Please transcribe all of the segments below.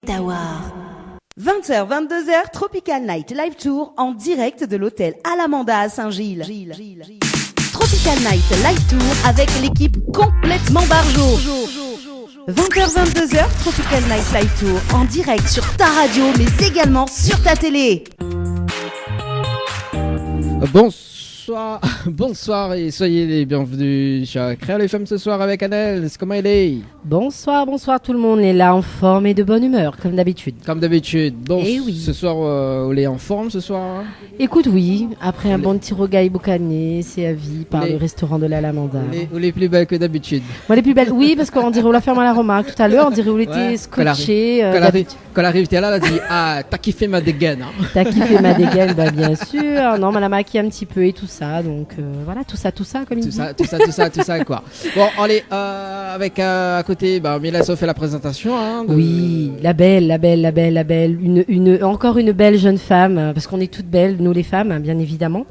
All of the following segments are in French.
Tower. 20h, 22h, Tropical Night Live Tour en direct de l'hôtel Alamanda à Saint-Gilles. Tropical Night Live Tour avec l'équipe complètement barjo. 20h, 22h, Tropical Night Live Tour en direct sur ta radio mais également sur ta télé. Bonsoir et soyez les bienvenus sur Créole FM ce soir avec Annelle. Comment elle est? Bonsoir tout le monde. On est là en forme et de bonne humeur, comme d'habitude. Bon, oui. Ce soir, on est en forme ce soir. Écoute, oui, après un bon petit rogaille boucané, c'est à vie par le restaurant de l'Alamanda. Ou les plus belles que d'habitude. Moi, les plus belles, oui, parce qu'on dirait, on l'a fait à la remarque tout à l'heure, on dirait, on était scotché. Quand elle arrive, t'es là, elle dit ah, t'as kiffé ma dégaine. Hein. T'as kiffé ma dégaine, bah bien sûr. Non, mais la maquille un petit peu et tout ça, donc voilà, tout ça, comme il dit. Tout ça, quoi. Bon, allez, avec à côté, Mila fait la présentation. Hein, Oui, la belle. Encore une belle jeune femme, parce qu'on est toutes belles, nous les femmes, hein, bien évidemment.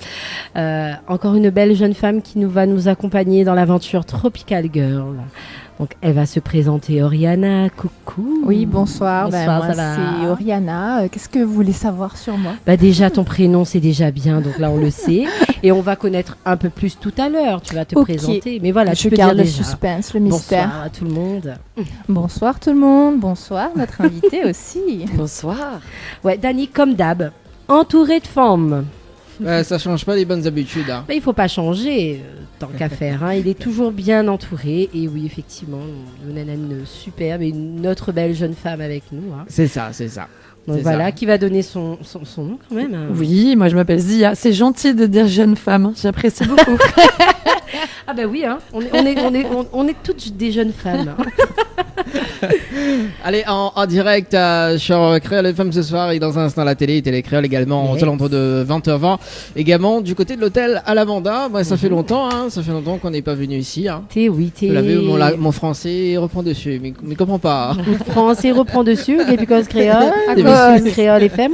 Encore une belle jeune femme qui va nous accompagner dans l'aventure Tropical Girl. Donc, elle va se présenter. Oriana, coucou. Oui, bonsoir. Bonsoir, moi, ça va. c'est Oriana. Qu'est-ce que vous voulez savoir sur moi? Déjà, ton prénom, c'est déjà bien. Donc là, on le sait. Et on va connaître un peu plus tout à l'heure. Tu vas te présenter. Mais voilà, je peux garde dire le déjà. suspense, le mystère. Bonsoir à tout le monde. Bonsoir tout le monde. Bonsoir, notre invité aussi. Bonsoir. Ouais, Dani, comme d'hab, entourée de femmes. Ça change pas les bonnes habitudes. Hein. Mais il faut pas changer, tant qu'à faire. Hein. Il est toujours bien entouré. Et oui, effectivement, on a une superbe et une autre belle jeune femme avec nous. Hein. C'est ça. Donc voilà, qui va donner son nom quand même. Hein. Oui, moi je m'appelle Zia. C'est gentil de dire jeune femme. J'apprécie beaucoup. Ah bah oui, hein. On est toutes des jeunes femmes. Allez, en direct sur Créole FM ce soir et dans un instant la télé Créole également aux alentours de 20h20. Également du côté de l'hôtel Alamanda. Ça fait longtemps, qu'on n'est pas venu ici. Hein. Vous l'avez, mon français reprend dessus, mais comprends pas. Le français reprend dessus, et puis cause créole, créole FM.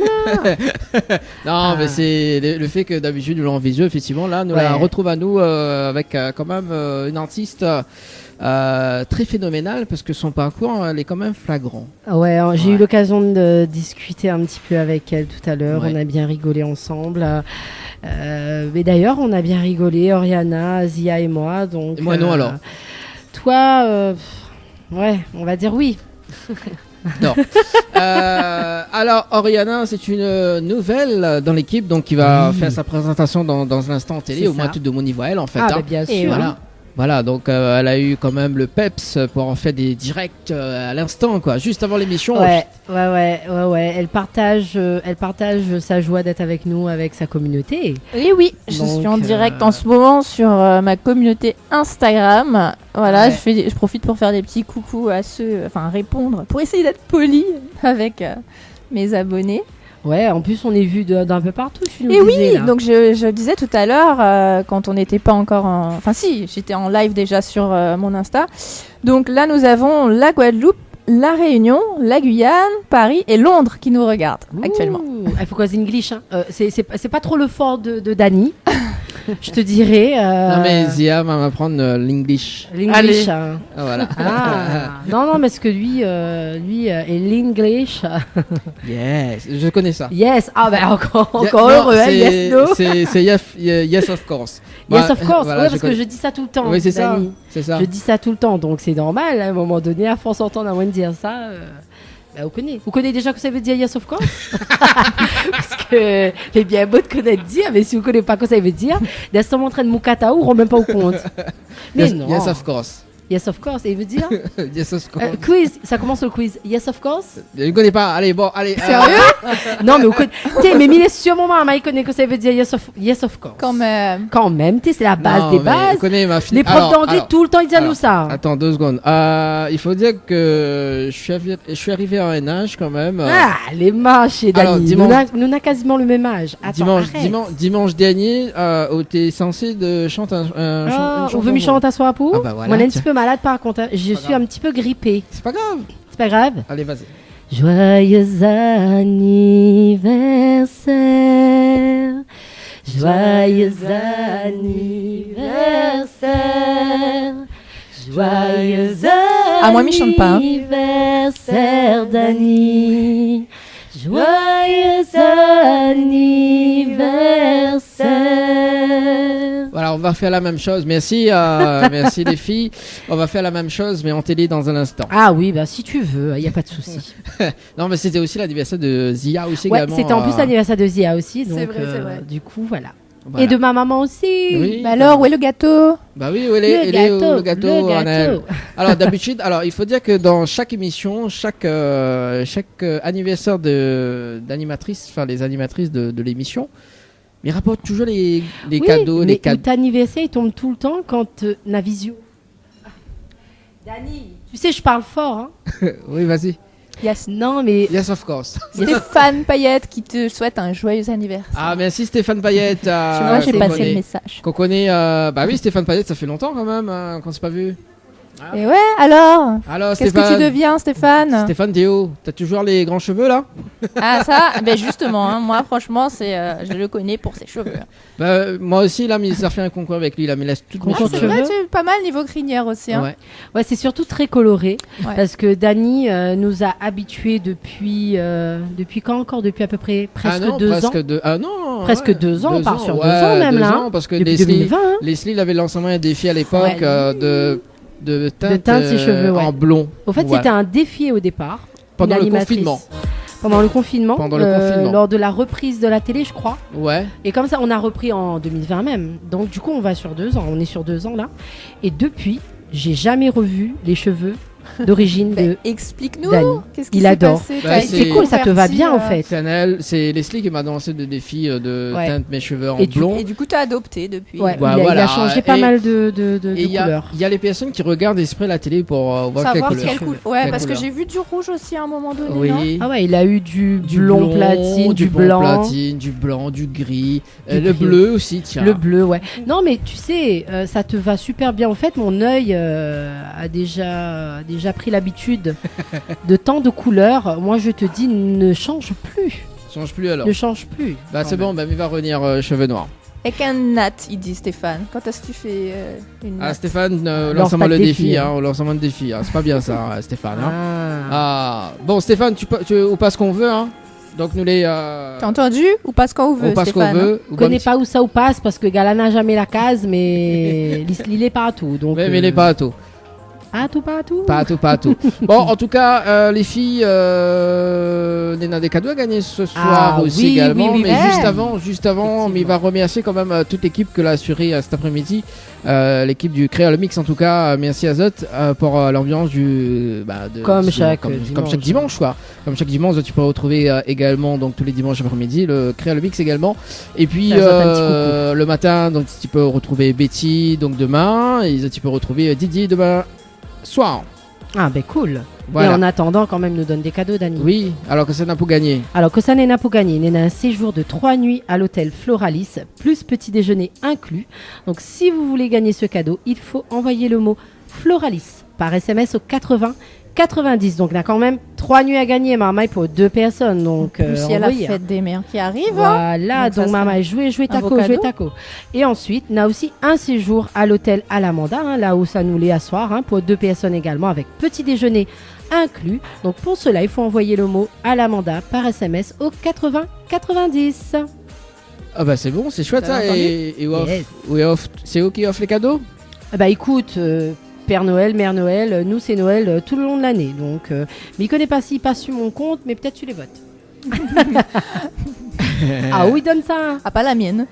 Non, mais c'est le fait que d'habitude nous l'avons en visio, effectivement, là, nous la retrouve à nous avec quand même une artiste. Très phénoménale parce que son parcours elle est quand même flagrant. Ouais, j'ai eu l'occasion de discuter un petit peu avec elle tout à l'heure. Ouais. On a bien rigolé ensemble. Mais d'ailleurs, on a bien rigolé, Oriana, Zia et moi. Donc, et moi non alors. Toi, ouais, on va dire oui. Non. Alors Oriana, c'est une nouvelle dans l'équipe donc qui va faire sa présentation dans un instant en télé. C'est au moins ça. tout le monde y voit elle en fait. Bien sûr. Et Voilà, donc elle a eu quand même le peps pour en faire des directs à l'instant, quoi, juste avant l'émission. Ouais. Elle partage sa joie d'être avec nous, avec sa communauté. Et oui, je Donc, suis en direct en ce moment sur ma communauté Instagram. Voilà, je profite pour faire des petits coucous à répondre, pour essayer d'être poli avec mes abonnés. Ouais, en plus on est vu d'un peu partout. Et oui, donc je disais tout à l'heure, quand on n'était pas encore en... Enfin si, j'étais en live déjà sur mon Insta. Donc là, nous avons la Guadeloupe, la Réunion, la Guyane, Paris et Londres qui nous regardent actuellement. Il faut cause English. Hein. C'est pas trop le fort de Dani. Je te dirais. Non mais Zia va m'apprendre l'English. L'English. Hein. Ah, voilà. Non, parce que lui est l'English. Yes, je connais ça. Yes. Encore heureux. Yes, no. C'est yes of course. Yes, of course. Voilà, parce que je dis ça tout le temps. Oui, c'est ça. Je dis ça tout le temps, donc c'est normal. À un moment donné, à force d'entendre un de dire ça. Vous connaissez déjà que ça veut dire yes of course. Parce que c'est bien beau de connaître dire, mais si vous ne connaissez pas ce que ça veut dire, d'instant en train de moukata ou on ne rend même pas au compte. Mais non. Yes of course. Yes of course, et il veut dire yes of course. Quiz, ça commence le quiz. Yes of course. Je ne connais pas. Allez. Sérieux? Non, mais vous connaissez. Mais Mille sûrement il connaît que ça veut dire yes of course. Quand même, c'est la base des bases. Les profs d'anglais tout le temps ils disent nous ça. Attends 2 secondes. Il faut dire que je suis arrivé à un âge quand même. Les mâches et Dani. Nous n'a quasiment le même âge. Attends, dimanche dernier, où t'es censé de chanter un on veut me chanter à soir pour. Voilà, on est un petit peu malade par contre. Hein. Je suis un petit peu grippée. C'est pas grave. C'est pas grave. Allez, vas-y. Joyeux anniversaire. Joyeux anniversaire. Joyeux Ah, moi, m'y chante pas, hein. anniversaire. anniversaire, Dani. Joyeux anniversaire. Voilà, on va faire la même chose. Merci, merci les filles. On va faire la même chose, mais en télé dans un instant. Ah oui, bah si tu veux, il n'y a pas de souci. Non, mais c'était aussi l'anniversaire de Zia aussi Ouais, également. c'était en plus l'anniversaire de Zia aussi. Donc, C'est vrai. Du coup, voilà. Voilà. Et de ma maman aussi. Oui. Bah alors, où est le gâteau? Bah oui, où est le gâteau, Annelle. Alors d'habitude, il faut dire que dans chaque émission, chaque anniversaire d'animatrice, enfin les animatrices de l'émission, ils rapportent toujours les cadeaux, mais les cadeaux. Ton anniversaire, il tombe tout le temps quand Navisio. Dani, tu sais, je parle fort. Hein. Oui, vas-y. Yes. Non, mais Yes, of course. Stéphane Payette qui te souhaite un joyeux anniversaire. Ah, merci Stéphane Payette. Moi, j'ai c'est passé bon. le message. Qu'on connaît. Bah oui, Stéphane Payette, ça fait longtemps quand même qu'on s'est pas vu. Et ouais, alors? Alors, Qu'est-ce que tu deviens, Stéphane? Stéphane Théo, t'as toujours les grands cheveux là? Ah, ça, ben justement, hein, moi, franchement, je le connais pour ses cheveux. Bah, moi aussi, là, mais ça fait un concours avec lui, là, mais laisse toutes mes Concours de cheveux. cheveux. Ouais, c'est pas mal niveau crinière aussi. Hein. Ouais. c'est surtout très coloré. Ouais. Parce que Dani nous a habitués depuis quand encore? Depuis à peu près presque 2 ans. Presque 2 ans, on part sur 2 ans même, 2 là, ans, parce que Depuis Leslie, 2020. Hein. Leslie il avait lancé un défi à l'époque de teinte ses cheveux, ouais. en blond. Au fait, Voilà. c'était un défi au départ. Pendant Une le animatrice. confinement. Pendant le confinement. Pendant le confinement. Lors de la reprise de la télé, je crois. Ouais. Et comme ça, on a repris en 2020 même. Donc, du coup, on va sur 2 ans. On est sur 2 ans là. Et depuis, j'ai jamais revu les cheveux d'origine de. Explique-nous. Dani. Qu'est-ce qui Il s'est adore. passé? Bah, T'as c'est été cool, ça te va converti, bien en fait. C'est Leslie qui m'a lancé le défi de Ouais. teinte mes cheveux en Et blond. Et du coup, t'as adopté depuis. Ouais, Bah, il voilà. a changé pas Et- mal de Et il y couleurs. a les personnes qui regardent exprès la télé pour voir quelle Savoir couleur. quelle couleur. Ouais, Quelle parce couleur. que j'ai vu du rouge aussi à un moment donné. Non Oui. Ah ouais, il a eu du Du blond platine, du blond blanc. platine, du blanc, du gris, Du le gris. bleu aussi, tiens. Le bleu, ouais. Non, mais tu sais, ça te va super bien. En fait, mon œil a déjà pris l'habitude de tant de couleurs. Moi, je te dis, ne change plus. Change plus alors. Ne change plus. Bah c'est bon, bah il va revenir cheveux noirs. Et qu'un nat, il dit Stéphane. Quand est-ce que tu fais une Ah natte? Stéphane, Lance lancement pas le de défi, défi, hein, lancement de défi. Hein. C'est pas bien ça, Stéphane. Hein. Ah. Ah. Bon Stéphane, on passe qu'on veut, hein. Donc nous les. T'as entendu? Ou passe quand on veut, on passe qu'on Stéphane. veut. Je connais pas où ça ou passe parce que Gala n'a jamais la case, mais il est partout. Donc, Mais il est pas à tout. Ah, tout, pas tout. Pas à tout. Bon, en tout cas, les filles, on a des cadeaux à gagner ce soir Ah, aussi oui, également. oui, oui, mais oui. juste avant, mais il va remercier quand même toute l'équipe que l'a assuré cet après-midi. L'équipe du Créole Mix, en tout cas, merci Azot pour l'ambiance Comme chaque comme dimanche. chaque dimanche, quoi. Comme chaque dimanche, tu peux retrouver également donc tous les dimanches après-midi le Créole Mix également. Et puis Azot, un petit coucou. le matin, donc tu peux retrouver Betty donc demain, et tu peux retrouver Didier demain soir. Ah, ben cool. Voilà. Et en attendant, quand même, nous donne des cadeaux, Dani. Oui, alors que ça n'a pas gagné. Alors que ça n'est pas gagné, il y a un séjour de 3 nuits à l'hôtel Floralis, plus petit déjeuner inclus. Donc si vous voulez gagner ce cadeau, il faut envoyer le mot Floralis par SMS au 80 90. Donc il y a quand même 3 nuits à gagner, Marmaille, pour 2 personnes. Donc Plus il y a la envoyez, hein. fête des mères qui arrive. Voilà, Donc, ça donc sera Marmaille, jouez un beau taco, jouez cadeau. taco. Et ensuite, on a aussi un séjour à l'hôtel Alamanda, hein, là où ça nous l'est à soir, hein, pour 2 personnes également, avec petit déjeuner inclus. Donc pour cela, il faut envoyer le mot Alamanda par SMS au 80 90. Ah bah c'est bon, c'est chouette T'as ça. entendu Et c'est eux qui offrent les cadeaux. Bah écoute, Père Noël, Mère Noël, nous c'est Noël tout le long de l'année. Donc, mais il connaît pas s'il passe sur mon compte, mais peut-être tu les votes. Ah oui, donne ça. Ah, pas la mienne.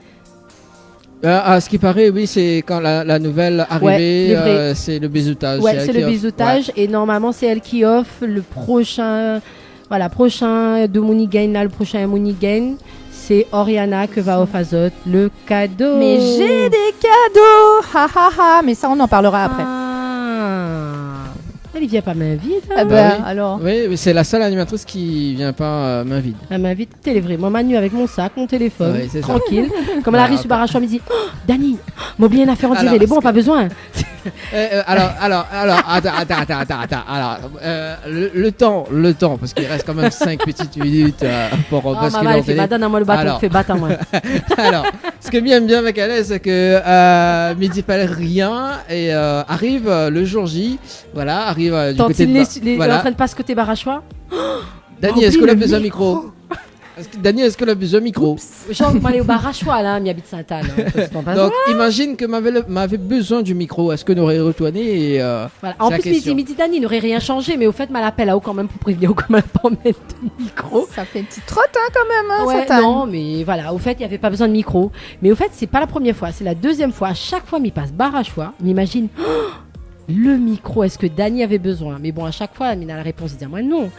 À ce qui paraît, oui, c'est quand la nouvelle arrivée, le vrai. c'est le bisoutage. Ouais, elle c'est qui le offre. bisoutage et normalement c'est elle qui offre le prochain, prochain de Money Gain là, le prochain Money Gain, c'est Oriana que va offrir Azot le cadeau. Mais j'ai des cadeaux. Ha ha ha. Mais ça, on en parlera après. Elle vient pas main vide. Ah Hein. bah, oui. alors. Oui, mais c'est la seule animatrice qui vient pas main vide. Elle m'invite, t'es vrai. Moi, Manu avec mon sac, mon téléphone, Ouais, c'est ça. tranquille. Comme elle Voilà, arrive sur Baracho, elle me dit oh, Dani, m'a oublié une affaire en Alors, direct, elle est bon, pas besoin. Alors, attends. Alors, le temps, parce qu'il reste quand même 5 petites minutes pour Oh, basculer maman, en elle fait télé. badane à moi le bateau, Alors. fait battre à moi. Alors, Ce que j'aime bien avec elle, c'est que me dit pas rien et arrive le jour J, voilà, arrive du côté de voilà. En train de passer côté Barachois. Dani, est-ce que la besoin micro? Dani, est-ce que la besoin micro? Genre, moi, aller au Barachois, là, m'y habite Sainte-Anne. Hein, donc, imagine que m'avait besoin du micro. Est-ce que nous aurait retourné et voilà. En plus, midi Dani n'aurait rien changé, mais au fait, l'appel à quand même pour prévenir comment elle pas mettre de micro. Ça fait une petite trotte, hein, quand même. Hein, ouais, non, mais voilà. Au fait, il n'y avait pas besoin de micro. Mais au fait, c'est pas la première fois, c'est la deuxième fois. À chaque fois, m'y passe Barachois. M'imagine. Le micro, est-ce que Dani avait besoin? Mais bon, à chaque fois, Mina la réponse, il dit moi non.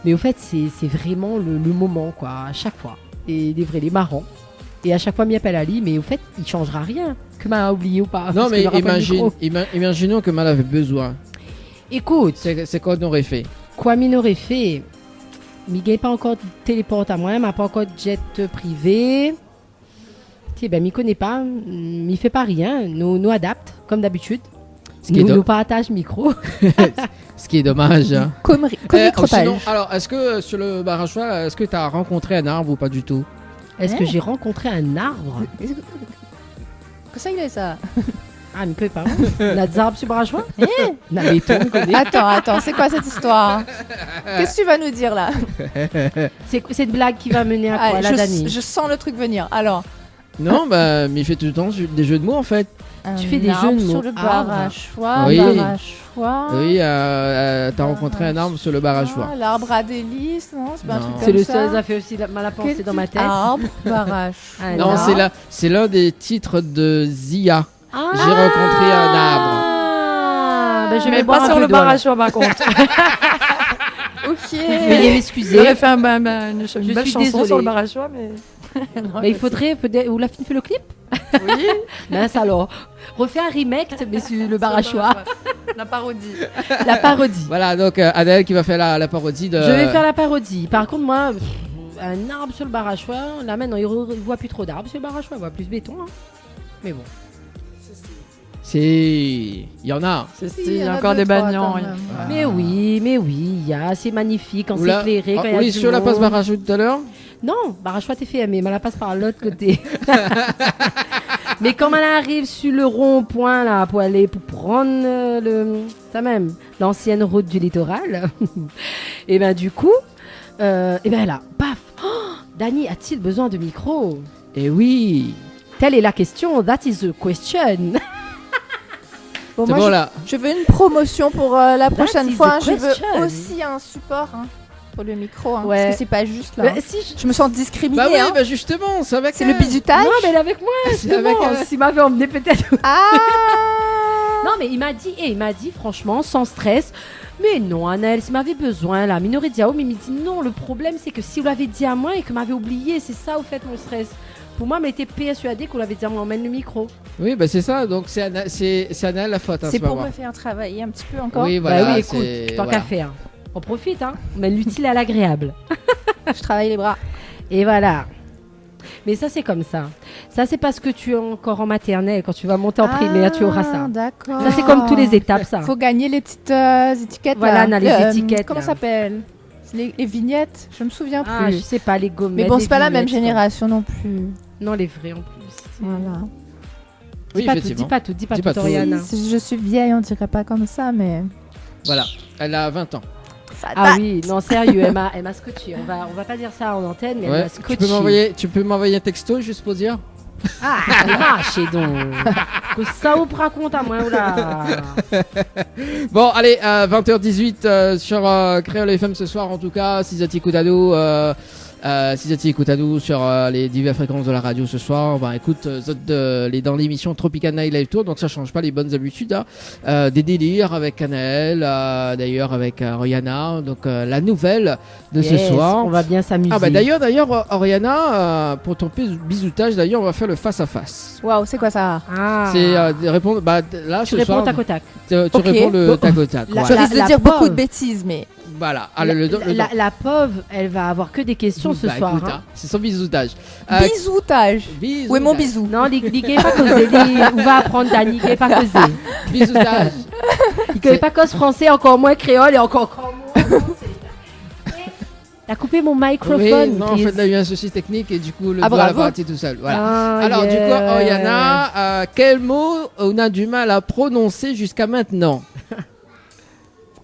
Mais au fait, c'est vraiment le moment, quoi, à chaque fois. Et des vrais, les marrants. Et à chaque fois, m'y appelle Ali, mais au fait, il changera rien. Que m'a oublié ou pas. Non, mais imaginons que Mal avait besoin. Écoute. C'est quoi qu'on aurait fait? Quoi m'in aurait fait? M'y gagne pas encore de téléporte à moi, m'a pas encore de jet privé. Tiens, ben, m'y connaît pas, m'y fait pas rien. Nous adapte, comme d'habitude. Nous partage micro. Ce qui est dommage. Hein. Sinon, alors, est-ce que sur le Barachois, est-ce que tu as rencontré un arbre ou pas du tout? Est-ce que j'ai rencontré un arbre? Que ça, il est ça? Ah, mais peut pas. On a des arbres sur Barachois? Attends, c'est quoi cette histoire? Qu'est-ce que tu vas nous dire là? C'est cette blague qui va mener à quoi, la Dani? Je sens le truc venir. Alors. Non, bah, mais il fait tout le temps des jeux de mots en fait. Tu fais des jeux de mots sur le Barachois. Oui. Oui, t'as rencontré un arbre sur le Barachois. L'arbre à délices, non? C'est pas un truc comme ça. C'est le seul, ça fait aussi mal à penser dans ma tête. Arbre, Barachois. Non, c'est l'un des titres de Zia. J'ai rencontré un arbre. Ben, je mets pas sur le Barachois par contre. Ok. Veuillez m'excuser. J'aurais fait une belle chanson désolée. sur le Barachois, mais... Mais il faudrait où la fille fait le clip. Oui. Mince alors. Refais un remake mais sur le Barachois. La parodie. La parodie. Voilà, donc Adèle qui va faire la parodie de... Je vais faire la parodie. Par contre, moi, un arbre sur le Barachois, là maintenant, il ne voit plus trop d'arbres sur le Barachois, il voit plus béton. Hein. Mais bon. Il y en a. Il y a encore des bagnons. Mais oui, il y a. C'est magnifique quand c'est éclairé. Quand oui, sur la passe Barachois tout à l'heure. Non, Barachois t'es fait, mais elle la passe par l'autre côté. Mais quand elle arrive sur le rond-point là pour aller pour prendre l'ancienne route du littoral, et ben du coup, et ben là, paf. Oh, Dani a-t-il besoin de micro? Eh oui. Telle est la question. That is the question. Bon, moi, je veux une promotion pour la prochaine fois. Je veux aussi un support. Hein. Pour le micro, hein, parce que c'est pas juste là. Si je me sens discriminée. Bah oui, hein. bah justement, c'est avec. C'est le bisutage. Non, mais elle est avec moi. S'il m'avait emmené peut-être. Non, mais il m'a dit franchement, sans stress. Mais non, Anaël, s'il m'avait besoin là, Minoré Diao, mais il me dit non. Le problème, c'est que si vous l'avez dit à moi et que m'avait oublié, c'est ça au fait mon stress. Pour moi, mais était persuadée qu'on l'avait dit à moi, emmène le micro. Oui, bah c'est ça. Donc c'est Anaël la faute. Hein, c'est pour me faire travailler un petit peu encore. Oui, voilà. Bah oui, écoute, tant qu'à faire. On profite, hein. On mène l'utile à l'agréable. Je travaille les bras. Et voilà. Mais ça, c'est comme ça. Ça, c'est parce que tu es encore en maternelle. Quand tu vas monter en primaire, tu auras ça. D'accord. Ça, c'est comme toutes les étapes, ça. Faut gagner les petites étiquettes. Voilà, on a les étiquettes. Comment ça s'appelle les vignettes. Je me souviens plus. Ah, je sais pas, les gommettes. Mais bon, c'est pas la même génération non plus. Non, les vrais en plus. Voilà. Oui, dis pas tout, Oriana. Je suis vieille, on dirait pas comme ça, mais... Voilà, elle a 20 ans. Ah oui, non, sérieux, elle m'a scotché. On va pas dire ça en antenne, mais elle m'a scotché. Tu peux m'envoyer un texto juste pour dire? Ah, marchez donc. Que ça vous raconte à moi, oula. Bon, allez, 20h18 sur Créole FM ce soir, en tout cas, Sizati Koutadou. Sizati Koutadou sur les diverses fréquences de la radio ce soir. Ben, écoute, dans l'émission Tropical Night Live Tour, donc ça change pas les bonnes habitudes. Hein. Des délires avec Anaël, d'ailleurs avec Oriana. Donc la nouvelle de ce soir. On va bien s'amuser. Ah bah d'ailleurs, Oriana, pour ton bisoutage, d'ailleurs, on va faire le face à face. Waouh, c'est quoi ça? C'est répondre. Bah là, tu réponds au tac au tac. Tu réponds le tac au tac. Je risque de dire beaucoup de bêtises, mais. Voilà. La pauvre, elle va avoir que des questions ce soir. Écoute, hein. C'est son bisoutage. Bisoutage. Où est mon bisou? Non, les gays pas causer. On va apprendre Dani, gays pas causer. Bisoutage. Il ne connaît pas cause français, encore moins créole et encore moins français. T'as coupé mon microphone. Oui, non, en Chris. fait, il a eu un souci technique et du coup, le Ah, doigt est bravo. parti tout seul. Voilà. Ah, Alors, du coup, yeah. Oriana, quel mot on a du mal à prononcer jusqu'à maintenant?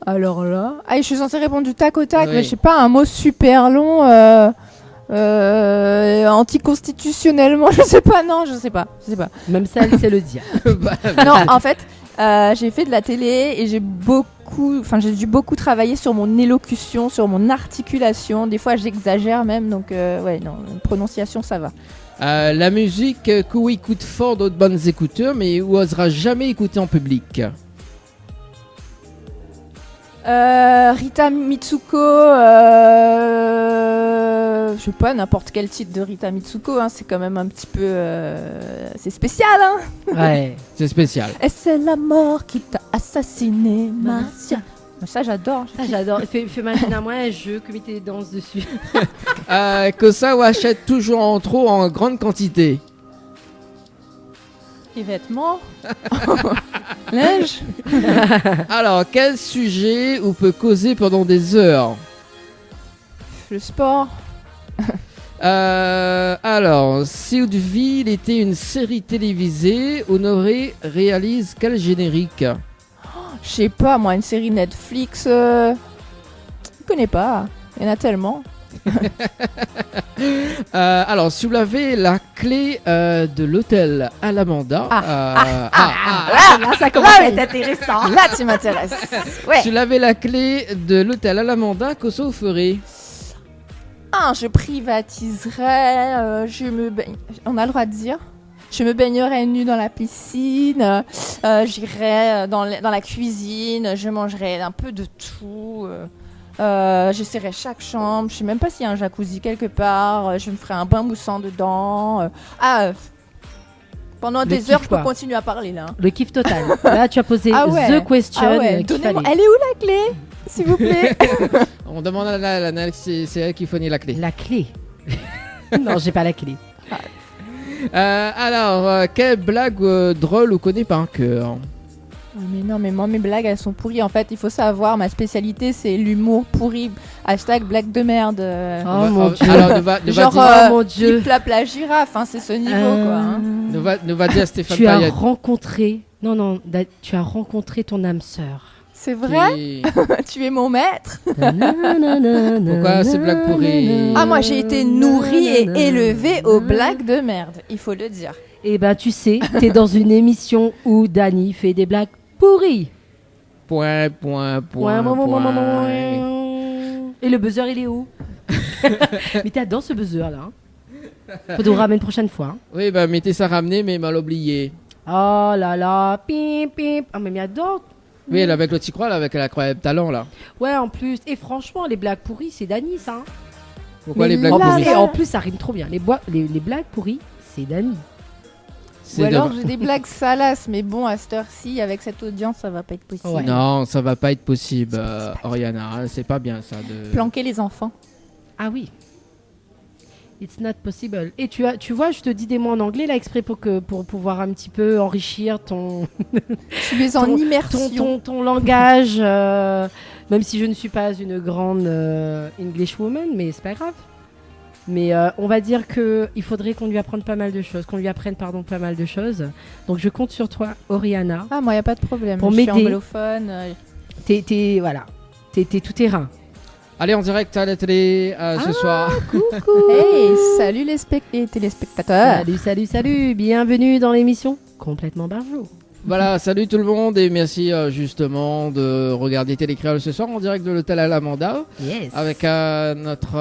Alors là. Ah, je suis censée répondre du tac au tac, Oui. mais je sais pas, un mot super long. Anticonstitutionnellement, je sais pas, non, je sais pas. Même ça, elle sait le dire. Bah, Non, en fait, j'ai fait de la télé et j'ai dû beaucoup travailler sur mon élocution, sur mon articulation. Des fois, j'exagère même, donc ouais, non, prononciation, ça va. la musique qu'on écoute fort d'autres bonnes écouteurs, mais où osera jamais écouter en public. Rita Mitsuko, je sais pas, n'importe quel titre de Rita Mitsuko, hein, c'est quand même un petit peu, c'est spécial, hein. Ouais. C'est spécial. Et c'est la mort qui t'a assassiné, Marcia. Ça, j'adore. Ça, j'adore. Fais imagine-moi un jeu que mettez des danses dessus. Que ça ou achète toujours en trop en grande quantité. Les vêtements, linge. Alors, quel sujet on peut causer pendant des heures? Le sport. Alors, si Hauteville était une série télévisée, Honoré réalise quel générique? Je sais pas, moi, une série Netflix. Je connais pas. Il y en a tellement. Alors, si vous avez la clé de l'hôtel Alamanda, Là, ça commence à être intéressant. Là, tu m'intéresses. Ouais. si vous avez la clé de l'hôtel Alamanda, qu'est-ce que vous ferez? Je privatiserais. On a le droit de dire. Je me baignerais nue dans la piscine. J'irais dans la cuisine. Je mangerais un peu de tout. J'essaierai chaque chambre. Je sais même pas s'il y a un jacuzzi quelque part. Je me ferai un bain moussant dedans. Pendant des kiff, heures, je peux quoi. continuer à parler là. Le kiff total. Là, tu as posé Ah ouais. the question. Ah ouais. qu'il Donnez-moi. fallait. Elle est où la clé, s'il vous plaît? On demande à la c'est elle qui fournit la clé. La clé. Non, j'ai pas la clé. Alors, quelle blague drôle on connaît par cœur? Mais non, mais moi, mes blagues, elles sont pourries. En fait, il faut savoir, ma spécialité, c'est l'humour pourri. Hashtag blague de merde. Oh mon Dieu. Alors, ne va Genre, dire, Oh mon Dieu. il flappe la girafe, hein, c'est ce niveau, quoi. Hein. ne va dire Stéphane Tu as Payet. rencontré. Non, tu as rencontré ton âme sœur. C'est vrai? qui- Tu es mon maître? Pourquoi ces blagues pourries? Ah, moi, j'ai été nourrie et élevée aux blagues de merde, il faut le dire. Eh ben, tu sais, t'es dans une émission où Dany fait des blagues pourries. Point. Et le buzzer, il est où? Mais t'adores ce buzzer là. Faut nous ramener une prochaine fois. Hein. Oui, bah mettez ça ramené, mais mal oublié. Oh là là, pim pim. Ah mais adore. Oui, elle avec le petit croix, là, avec l'incroyable talent, là. Ouais, en plus. Et franchement, les blagues pourries, c'est Dany ça. Hein. Pourquoi Mais les blagues En là, plus, pourries et en plus, ça rime trop bien. Les blagues pourries, c'est Dany. C'est Ou alors, de- j'ai des blagues salaces, mais bon, à cette heure-ci, avec cette audience, ça va pas être possible. Ouais. Non, ça va pas être possible, Oriana. hein, C'est pas bien, ça. De... Planquer les enfants. Ah oui. It's not possible. Et tu vois, je te dis des mots en anglais là exprès pour pouvoir un petit peu enrichir ton Tu es en immersion. ton langage, même si je ne suis pas une grande English woman, mais c'est pas grave. Mais on va dire que il faudrait qu'on lui apprenne pas mal de choses, pas mal de choses. Donc je compte sur toi, Oriana. Ah, moi, y a pas de problème. Pour je suis m'aider. anglophone. T'es tout terrain. Allez, en direct à la télé ce soir. Hey, salut les téléspectateurs. Salut, bienvenue dans l'émission Complètement Barjot. Voilà, salut tout le monde et merci justement de regarder Télécréole ce soir en direct de l'hôtel Alamanda Yes. avec notre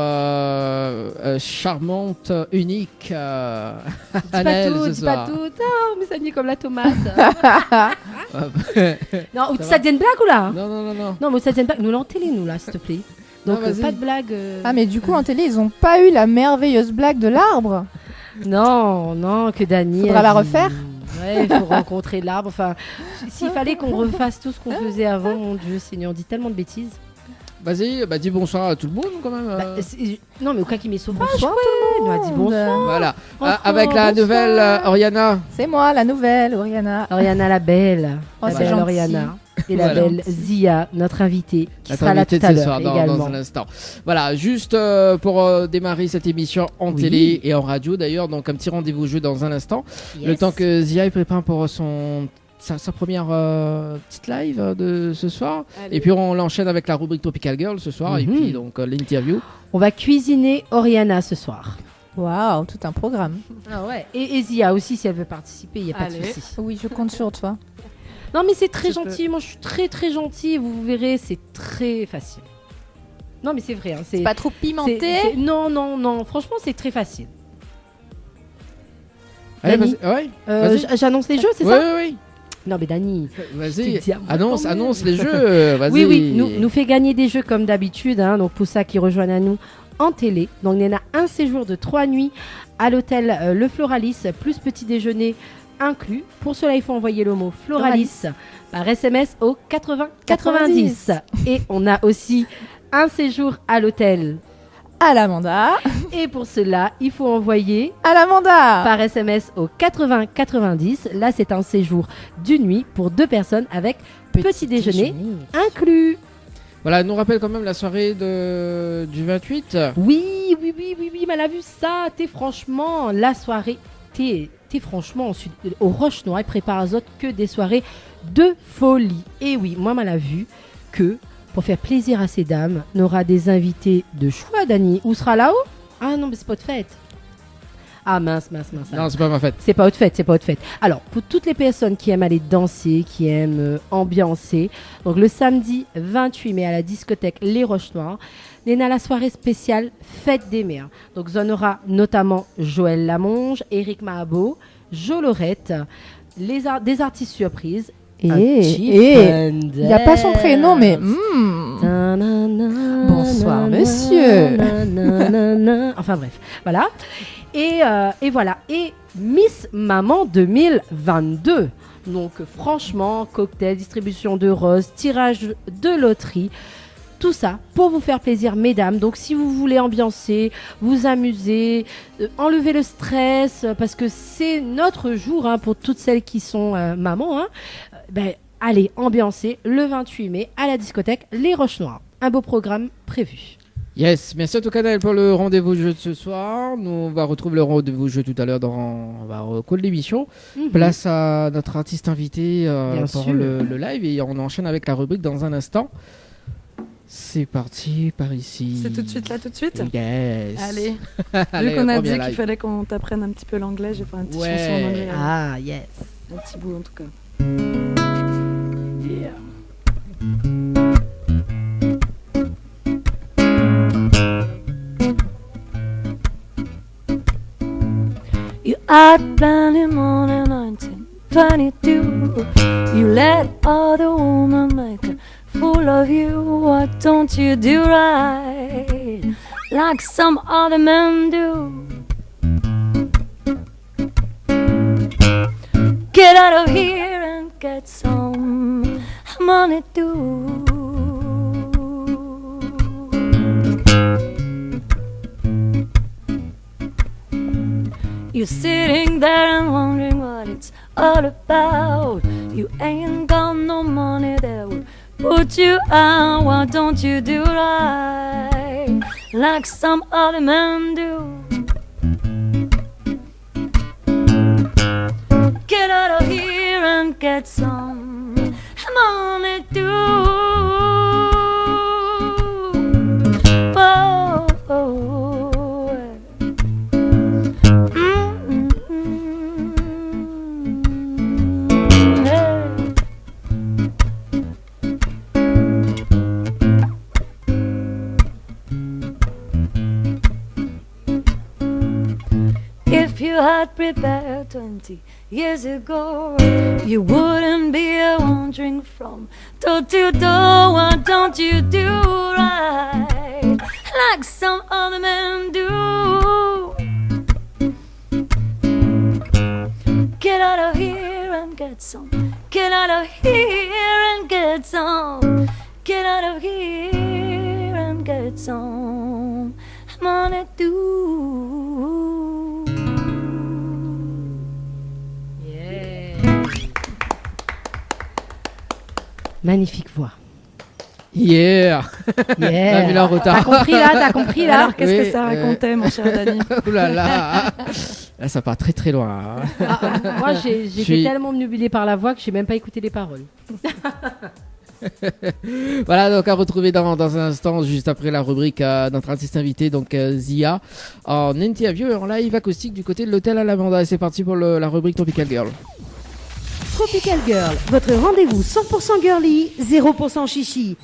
charmante, unique Annelle ce Dis pas soir. tout. Oh, mais ça dit comme la tomate. Non, ou Ça ça va devient une blague ou là? Non. Non, mais ça devient une blague. Nous l'en télé, nous là, s'il te plaît. Donc Non, vas-y. pas de blague. Ah, mais du coup, en télé, ils ont pas eu la merveilleuse blague de l'arbre. Non, que Dany. Faudra elle la dit- refaire. Ouais, il faut rencontrer l'arbre. Enfin, s'il fallait qu'on refasse tout ce qu'on faisait avant, mon Dieu Seigneur, on dit tellement de bêtises. Vas-y, dis bonsoir à tout le monde quand même. Bah, non, mais au cas qui met sauvage, Bonsoir, il nous a dit bonsoir. Voilà, Bonsoir, avec la bonsoir. nouvelle Oriana. C'est moi, la nouvelle, Oriana. Oriana la belle. Oh, La c'est belle gentil. Oriana. et la Voilà. belle Zia, notre invitée, qui Notre sera là invité tout à de ce l'heure soir, également. dans un instant. Voilà, juste pour démarrer cette émission en Oui. télé et en radio d'ailleurs, donc un petit rendez-vous jeu dans un instant. Le temps que Zia il prépare pour sa première petite live de ce soir. Allez. Et puis on l'enchaîne avec la rubrique Tropical Girl ce soir. Et Mhm. puis donc l'interview. On va cuisiner Oriana ce soir. Waouh, tout un programme. Ah ouais. Et Zia aussi, si elle veut participer, il n'y a pas de Allez. souci. Oui, je compte sur toi. Non, mais c'est très Je gentil. Moi, je suis très, très gentille. Vous verrez, c'est très facile. Non, mais c'est vrai. Hein, C'est pas trop pimenté. Non, non, non. Franchement, c'est très facile. Allez, Dani, vas-y. Ouais, vas-y. J'annonce les jeux, c'est Oui, ça oui, Non, mais Dani. oui. Tu Vas-y. dis à moi Annonce, quand même. annonce les jeux. Vas-y. Oui, oui. Nous fait gagner des jeux comme d'habitude. Hein, donc, pour ça, qui rejoignent à nous en télé. Donc, il y en a un séjour de 3 nuits à l'hôtel Le Floralis, plus petit déjeuner inclus. Pour cela, il faut envoyer le mot Floralis par SMS au 80 90. Et on a aussi un séjour à l'hôtel. À l'Amanda. Et pour cela, il faut envoyer À l'Amanda. par SMS au 80 90. Là, c'est un séjour d'une nuit pour 2 personnes avec petit déjeuner inclus. Voilà, nous rappelle quand même la soirée du 28. Oui, mais elle a vu ça. T'es franchement, la soirée, t'es franchement au Roche Noire, il prépare aux autres que des soirées de folie. Et oui, moi, elle a vu que pour faire plaisir à ces dames, on aura des invités de choix, Dani. Où sera là-haut? Ah non, mais c'est pas de fête. Ah mince. Non, c'est pas ma fête. C'est pas haute fête. Alors, pour toutes les personnes qui aiment aller danser, qui aiment ambiancer, donc le samedi 28 mai à la discothèque Les Roches Noires, on a la soirée spéciale Fête des Mères. Donc, on aura notamment Joël Lamonge, Eric Mahabo, Jo Lorette, des artistes surprises. Et il il n'a pas son prénom, mais bonsoir, monsieur. Enfin bref, voilà. Et voilà. Et Miss Maman 2022. Donc franchement, cocktail, distribution de roses, tirage de loterie. Tout ça pour vous faire plaisir, mesdames. Donc, si vous voulez ambiancer, vous amuser, enlever le stress, parce que c'est notre jour hein, pour toutes celles qui sont mamans. Hein, allez ambiancer le 28 mai à la discothèque Les Roches Noires. Un beau programme prévu. Yes, merci à tout Canal pour le rendez-vous jeu de ce soir. Nous, on va retrouver le rendez-vous jeu tout à l'heure dans l'émission. Place à notre artiste invité Bien pour sûr. le live et on enchaîne avec la rubrique dans un instant. C'est parti par ici. C'est tout de suite là, tout de suite. Yes. Allez. Allez, Vu qu'on a premier dit live. qu'il fallait qu'on t'apprenne un petit peu l'anglais, j'ai fait un petit Ouais. chanson en anglais. Ah, yes. Un petit bout en tout cas. You had plenty money 1922. You let other women make a fool of you. What don't you do right like some other men do? Get out of here and get some money too. You're sitting there and wondering what it's all about. You ain't got no money that will put you out. Why don't you do right like some other men do? Get out of here and get some money too. Oh, oh, oh. Hey. If you had prepared 20 years ago, you wouldn't be wandering from door to door. Why don't you do right like some other men do? Get out of here and get some. Get out of here and get some. Get out of here and get some money too. Magnifique voix. Yeah. Yeah. 20 heures en retard. T'as compris là Alors, qu'est-ce Oui, que ça racontait, mon cher Dany? Ouh là là. Là, ça part très très loin. Moi, j'ai Je été suis- tellement obnubilée par la voix que j'ai même pas écouté les paroles. Voilà, donc à retrouver dans un instant, juste après la rubrique, notre artiste invité, donc Zia, en interview et en live acoustique du côté de l'hôtel Alamanda. Et c'est parti pour la rubrique Tropical Girl. Tropical Girl, votre rendez-vous 100% girly, 0% chichi.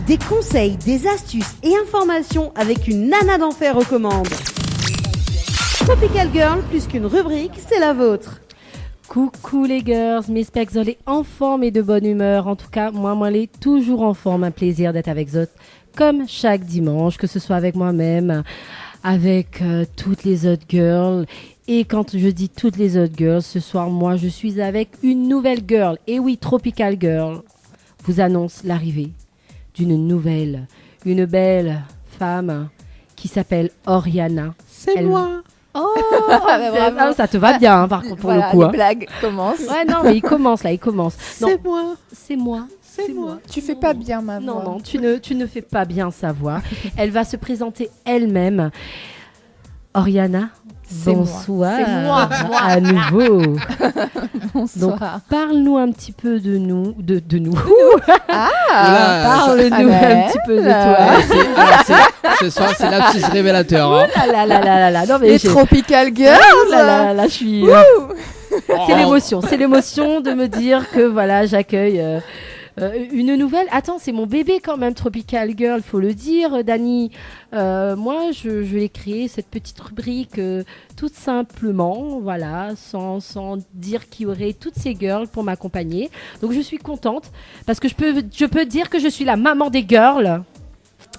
Des conseils, des astuces et informations avec une nana d'enfer aux commandes. Tropical Girl, plus qu'une rubrique, c'est la vôtre. Coucou les girls, mes specs, les en forme et de bonne humeur. En tout cas, moi, les toujours en forme. Un plaisir d'être avec Zot, comme chaque dimanche, que ce soit avec moi-même, avec toutes les autres girls. Et quand je dis toutes les autres girls, ce soir, moi, je suis avec une nouvelle girl. Et oui, Tropical Girl vous annonce l'arrivée d'une nouvelle, une belle femme qui s'appelle Oriana. C'est moi. Oh, vraiment. ça te va bien, hein, par contre, pour Voilà, le coup. les Hein. blagues commencent. Ouais, non, mais il commence. Non, C'est moi. c'est moi. C'est moi. Tu fais pas bien ma voix. Non, tu ne fais pas bien sa voix. Elle va se présenter elle-même. Oriana, C'est moi. bonsoir. C'est moi. À nouveau. Bonsoir. Parle-nous un petit peu de nous. De nous. Là, Parle-nous Ah ben, un petit peu de toi. ce soir, c'est lapsus révélateur. Hein. Ah là. Non, mais Les Tropical Girls. là, je suis. C'est l'émotion de me dire que voilà, j'accueille une nouvelle. Attends, c'est mon bébé quand même, Tropical Girl, faut le dire, Dany. Moi, je l'ai créé cette petite rubrique tout simplement, voilà, sans dire qu'il y aurait toutes ces girls pour m'accompagner. Donc je suis contente parce que je peux dire que je suis la maman des girls.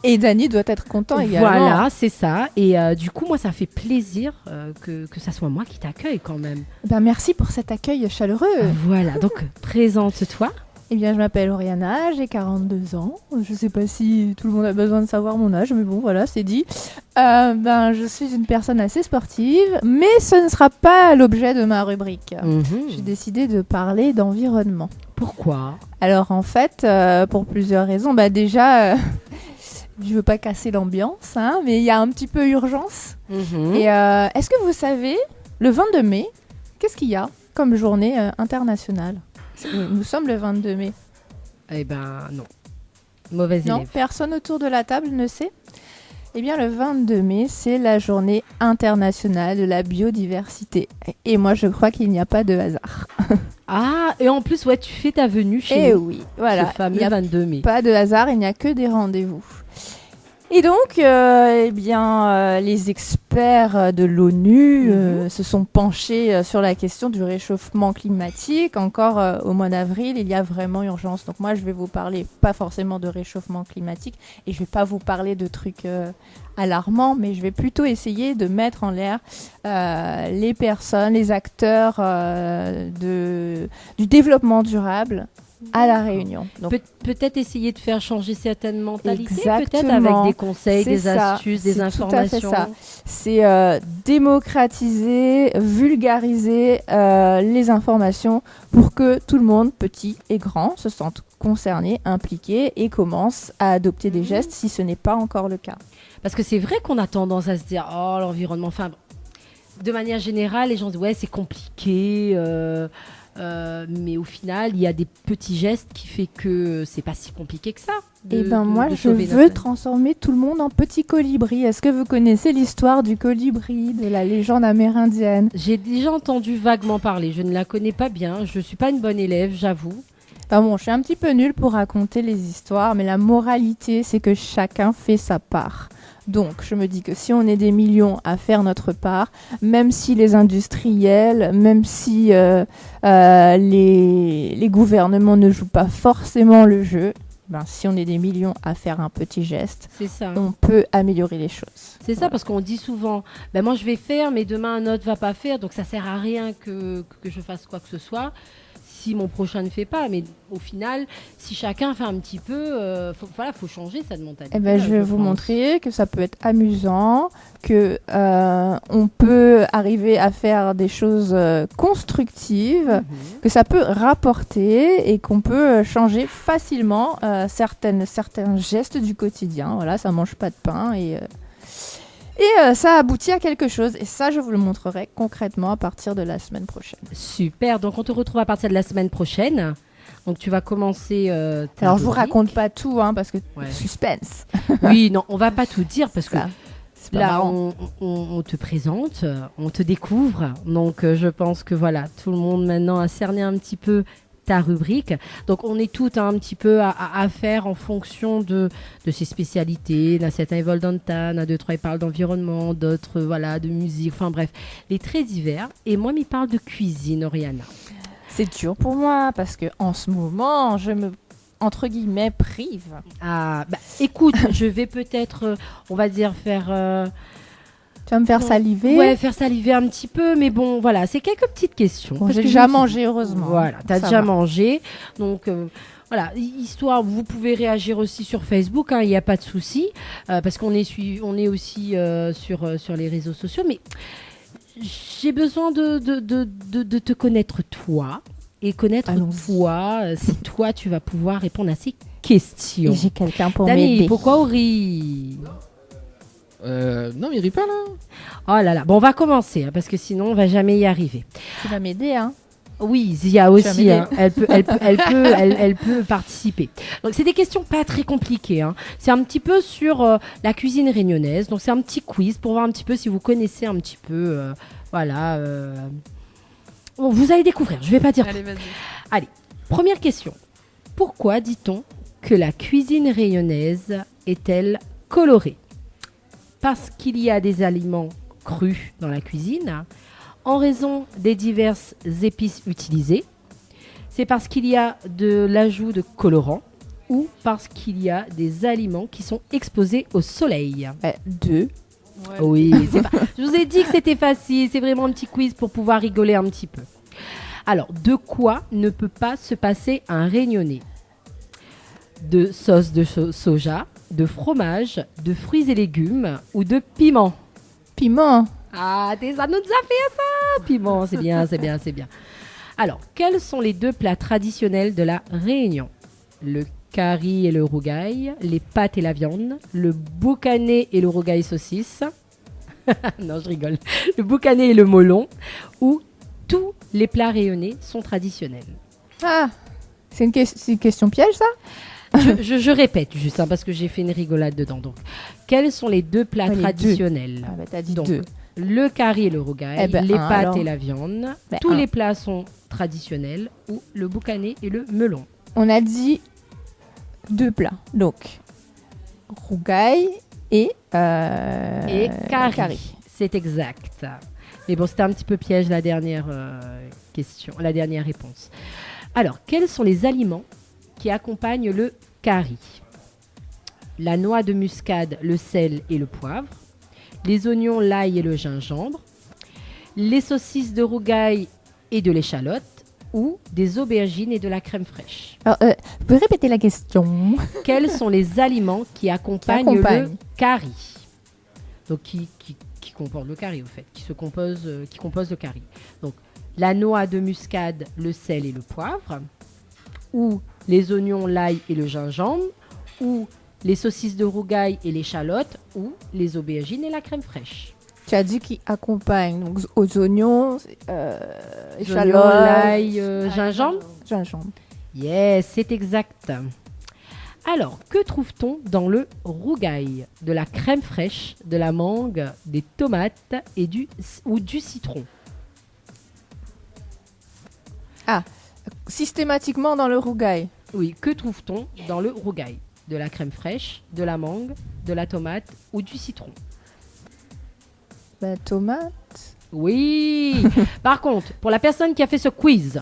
Et Dany doit être content également. Voilà, c'est ça. Et du coup, moi, ça fait plaisir que ça soit moi qui t'accueille quand même. Ben, merci pour cet accueil chaleureux. Voilà, donc présente-toi. Eh bien, je m'appelle Oriana, j'ai 42 ans. Je sais pas si tout le monde a besoin de savoir mon âge, mais bon, voilà, c'est dit. Je suis une personne assez sportive, mais ce ne sera pas l'objet de ma rubrique. J'ai décidé de parler d'environnement. Pourquoi ? Alors, en fait, pour plusieurs raisons. Déjà, je veux pas casser l'ambiance, hein, mais il y a un petit peu urgence. Et est-ce que vous savez, le 22 mai, qu'est-ce qu'il y a comme journée internationale ? Nous sommes le 22 mai. Eh ben non. Mauvaise Non, élève. personne autour de la table ne sait. Eh bien, le 22 mai, c'est la journée internationale de la biodiversité. Et moi, je crois qu'il n'y a pas de hasard. Ah, et en plus, ouais, tu fais ta venue chez Et nous. oui, voilà. Ce fameux Il n'y a 22 mai. pas de hasard, il n'y a que des rendez-vous. Et donc, les experts de l'ONU se sont penchés sur la question du réchauffement climatique. Encore au mois d'avril, il y a vraiment urgence. Donc moi, je vais vous parler pas forcément de réchauffement climatique et je vais pas vous parler de trucs alarmants, mais je vais plutôt essayer de mettre en l'air les personnes, les acteurs du développement durable à La Réunion. Donc, Peut-être essayer de faire changer certaines mentalités, Exactement. peut-être avec des conseils, C'est des ça. astuces, des C'est tout à fait informations. ça. C'est démocratiser, vulgariser les informations pour que tout le monde, petit et grand, se sente concerné, impliqué et commence à adopter des gestes si ce n'est pas encore le cas. Parce que c'est vrai qu'on a tendance à se dire, oh, l'environnement, enfin, de manière générale, les gens disent, ouais, c'est compliqué, mais au final, il y a des petits gestes qui fait que c'est pas si compliqué que ça. Moi, je sauver veux notre- transformer tout le monde en petit colibri. Est-ce que vous connaissez l'histoire du colibri, de la légende amérindienne ? J'ai déjà entendu vaguement parler, je ne la connais pas bien, je suis pas une bonne élève, j'avoue. Bon, je suis un petit peu nulle pour raconter les histoires, mais la moralité, c'est que chacun fait sa part. Donc, je me dis que si on est des millions à faire notre part, même si les industriels, même si les gouvernements ne jouent pas forcément le jeu, si on est des millions à faire un petit geste, C'est ça. on peut améliorer les choses. C'est ça, parce qu'on dit souvent, moi je vais faire, mais demain un autre va pas faire, donc ça sert à rien que je fasse quoi que ce soit. si mon prochain ne fait pas. Mais au final, si chacun fait un petit peu, faut changer cette mentalité. Eh ben, je vais vous montrer que ça peut être amusant, que on peut arriver à faire des choses constructives, que ça peut rapporter et qu'on peut changer facilement certains gestes du quotidien. Voilà, ça mange pas de pain et ça aboutit à quelque chose. Et ça, je vous le montrerai concrètement à partir de la semaine prochaine. Super. Donc, on te retrouve à partir de la semaine prochaine. Donc, tu vas commencer. Alors, je vous raconte pas tout, parce que suspense. Oui, non, on va pas tout dire parce que. C'est pas marrant. On te présente, on te découvre. Donc, je pense que voilà, tout le monde maintenant a cerné un petit peu ta rubrique. Donc, on est tout un petit peu à faire en fonction de ses spécialités. Là, certains ils volent dans le tan, un, deux, trois, ils parlent d'environnement, d'autres, de musique. Enfin, bref, les très divers. Et moi, il parle de cuisine, Oriana. C'est dur pour moi parce que en ce moment, je me entre guillemets prive. Ah, écoute, je vais peut-être, on va dire, faire. Tu vas me faire saliver. Ouais, faire saliver un petit peu, mais bon, voilà, c'est quelques petites questions. Bon, j'ai déjà mangé, heureusement. Voilà, tu as déjà mangé. Donc, voilà, histoire, vous pouvez réagir aussi sur Facebook, il n'y a pas de souci, parce qu'on est aussi sur les réseaux sociaux, mais j'ai besoin de te connaître toi, et connaître toi, si toi, tu vas pouvoir répondre à ces questions. Et j'ai quelqu'un pour Dani, m'aider. pourquoi on rit? Non, mais il rit pas là. Oh là là, bon, on va commencer, parce que sinon, on va jamais y arriver. Tu vas m'aider, Oui, Zia aussi, elle peut participer. Donc, c'est des questions pas très compliquées. C'est un petit peu sur la cuisine réunionnaise. Donc, c'est un petit quiz pour voir un petit peu si vous connaissez un petit peu. Bon, vous allez découvrir, je vais pas dire. Allez, vas-y. Allez, première question. Pourquoi dit-on que la cuisine réunionnaise est-elle colorée? Parce qu'il y a des aliments crus dans la cuisine, en raison des diverses épices utilisées, c'est parce qu'il y a de l'ajout de colorants ou parce qu'il y a des aliments qui sont exposés au soleil. Deux. Ouais. Oui, je vous ai dit que c'était facile, c'est vraiment un petit quiz pour pouvoir rigoler un petit peu. Alors, de quoi ne peut pas se passer un réunionnais? De sauce de soja, de fromage, de fruits et légumes ou de piment? Piment. Ah, ça nous a fait ça. Piment, c'est bien, c'est bien, c'est bien. Alors, quels sont les deux plats traditionnels de la Réunion? Le curry et le rougail, les pâtes et la viande, le boucané et le rougail saucisse. Non, je rigole. Le boucané et le melon, ou tous les plats réunionnais sont traditionnels. Ah, c'est une question piège, ça? Je répète juste, parce que j'ai fait une rigolade dedans. Donc, quels sont les deux plats traditionnels? T'as dit donc, deux. Le curry et le rougail, les pâtes et la viande. Tous les plats sont traditionnels, ou le boucané et le melon. On a dit deux plats. Donc, rougail et curry. C'est exact. Mais bon, c'était un petit peu piège la dernière question, la dernière réponse. Alors, quels sont les aliments qui accompagnent le curry? La noix de muscade, le sel et le poivre, les oignons, l'ail et le gingembre, les saucisses de rougail et de l'échalote, ou des aubergines et de la crème fraîche. Alors, vous pouvez répéter la question? Quels sont les aliments qui accompagnent le curry? Donc, qui comportent le curry, au fait, qui composent le curry. Donc, la noix de muscade, le sel et le poivre, ou les oignons, l'ail et le gingembre, ou les saucisses de rougail et l'échalote, ou les aubergines et la crème fraîche. Tu as dit qui accompagne, donc aux oignons, échalote, l'ail, gingembre. Gingembre. Yes, c'est exact. Alors, que trouve-t-on dans le rougail? De la crème fraîche, de la mangue, des tomates et du citron. Ah, systématiquement dans le rougail. Oui, que trouve-t-on dans le rougail? De la crème fraîche, de la mangue, de la tomate ou du citron? Tomate. Oui. Par contre, pour la personne qui a fait ce quiz...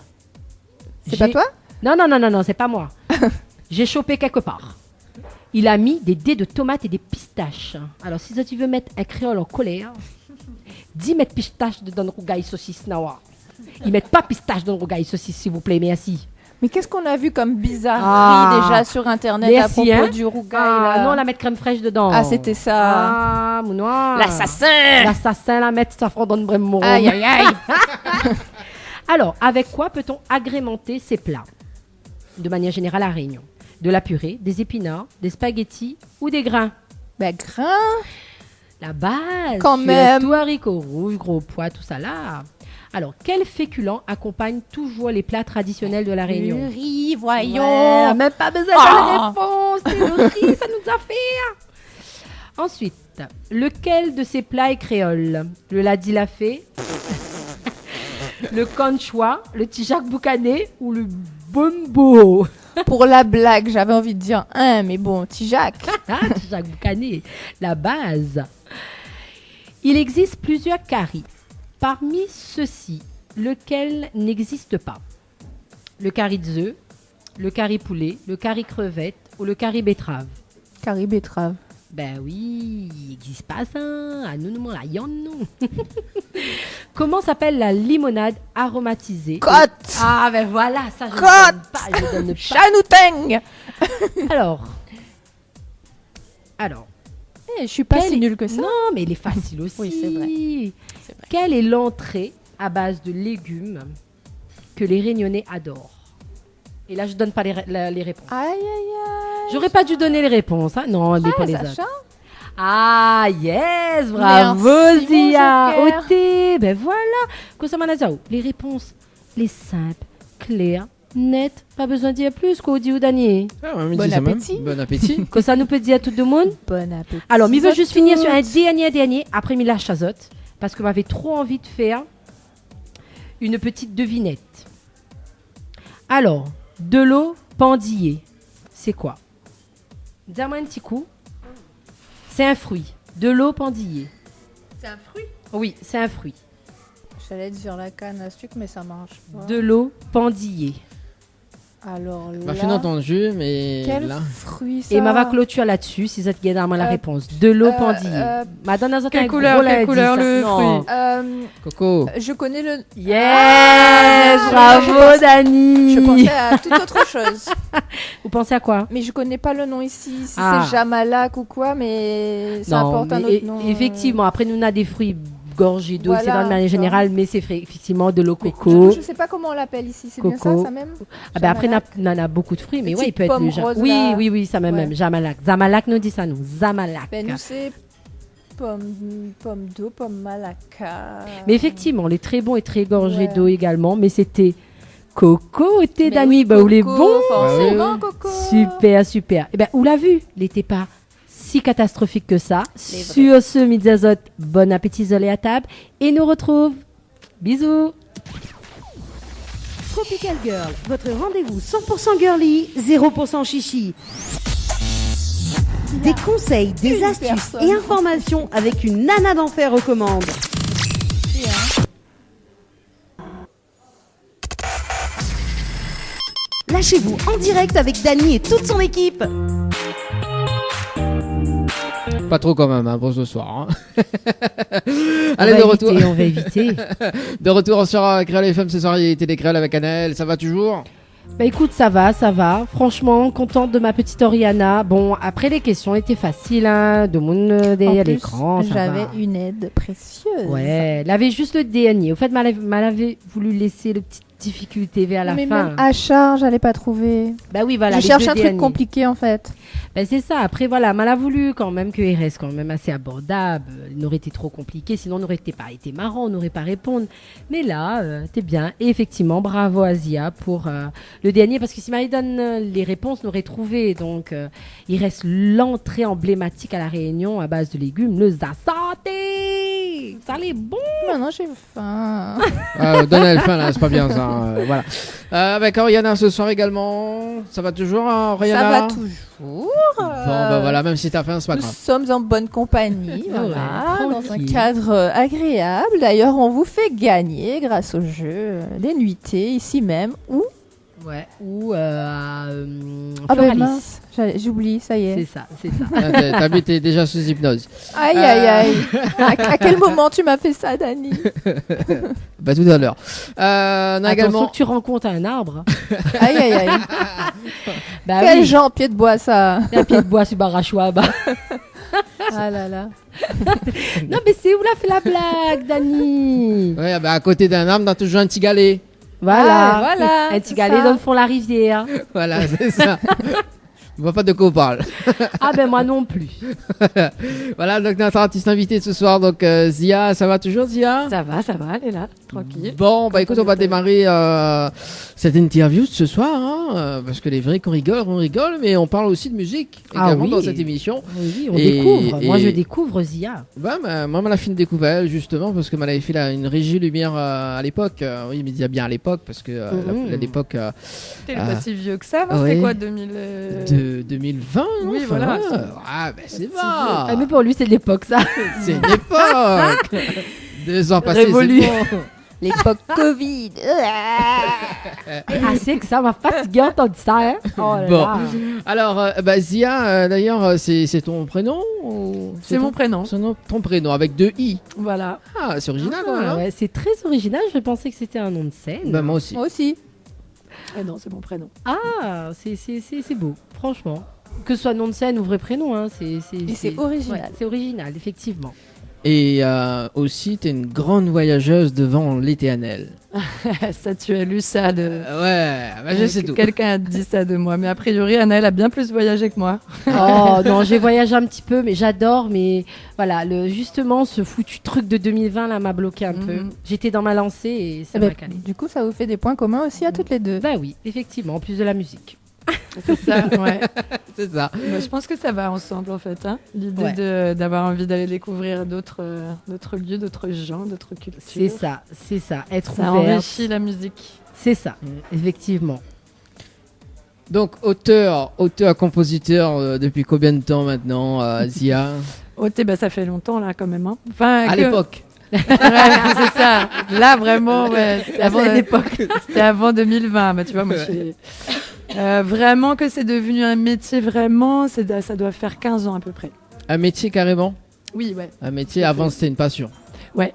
C'est pas toi? Non, c'est pas moi. J'ai chopé quelque part. Il a mis des dés de tomates et des pistaches. Alors, si tu veux mettre un créole en colère, 10 mètres pistaches dedans le rougail saucisse nawa. Ils mettent pas pistache dans le rougail, ceci, s'il vous plaît, merci. Mais qu'est-ce qu'on a vu comme bizarrerie déjà sur Internet à propos du rougail là. Non, la mettre crème fraîche dedans. Ah, c'était ça. Ah, mon noir. L'assassin, la mettre, ça fondonne vraiment. Aïe, aïe, aïe. Alors, avec quoi peut-on agrémenter ces plats de manière générale à Réunion? De la purée, des épinards, des spaghettis ou des grains? Ben, grain. La base. Quand même. Tout haricots rouges, gros pois, tout ça là. Alors, quel féculent accompagne toujours les plats traditionnels de la Réunion? Le riz, voyons. Ouais, même pas besoin de la réponse. C'est le riz, ça nous a fait. Ensuite, lequel de ces plats est créole? Le ladi la fée, le conchois, le tijak boucané ou le bombo? Pour la blague, j'avais envie de dire mais bon, Tijak. Tijak boucané, la base. Il existe plusieurs caries. Parmi ceux-ci, lequel n'existe pas? Le curry de œufs, le curry poulet, le curry crevette ou le curry betterave? Curry betterave. Ben oui, il n'existe pas ça. Ah non, non, la yon, non. Comment s'appelle la limonade aromatisée? Côte. Ah ben voilà, ça je Côte. donne pas, je donne pas. Chanouteng. Alors. Je suis pas si nulle que ça. Non, mais il est facile aussi. Oui, c'est vrai. Quelle est l'entrée à base de légumes que les Réunionnais adorent? Et là, je donne pas les réponses. Aïe, aïe, aïe. J'aurais pas dû donner les réponses. Hein? Non, mais pas les Sacha. autres. Ah, yes, bravo, Merci, mon Zia. joker. Ôté, ben voilà. Kosamanazao, les réponses, les simples, claires, nettes, pas besoin de dire plus qu'au dit ou Daniel. Ah, ouais, mais Bon dis ça même. appétit. Bon appétit. Que ça nous peut dire à tout le monde. Bon appétit. Alors, je veux juste finir sur un toutes. dernier, après Mila Chazotte, parce que m'avait trop envie de faire une petite devinette. Alors, de l'eau pendillée, c'est quoi? Dis-moi un petit coup. C'est un fruit. De l'eau pendillée. C'est un fruit. Oui, c'est un fruit. J'allais dire la canne à sucre, mais ça marche pas. De l'eau pendillée. Alors Bah, là, fin entendu, mais quel là. fruit ça? Et ma va clôture là-dessus, si ça te guide dans la réponse. De l'eau pendillée. Madame Nazot, Quelle un couleur, gros quelle lundi, couleur, ça. le Non. fruit? Coco. Je connais le. Yes, bravo je Dani. pensais à toute autre chose. Vous pensez à quoi? Mais je connais pas le nom ici. Si Ah. c'est Jamalak ou quoi, mais ça Non, porte un mais autre nom. effectivement, après nous on a des fruits gorgés d'eau, Voilà, c'est dans le manière tu vois. générale, mais c'est effectivement de l'eau Mais coco. je sais pas comment on l'appelle ici. C'est bien Coco. ça même. Ah ben après, Jamalak. on en a beaucoup de fruits, mais Petite ouais, il peut être pomme le rose, oui, là. oui, ça même, Ouais. même. Zamalak. Zamalak nous dit ça, nous. Zamalak. Ben nous c'est pomme d'eau, pomme malaka. Mais effectivement, les très bons et très gorgés Ouais. d'eau également, mais c'était coco, t'es Mais Dani, oui, bah, où les Coco, bons. forcément, Coco. Super, super. Et ben, où l'a vu? Il n'était pas si catastrophique que ça. C'est vrai. Sur ce, midi azot, bon appétit isolé à table et nous retrouve. Bisous. Tropical Girl, votre rendez-vous 100% girly, 0% chichi. Des conseils, des Une astuces personne. et informations avec une nana d'enfer aux commandes. Lâchez-vous en direct avec Dani et toute son équipe. Pas trop quand même, hein, pour ce soir. Hein. On Allez, va de retour. éviter, on va éviter. De retour sur Créole FM ce soir, il était des Créoles avec Annelle. Ça va toujours? Bah écoute, ça va. Franchement, contente de ma petite Oriana. Bon, après les questions étaient faciles, hein, de mon En derrière plus, l'écran. ça j'avais va. une aide précieuse. Ouais, elle avait juste le dernier. Au fait, elle avait voulu laisser le petite difficulté vers la mais fin. même à charge, j'allais pas trouver. Bah oui, voilà. je les cherche deux un truc derniers. compliqué en fait. Ben c'est ça. Après, voilà, elle a voulu quand même qu'il reste quand même assez abordable. Il n'aurait été trop compliqué, sinon on n'aurait pas été marrant, on n'aurait pas répondu. Mais là, t'es bien. Et effectivement, bravo à Zia pour le dernier, parce que si Marie donne les réponses, on aurait trouvé. Donc, il reste l'entrée emblématique à la Réunion à base de légumes, le zassanté. Ça allait bon. Maintenant, j'ai faim. Donne-elle faim là, c'est pas bien ça. Voilà. Avec Oriana ce soir également. Ça va toujours, hein, Oriana? Ça va toujours. Bon, bah voilà, même si t'as faim, c'est pas Nous grave. sommes en bonne compagnie, Ouais, voilà, dans un tranquille. cadre agréable. D'ailleurs, on vous fait gagner grâce au jeu des nuitées ici même ou Ouais. Ou à ah ben Floralis. mince, J'oublie, ça y est. C'est ça, c'est ça. Ah, t'es déjà sous hypnose. Aïe, aïe, aïe. À quel moment tu m'as fait ça, Dani? Bah, tout à l'heure. On a Attends, également. faut que tu rencontres un arbre. Aïe, aïe, aïe. Bah Quel oui, genre pied de bois, ça? un pied de bois sur Barachois. Bah. Ah là là. Non, mais c'est où l'a fait la blague, Dani? Ouais, bah, à côté d'un arbre, t'as toujours un petit galet. Voilà. Ah, voilà, Un c'est petit galet ça. dans le fond de la rivière. Voilà, c'est ça. On voit pas de quoi on parle. Ah ben moi non plus. Voilà, donc notre artiste invité ce soir, donc Zia, ça va toujours Zia? Ça va, elle est là, tranquille. Bon, bah écoute, on va démarrer cette interview de ce soir, hein, parce que les vrais qu'on rigole, mais on parle aussi de musique également dans cette émission. Oui, on Et- découvre. Moi, et- je découvre Zia. Bah, moi, on m'a fait une découverte justement parce que m'avait fait une régie lumière à l'époque. Oui, mais il y a bien à l'époque parce que à l'époque T'es pas si vieux que ça, non? ouais. C'est quoi, 2000 de 2020. Oui, enfin, voilà. ouais. Ah, ben c'est Ah, bon. mais pour lui, c'est de l'époque, ça. C'est une époque. 2 ans passés, Révolu. c'est bon. L'époque Covid. Ah, c'est que ça m'a fatigué d'entendre ça, hein. Oh là Bon. là. Alors, bah, Zia, d'ailleurs, c'est ton prénom ou... C'est mon prénom. Ton prénom avec 2 i. Voilà. Ah, c'est original quand même. Ah, hein. ouais, c'est très original. Je pensais que c'était un nom de scène. Bah, moi aussi. Moi aussi. Eh non, c'est mon prénom. Ah, c'est beau, franchement. Que ce soit nom de scène ou vrai prénom, hein, c'est original. Ouais, c'est original, effectivement. Et aussi, t'es une grande voyageuse devant l'éternel. Ça, tu as lu ça de... Ouais, bah, je sais tout. Quelqu'un a dit ça de moi, mais a priori, Anaëlle a bien plus voyagé que moi. Oh non, j'ai voyagé un petit peu, mais j'adore. Mais voilà, justement, ce foutu truc de 2020 là m'a bloqué un peu. J'étais dans ma lancée et ça Eh ben, m'a calé. du coup, ça vous fait des points communs aussi à toutes les deux. Bah oui, effectivement, en plus de la musique. C'est ça, ouais. C'est ça. Bah, je pense que ça va ensemble, en fait. Hein. L'idée Ouais. d'avoir envie d'aller découvrir d'autres lieux, d'autres gens, d'autres cultures. C'est ça, être Ça ouverte. enrichit la musique. C'est ça, effectivement. Donc, auteur, compositeur, depuis combien de temps maintenant, Zia? Bah, ça fait longtemps, là, quand même. Hein. Enfin, À l'époque. Ouais, c'est ça. Là, vraiment, ouais. C'était avant, c'était avant 2020. Mais tu vois, moi, vraiment que c'est devenu un métier, vraiment, ça doit faire 15 ans à peu près. Un métier carrément? Oui, ouais. Un métier, avant c'était une passion. Ouais.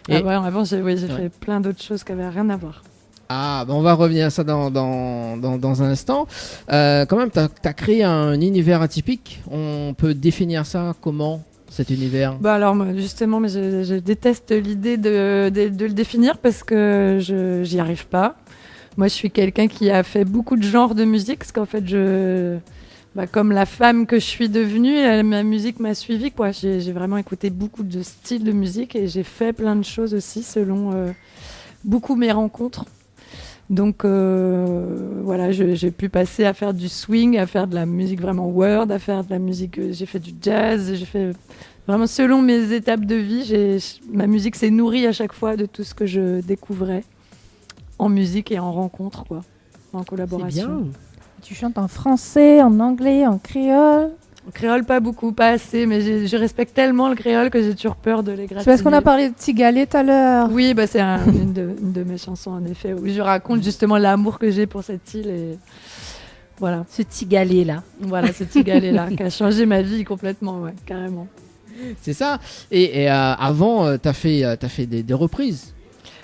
Et- Avant, j'ai fait plein d'autres choses qui n'avaient rien à voir. Ah, bah on va revenir à ça dans un instant. Quand même, tu as créé un univers atypique. On peut définir ça comment, cet univers? Bah alors, moi, justement, mais je déteste l'idée de le définir parce que j'y arrive pas. Moi, je suis quelqu'un qui a fait beaucoup de genres de musique parce qu'en fait, comme la femme que je suis devenue, ma musique m'a suivie, quoi. J'ai vraiment écouté beaucoup de styles de musique et j'ai fait plein de choses aussi selon beaucoup mes rencontres. Donc voilà, j'ai pu passer à faire du swing, à faire de la musique vraiment world, à faire de la musique. J'ai fait du jazz, j'ai fait vraiment selon mes étapes de vie. Ma musique s'est nourrie à chaque fois de tout ce que je découvrais en musique et en rencontre, quoi, en C'est collaboration. bien. Tu chantes en français, en anglais, en créole. En créole, pas beaucoup, pas assez, mais je respecte tellement le créole que j'ai toujours peur de les C'est gratiner. parce qu'on a parlé de Tigalé tout à l'heure. Oui, bah c'est une de mes chansons, en effet, où je raconte justement l'amour que j'ai pour cette île et voilà. Ce petit galet là. Voilà, ce petit galet-là qui a changé ma vie complètement, ouais, carrément. C'est ça. Et avant, tu as fait des reprises.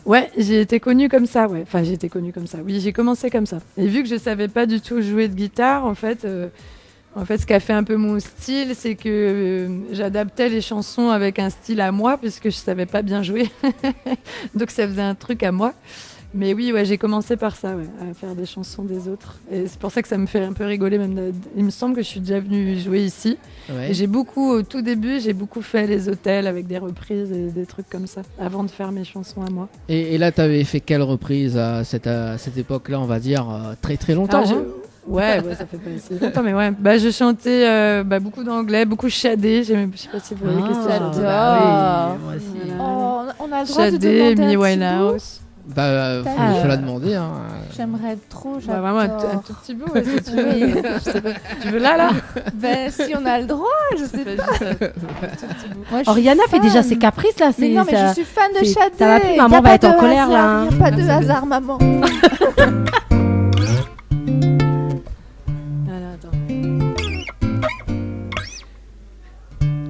Ouais, j'ai été connue comme ça, ouais. Enfin, j'ai été connue comme ça. Oui, j'ai commencé comme ça. Et vu que je savais pas du tout jouer de guitare, en fait, ce qui a fait un peu mon style, c'est que j'adaptais les chansons avec un style à moi, puisque je savais pas bien jouer. Donc ça faisait un truc à moi. Mais oui, ouais, j'ai commencé par ça, ouais, à faire des chansons des autres. Et c'est pour ça que ça me fait un peu rigoler. Il me semble que je suis déjà venue jouer ici. Ouais. Et au tout début, j'ai beaucoup fait les hôtels avec des reprises et des trucs comme ça, avant de faire mes chansons à moi. Et là, tu avais fait quelle reprise à cette époque-là, on va dire, très très longtemps hein? Ouais, ça fait pas si longtemps, mais ouais. Bah, je chantais beaucoup d'anglais, beaucoup Shadé. Je sais pas si vous voyez que c'est j'adore. Shadé. Bah oui, moi aussi. Oh, on a le droit de Shadé, demander Amy un petit bout. Winehouse. Bah, faut la demander. Hein. J'aimerais trop, Bah, j'adore. vraiment un tout petit bout, ouais, si tu veux. Oui. Je sais pas. Tu veux là Ben, si on a le droit, je sais pas. Moi, je suis Oriana fait fan. déjà ses caprices là. Mais non, mais je suis fan de c'est- Shadé. ça va plus, Y maman a va pas être en de colère, hasard, là, hein. Y a pas de hasard, maman. Voilà, attends.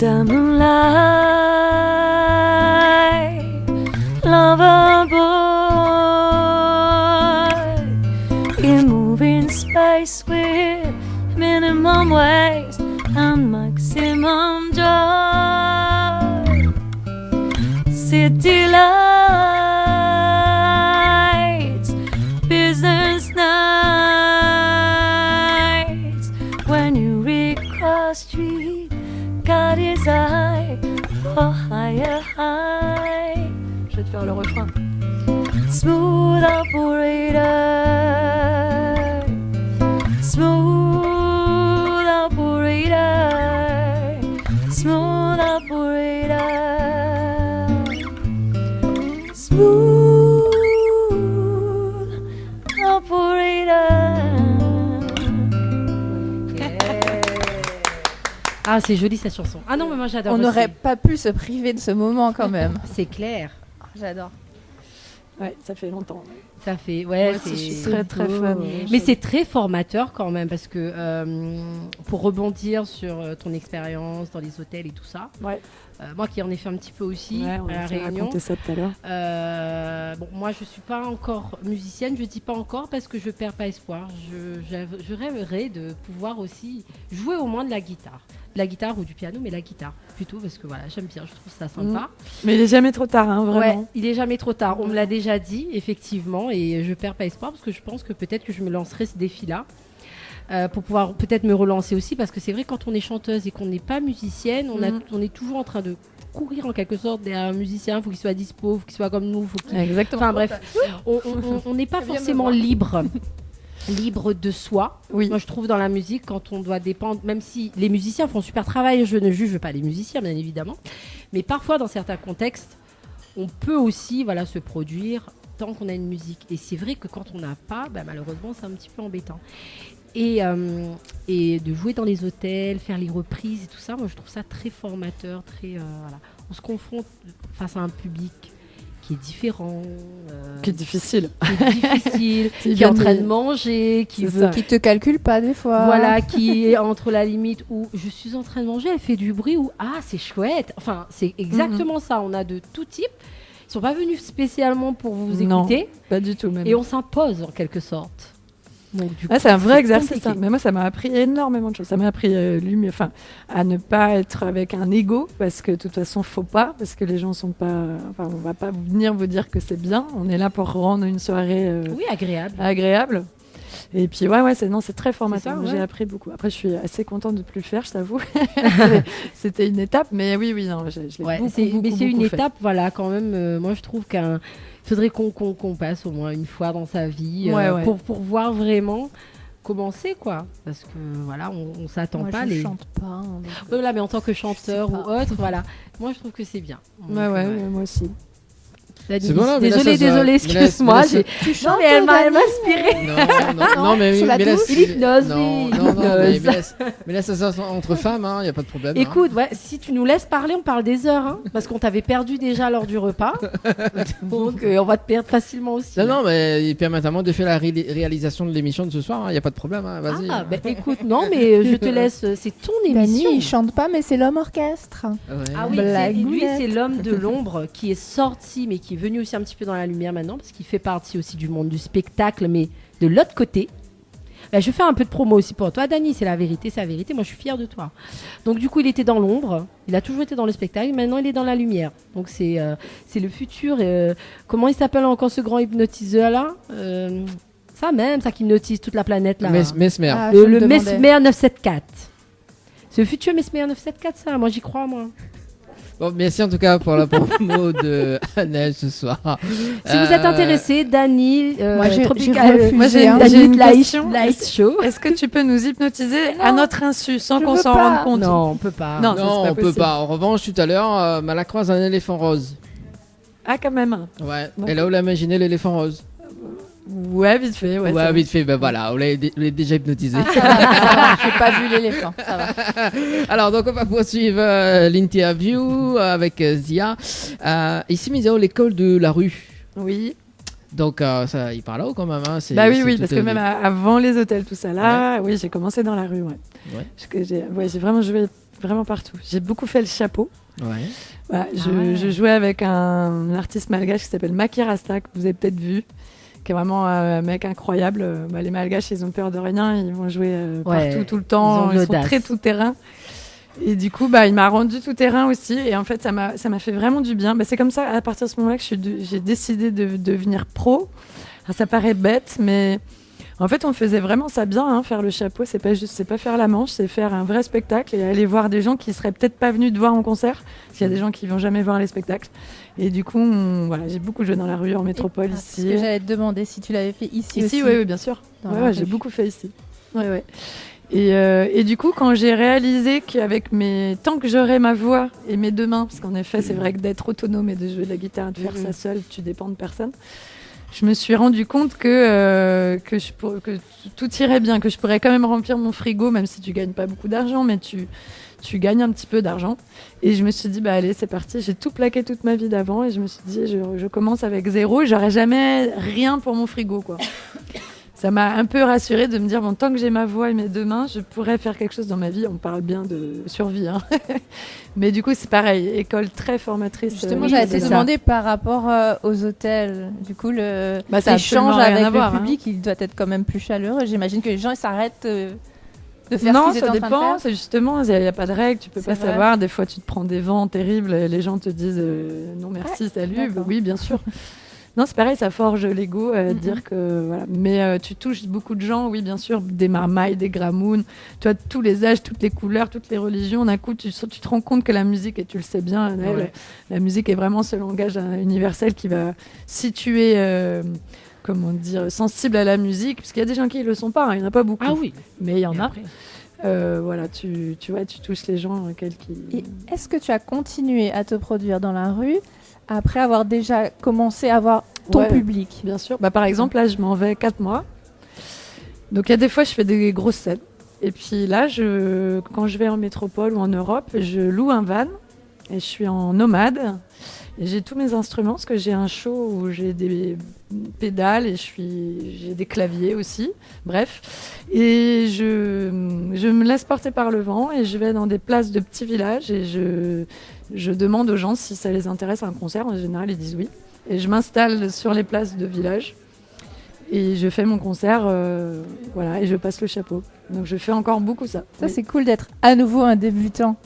the moonlight, lover boy, you move in space with minimum waste and maximum joy. City lights, business nights, when you recross street, got his eye for higher high. Je vais te faire le refrain. Smooth operator, smooth operator, smooth operator, smooth operator. Ah, c'est joli cette chanson. Ah non, mais moi j'adore. On aussi. n'aurait pas pu se priver de ce moment quand même. C'est clair. J'adore. Ouais, ça fait longtemps. Ça fait, Moi c'est aussi, je suis très très fan. Mais c'est très formateur quand même parce que pour rebondir sur ton expérience dans les hôtels et tout ça, Ouais. moi qui en ai fait un petit peu aussi Ouais, on à la a Réunion. raconté ça tout à l'heure. Bon, moi je suis pas encore musicienne, je dis pas encore parce que je perds pas espoir. Je rêverais de pouvoir aussi jouer au moins de la guitare ou du piano, mais la guitare plutôt parce que voilà, j'aime bien, je trouve ça sympa. Mais il est jamais trop tard, hein, vraiment. Ouais, il est jamais trop tard. On me l'a déjà dit, effectivement, et je perds pas espoir parce que je pense que peut-être que je me lancerai ce défi-là pour pouvoir peut-être me relancer aussi parce que c'est vrai quand on est chanteuse et qu'on n'est pas musicienne, on est toujours en train de courir en quelque sorte derrière un musicien, faut qu'il soit dispo, faut qu'il soit comme nous, faut qu'il... Exactement. Enfin bref, on n'est pas forcément libre de soi. Oui. Moi je trouve dans la musique quand on doit dépendre, même si les musiciens font un super travail, je ne juge pas les musiciens bien évidemment, mais parfois dans certains contextes on peut aussi se produire tant qu'on a une musique et c'est vrai que quand on n'a pas, malheureusement c'est un petit peu embêtant et de jouer dans les hôtels, faire les reprises et tout ça, moi je trouve ça très formateur, très on se confronte face à un public qui est différent, Qui est difficile. qui est en train de manger, qui C'est veut, ça. Qui te calcule pas des fois. voilà, qui est entre la limite où je suis en train de manger, elle fait du bruit ou c'est chouette. Enfin, c'est exactement ça. On a de tout type. Ils sont pas venus spécialement pour vous Non. écouter Pas du tout, même. et on s'impose en quelque sorte. Donc, du coup, C'est un vrai exercice. compliqué. Hein. Mais moi, ça m'a appris énormément de choses. Ça m'a appris à ne pas être avec un ego, parce que de toute façon, faut pas, parce que les gens sont pas. Enfin, on va pas venir vous dire que c'est bien. On est là pour rendre une soirée Oui, agréable. agréable. Et puis c'est très formateur. C'est ça, ouais. J'ai appris beaucoup. Après, je suis assez contente de ne plus le faire, je t'avoue. C'était une étape, mais oui, non, je l'ai Ouais, beaucoup, mais beaucoup, c'est une beaucoup fait. étape, quand même. Moi, je trouve qu'il faudrait qu'on passe au moins une fois dans sa vie Ouais. pour voir vraiment commencer, quoi. Parce que on s'attend Moi, pas je les. chante pas. hein, donc, Voilà, mais en tant que chanteur Je sais ou pas. autre, moi je trouve que c'est bien. Donc, Ouais, moi aussi. Dani, C'est bon, là, mais là, désolée, ça- mais là, excuse-moi. mais là, j'ai- Tu Non, chantes, mais elle m'a Dani inspirée. Non, mais Sous la mais là, douche. c'est- L'hypnose, non, oui, non, l'hypnose. mais là, ça sort entre femmes, il n'y a pas de problème. Écoute, si tu nous laisses parler, on parle des heures, parce qu'on t'avait perdu déjà lors du repas. Donc on va te perdre facilement aussi. Non, mais il permet notamment de faire la réalisation de l'émission de ce soir, il n'y a pas de problème. Vas-y. Ah, écoute, non, mais je te laisse, c'est ton Dani, émission. il chante pas, mais c'est l'homme orchestre. Ouais. Ah oui, lui c'est l'homme de l'ombre qui est sorti, mais qui est venu aussi un petit peu dans la lumière maintenant, parce qu'il fait partie aussi du monde du spectacle, mais de l'autre côté. Je fais un peu de promo aussi pour toi, Dani, c'est la vérité. Moi je suis fière de toi. Donc du coup il était dans l'ombre, il a toujours été dans le spectacle, maintenant il est dans la lumière. Donc c'est le futur. Comment il s'appelle encore ce grand hypnotiseur là ça qui hypnotise toute la planète là. Mesmer. Ah, je me Le demandais. Mesmer 974. C'est le futur Mesmer 974 ça, moi j'y crois moi. Bon, merci en tout cas pour la promo de Annelle ce soir. Si vous êtes intéressé, Dani, Moi, j'ai Tropical, refusé, moi, j'ai hein. Dani une Light, question. Light Show. Est-ce que tu peux nous hypnotiser Non, à notre insu, sans je qu'on veux s'en pas. rende compte? Non, on peut pas. Non. ça, Non, c'est pas on peut possible. pas. En revanche, tout à l'heure, Malacroix a un éléphant rose. Ah, quand même. Ouais. Bon. Et là, où l'a imaginé l'éléphant rose. Ouais, vite fait. Ouais, ça va. vite fait. Voilà, on l'a déjà hypnotisé. J'ai pas vu l'éléphant. Ça va. Alors, donc, on va poursuivre l'interview avec Zia. Ici, Misao, l'école de la rue. Oui. Donc, ça, il parle là-haut quand même. Hein. C'est Oui, tout parce que au même avant les hôtels, tout ça là, oui, j'ai commencé dans la rue, ouais. Ouais. J'ai vraiment joué. vraiment partout. J'ai beaucoup fait le chapeau. Ouais. Voilà, je jouais avec un artiste malgache qui s'appelle Maki Rasta, que vous avez peut-être vu, qui est vraiment un mec incroyable. Les Malgaches, ils ont peur de rien, ils vont jouer partout, tout le temps, ils sont très tout-terrain. Et du coup, il m'a rendu tout-terrain aussi, et en fait, ça m'a fait vraiment du bien. C'est comme ça, à partir de ce moment-là, que j'ai décidé de devenir pro. Alors, ça paraît bête, mais en fait, on faisait vraiment ça bien, faire le chapeau. C'est pas faire la manche, c'est faire un vrai spectacle et aller voir des gens qui seraient peut-être pas venus te voir en concert, parce qu'il y a des gens qui vont jamais voir les spectacles. Et du coup, j'ai beaucoup joué dans la rue en métropole ici. C'est ce que j'allais te demander, si tu l'avais fait ici aussi. Oui, bien sûr. J'ai beaucoup fait ici. Ouais. Et du coup, quand j'ai réalisé qu'avec tant que j'aurais ma voix et mes 2 mains, parce qu'en effet, c'est vrai que d'être autonome et de jouer de la guitare, de faire ça seul, tu dépends de personne. Je me suis rendu compte que tout irait bien, que je pourrais quand même remplir mon frigo, même si tu gagnes pas beaucoup d'argent, mais tu gagnes un petit peu d'argent. Et je me suis dit, allez, c'est parti. J'ai tout plaqué toute ma vie d'avant et je me suis dit, je commence avec 0. J'aurai jamais rien pour mon frigo, quoi. Ça m'a un peu rassurée de me dire, tant que j'ai ma voix et mes 2 mains, je pourrais faire quelque chose dans ma vie. On parle bien de survie, Mais du coup, c'est pareil, école très formatrice. Justement, j'allais te demander par rapport aux hôtels. Du coup, l'échange avec le public, il doit être quand même plus chaleureux. J'imagine que les gens, ils s'arrêtent de faire ce qu'ils étaient en train de faire. Non, ça dépend. C'est justement, il n'y a pas de règle. Tu peux pas savoir. Des fois, tu te prends des vents terribles. Et les gens te disent non, merci, salut. Oui, bien sûr. Non, c'est pareil, ça forge l'ego, dire que voilà. Mais tu touches beaucoup de gens, oui, bien sûr, des marmailles, des gramounes, tu as tous les âges, toutes les couleurs, toutes les religions. D'un coup, tu te rends compte que la musique, et tu le sais bien, la musique est vraiment ce langage universel qui va, si tu es sensible à la musique, parce qu'il y a des gens qui le sont pas, il y en a pas beaucoup. Ah oui, mais il y en a. Voilà, tu vois, tu touches les gens. Et est-ce que tu as continué à te produire dans la rue après avoir déjà commencé à avoir ton public? Bien sûr. Par exemple, là, je m'en vais 4 mois. Donc, il y a des fois, je fais des grosses scènes. Et puis là, quand je vais en métropole ou en Europe, je loue un van et je suis en nomade. Et j'ai tous mes instruments, parce que j'ai un show où j'ai des pédales et j'ai des claviers aussi. Bref. Et je me laisse porter par le vent et je vais dans des places de petits villages et je demande aux gens si ça les intéresse un concert. En général, ils disent oui. Et je m'installe sur les places de village et je fais mon concert, et je passe le chapeau. Donc je fais encore beaucoup ça. Ça, c'est cool d'être à nouveau un débutant.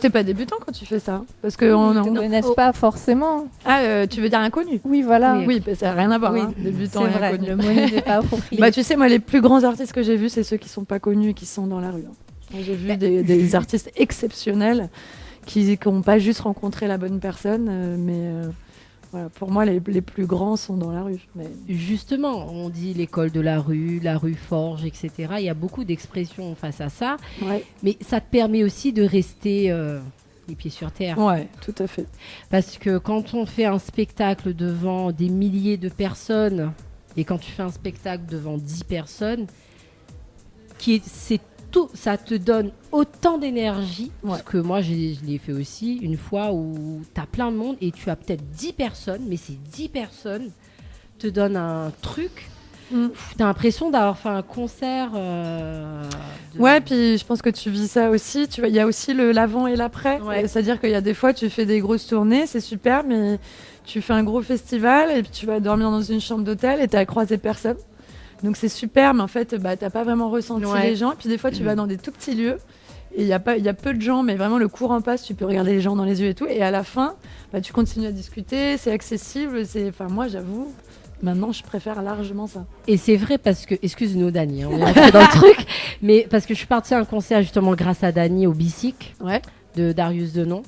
T'es pas débutant quand tu fais ça, parce que on ne connaissent pas forcément. Tu veux dire inconnu? Oui, voilà. Oui, ça n'a rien à voir. Débutant et inconnu. Le mot n'est pas approprié. Tu sais, moi, les plus grands artistes que j'ai vus, c'est ceux qui sont pas connus et qui sont dans la rue. J'ai vu des artistes exceptionnels qui n'ont pas juste rencontré la bonne personne, mais voilà, pour moi, les plus grands sont dans la rue. Mais... Justement, on dit l'école de la rue forge, etc. Il y a beaucoup d'expressions face à ça. Ouais. Mais ça te permet aussi de rester les pieds sur terre. Ouais, tout à fait. Parce que quand on fait un spectacle devant des milliers de personnes, et quand tu fais un spectacle devant 10 personnes, ça te donne autant d'énergie, parce que moi je l'ai fait aussi une fois où tu as plein de monde et tu as peut-être 10 personnes, mais ces 10 personnes te donnent un truc. Tu as l'impression d'avoir fait un concert. Ouais, puis je pense que tu vis ça aussi. Il y a aussi l'avant et l'après. Ouais. C'est-à-dire qu'il y a des fois, tu fais des grosses tournées, c'est super, mais tu fais un gros festival et puis tu vas dormir dans une chambre d'hôtel et tu as croisé personne. Donc c'est super, mais en fait, t'as pas vraiment ressenti les gens. Et puis des fois, tu vas dans des tout petits lieux et il y a peu de gens, mais vraiment le courant passe. Tu peux regarder les gens dans les yeux et tout. Et à la fin, tu continues à discuter, c'est accessible. Moi, j'avoue, maintenant, je préfère largement ça. Et c'est vrai parce que, excuse-nous Dani, on est rentré dans le truc, mais parce que je suis partie à un concert justement grâce à Dani au Bicyc de Darius Denon,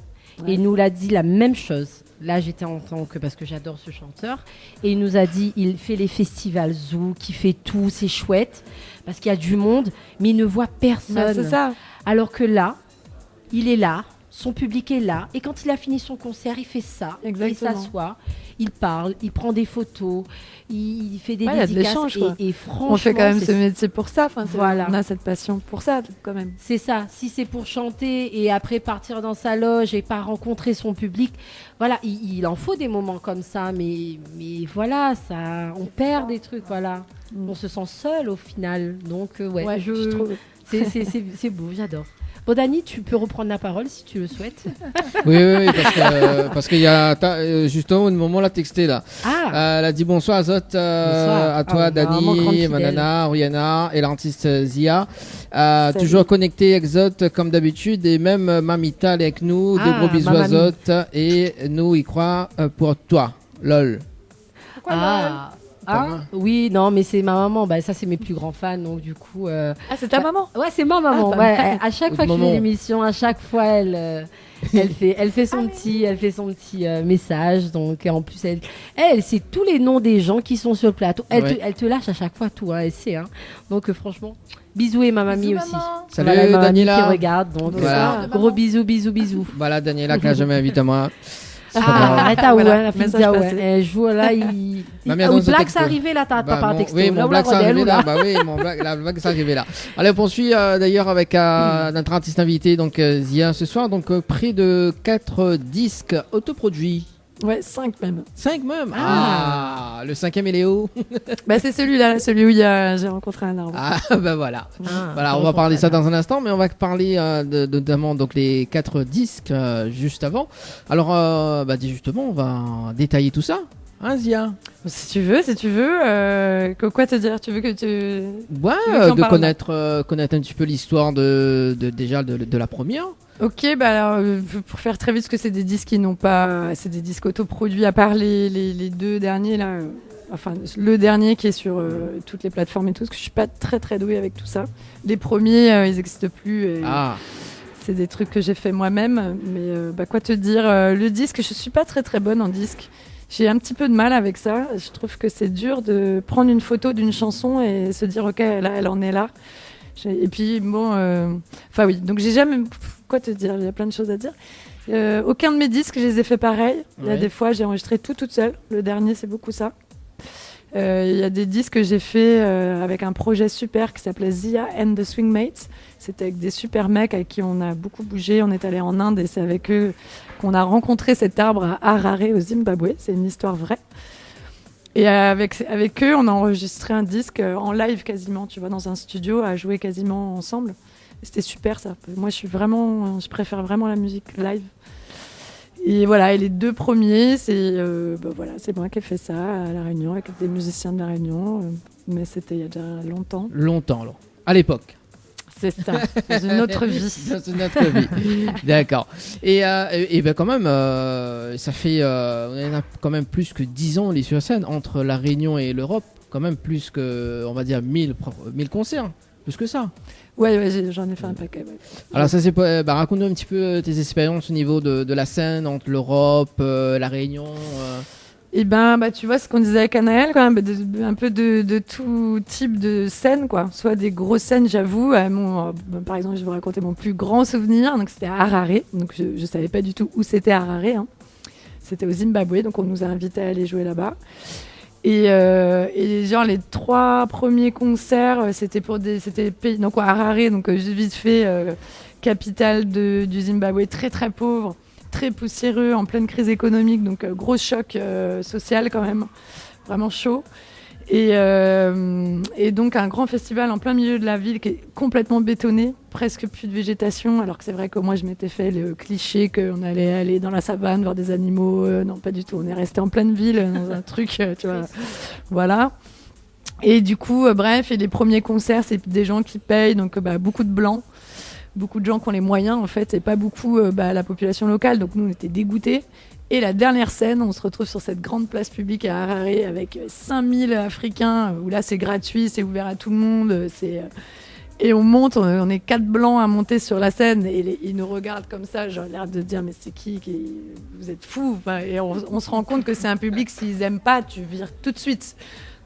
et il nous l'a dit la même chose. Là, j'étais en tant que... Parce que j'adore ce chanteur. Et il nous a dit, il fait les festivals Zouk, il fait tout, c'est chouette. Parce qu'il y a du monde, mais il ne voit personne. C'est ça. Alors que là, il est là, son public est là. Et quand il a fini son concert, il fait ça. Exactement. Il s'assoit, il parle, il prend des photos, il fait des dédicaces. Il y a de l'échange, quoi. Et franchement... On fait quand même ce métier pour ça. Voilà. On a cette passion pour ça, quand même. C'est ça. Si c'est pour chanter et après partir dans sa loge et pas rencontrer son public... Voilà, il en faut des moments comme ça, mais voilà, on perd des trucs, voilà. On se sent seul au final, donc je trouve. C'est beau, j'adore. Bon, Dani, tu peux reprendre la parole si tu le souhaites. Oui, parce qu'il y a justement un moment là texté là. Elle a dit bonsoir Azot, à toi Dani, Manana, Rihanna et l'artiste Zia. Toujours connecté Exot comme d'habitude et même Mamita est avec nous. De gros bisous Azot et nous y croit pour toi. Lol. Pourquoi lol? Oui, non, mais c'est ma maman. Bah, ça, c'est mes plus grands fans. Donc, du coup. C'est ta maman? Ouais, c'est ma maman. À chaque fois que je fais l'émission, à chaque fois, elle fait son petit message. Donc, en plus, elle sait tous les noms des gens qui sont sur le plateau. Elle te lâche à chaque fois tout. Elle sait. Hein. Donc, franchement, bisous et ma mamie aussi. Salut voilà, Daniela. Qui regarde. Donc, voilà. Gros bisous. Voilà, Daniela qui n'a jamais invité à moi. Arrête à la fille elle joue là, Black c'est arrivé là, t'as pas un texto. Oui, mon Black c'est arrivé là. Bah oui, la Black c'est arrivé là. Allez, on poursuit d'ailleurs avec notre artiste invité, donc Zia ce soir, donc près de 4 disques autoproduits. Ouais, 5 même. 5 même. Le 5e est Léo. C'est celui-là, celui où j'ai rencontré un arbre. Voilà. On va parler ça dans un instant, mais on va parler notamment donc les 4 disques juste avant. Alors, justement, on va détailler tout ça. Hein, Zia? Si tu veux. Quoi te dire? Tu veux que tu... Ouais, de connaître un petit peu l'histoire de la première. Ok, alors pour faire très vite, parce que c'est des disques qui n'ont pas, c'est des disques autoproduits à part les 2 derniers là. Enfin, le dernier qui est sur toutes les plateformes et tout, parce que je suis pas très très douée avec tout ça. Les premiers, ils n'existent plus. C'est des trucs que j'ai fait moi-même, mais quoi te dire, le disque, je suis pas très très bonne en disque. J'ai un petit peu de mal avec ça. Je trouve que c'est dur de prendre une photo d'une chanson et se dire ok, là, elle en est là. Et puis oui, donc j'ai jamais... Quoi te dire, il y a plein de choses à dire. Aucun de mes disques, je les ai fait pareil. Il y a des fois, j'ai enregistré tout toute seule. Le dernier, c'est beaucoup ça. Il y a des disques que j'ai fait avec un projet super qui s'appelait Zia and the Swingmates. C'était avec des super mecs avec qui on a beaucoup bougé. On est allé en Inde et c'est avec eux qu'on a rencontré cet arbre à Harare au Zimbabwe. C'est une histoire vraie. Et avec eux, on a enregistré un disque en live quasiment, tu vois, dans un studio, à jouer quasiment ensemble. Et c'était super ça. Moi, je préfère vraiment la musique live. Et voilà, et les 2 premiers, c'est moi qui ai fait ça à La Réunion avec des musiciens de La Réunion, mais c'était il y a déjà longtemps. Longtemps alors, à l'époque. C'est ça, dans une autre vie. Dans une autre vie, d'accord. Et quand même, ça fait on a quand même plus que 10 ans les sur scène entre La Réunion et l'Europe, quand même plus que, on va dire, 1000 concerts, plus que ça. Ouais, j'en ai fait un paquet. Ouais. Alors ça c'est raconte-nous un petit peu tes expériences au niveau de la scène entre l'Europe, La Réunion. Et tu vois ce qu'on disait avec Anaël quand même, un peu de tout type de scène quoi. Soit des grosses scènes, j'avoue. Par exemple, je vais vous raconter mon plus grand souvenir. Donc c'était à Harare. Donc je savais pas du tout où c'était Harare. Hein. C'était au Zimbabwe. Donc on nous a invités à aller jouer là-bas. Et genre les 3 premiers concerts, c'était pays. Donc à Harare, donc juste vite fait, capitale du Zimbabwe, très très pauvre. Très poussiéreux, en pleine crise économique, donc gros choc social quand même, vraiment chaud. Et donc un grand festival en plein milieu de la ville qui est complètement bétonné, presque plus de végétation, alors que c'est vrai que moi je m'étais fait le cliché qu'on allait aller dans la savane voir des animaux. Non, pas du tout, on est resté en pleine ville, dans un truc, tu vois, voilà. Et du coup, et les premiers concerts, c'est des gens qui payent, donc beaucoup de blancs. Beaucoup de gens qui ont les moyens en fait et pas beaucoup la population locale, donc nous on était dégoûtés. Et la dernière scène, on se retrouve sur cette grande place publique à Harare avec 5000 Africains où là c'est gratuit, c'est ouvert à tout le monde, et on monte, on est 4 blancs à monter sur la scène et ils nous regardent comme ça, j'ai l'air de dire mais c'est qui vous êtes fous, et on se rend compte que c'est un public, s'ils aiment pas tu vires tout de suite.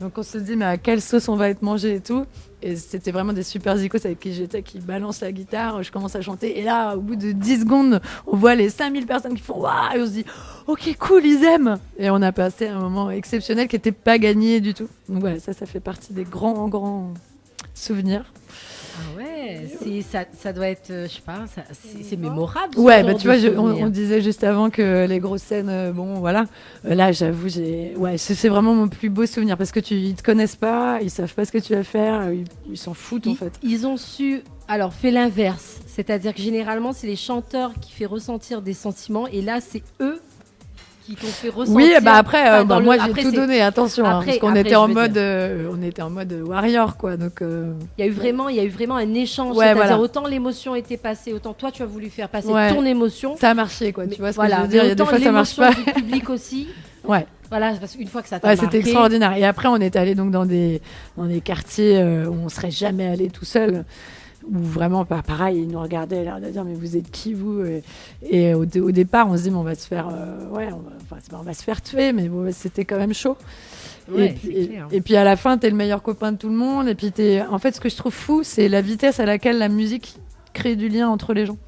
Donc on se dit mais à quelle sauce on va être mangé et tout. Et c'était vraiment des super zikos avec qui j'étais, qui balancent la guitare, je commence à chanter. Et là, au bout de 10 secondes, on voit les 5000 personnes qui font waouh, et on se dit ok, cool, ils aiment. Et on a passé un moment exceptionnel qui n'était pas gagné du tout. Donc voilà, ça fait partie des grands souvenirs. Ah ouais, ça doit être, je sais pas, c'est mémorable. Ouais, tu vois, on disait juste avant que les grosses scènes, voilà. Là, j'avoue, c'est vraiment mon plus beau souvenir parce que ils te connaissent pas, ils savent pas ce que tu vas faire, ils s'en foutent en fait. Ils ont su Alors, fais l'inverse. C'est-à-dire que généralement, c'est les chanteurs qui font ressentir des sentiments. Et là, c'est eux qui t'ont fait ressentir. Oui, après, Enfin, moi, après, j'ai tout donné. Attention, parce qu'on était en mode, warrior, quoi. Donc, il y a eu vraiment un échange. Ouais, C'est-à-dire voilà. autant l'émotion était passée, autant toi, tu as voulu faire passer Ouais. ton émotion. ça a marché, quoi. Mais Tu vois ce voilà, que je veux dire? Il y a des autant fois, ça marche pas. l'émotion du public aussi. Ouais. Voilà, parce qu'une fois que ça t'a Ouais, marqué. c'était extraordinaire. Et après, on est allé donc dans des quartiers où on serait jamais allé tout seul. Où vraiment, pareil, ils nous regardaient, l'air de dire mais vous êtes qui vous? Et au départ, on se dit mais on va se faire, on va se faire tuer, mais bon, c'était quand même chaud. Ouais, c'est clair. Et puis à la fin, t'es le meilleur copain de tout le monde. Et puis en fait, ce que je trouve fou, c'est la vitesse à laquelle la musique crée du lien entre les gens.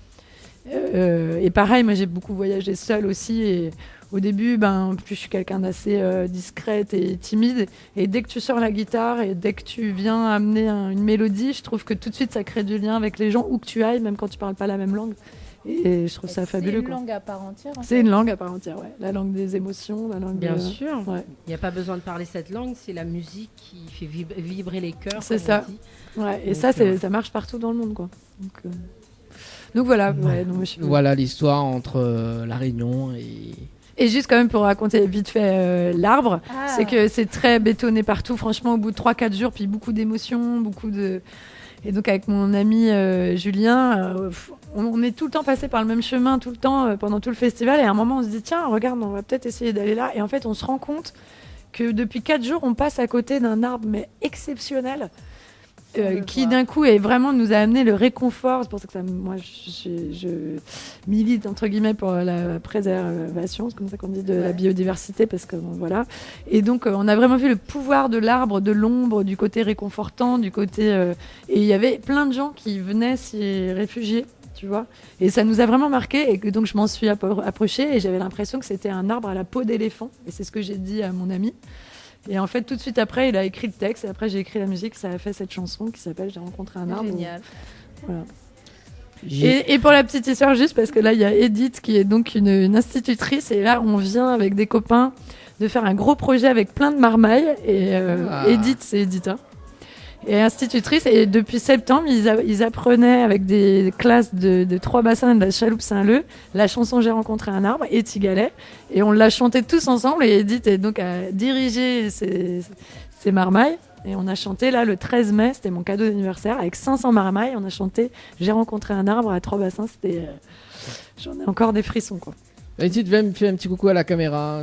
Et pareil, moi j'ai beaucoup voyagé seule aussi. Et au début, plus je suis quelqu'un d'assez discrète et timide. Et dès que tu sors la guitare et dès que tu viens amener une mélodie, je trouve que tout de suite ça crée du lien avec les gens où que tu ailles, même quand tu parles pas la même langue. Et je trouve ça fabuleux. C'est une quoi. langue à part entière. en C'est fait. une langue à part entière, ouais. La langue des émotions, la langue Bien de... sûr. Ouais. Il n'y a pas besoin de parler cette langue, c'est la musique qui fait vibrer les cœurs. C'est comme ça. on dit. Ouais, et Donc, ça, ça marche partout dans le monde, quoi. Donc voilà. Ouais, donc, Voilà l'histoire entre La Réunion Et juste quand même pour raconter vite fait l'arbre, Ah. c'est que c'est très bétonné partout. Franchement, au bout de 3-4 jours, puis beaucoup d'émotions, beaucoup de... Et donc avec mon ami Julien, on est tout le temps passé par le même chemin, tout le temps, pendant tout le festival. Et à un moment, on se dit, tiens, regarde, on va peut-être essayer d'aller là. Et en fait, on se rend compte que depuis 4 jours, on passe à côté d'un arbre, mais exceptionnel. Qui d'un coup nous a amené le réconfort. C'est pour ça que moi je milite entre guillemets pour la préservation, c'est comme ça qu'on dit, de la biodiversité, parce que voilà. Et donc on a vraiment vu le pouvoir de l'arbre, de l'ombre, du côté réconfortant, du côté et il y avait plein de gens qui venaient s'y réfugier, tu vois. Et ça nous a vraiment marqué, et donc je m'en suis approchée et j'avais l'impression que c'était un arbre à la peau d'éléphant, et c'est ce que j'ai dit à mon ami. Et en fait, tout de suite après, il a écrit le texte, et après j'ai écrit la musique, ça a fait cette chanson qui s'appelle J'ai rencontré un arbre. Génial. Voilà. Et pour la petite histoire, juste parce que là, il y a Edith qui est donc une institutrice, et là, on vient avec des copains de faire un gros projet avec plein de marmailles, et Edith, c'est Edith, hein, et institutrice, et depuis septembre, ils apprenaient avec des classes de 3 bassins de la Chaloupe Saint-Leu la chanson J'ai rencontré un arbre et Tigalet, et on l'a chanté tous ensemble, et Edith donc a dirigé ces marmailles, et on a chanté là le 13 mai, c'était mon cadeau d'anniversaire, avec 500 marmailles, on a chanté J'ai rencontré un arbre à 3 bassins, c'était j'en ai encore des frissons, quoi. Edith, viens me faire un petit coucou à la caméra.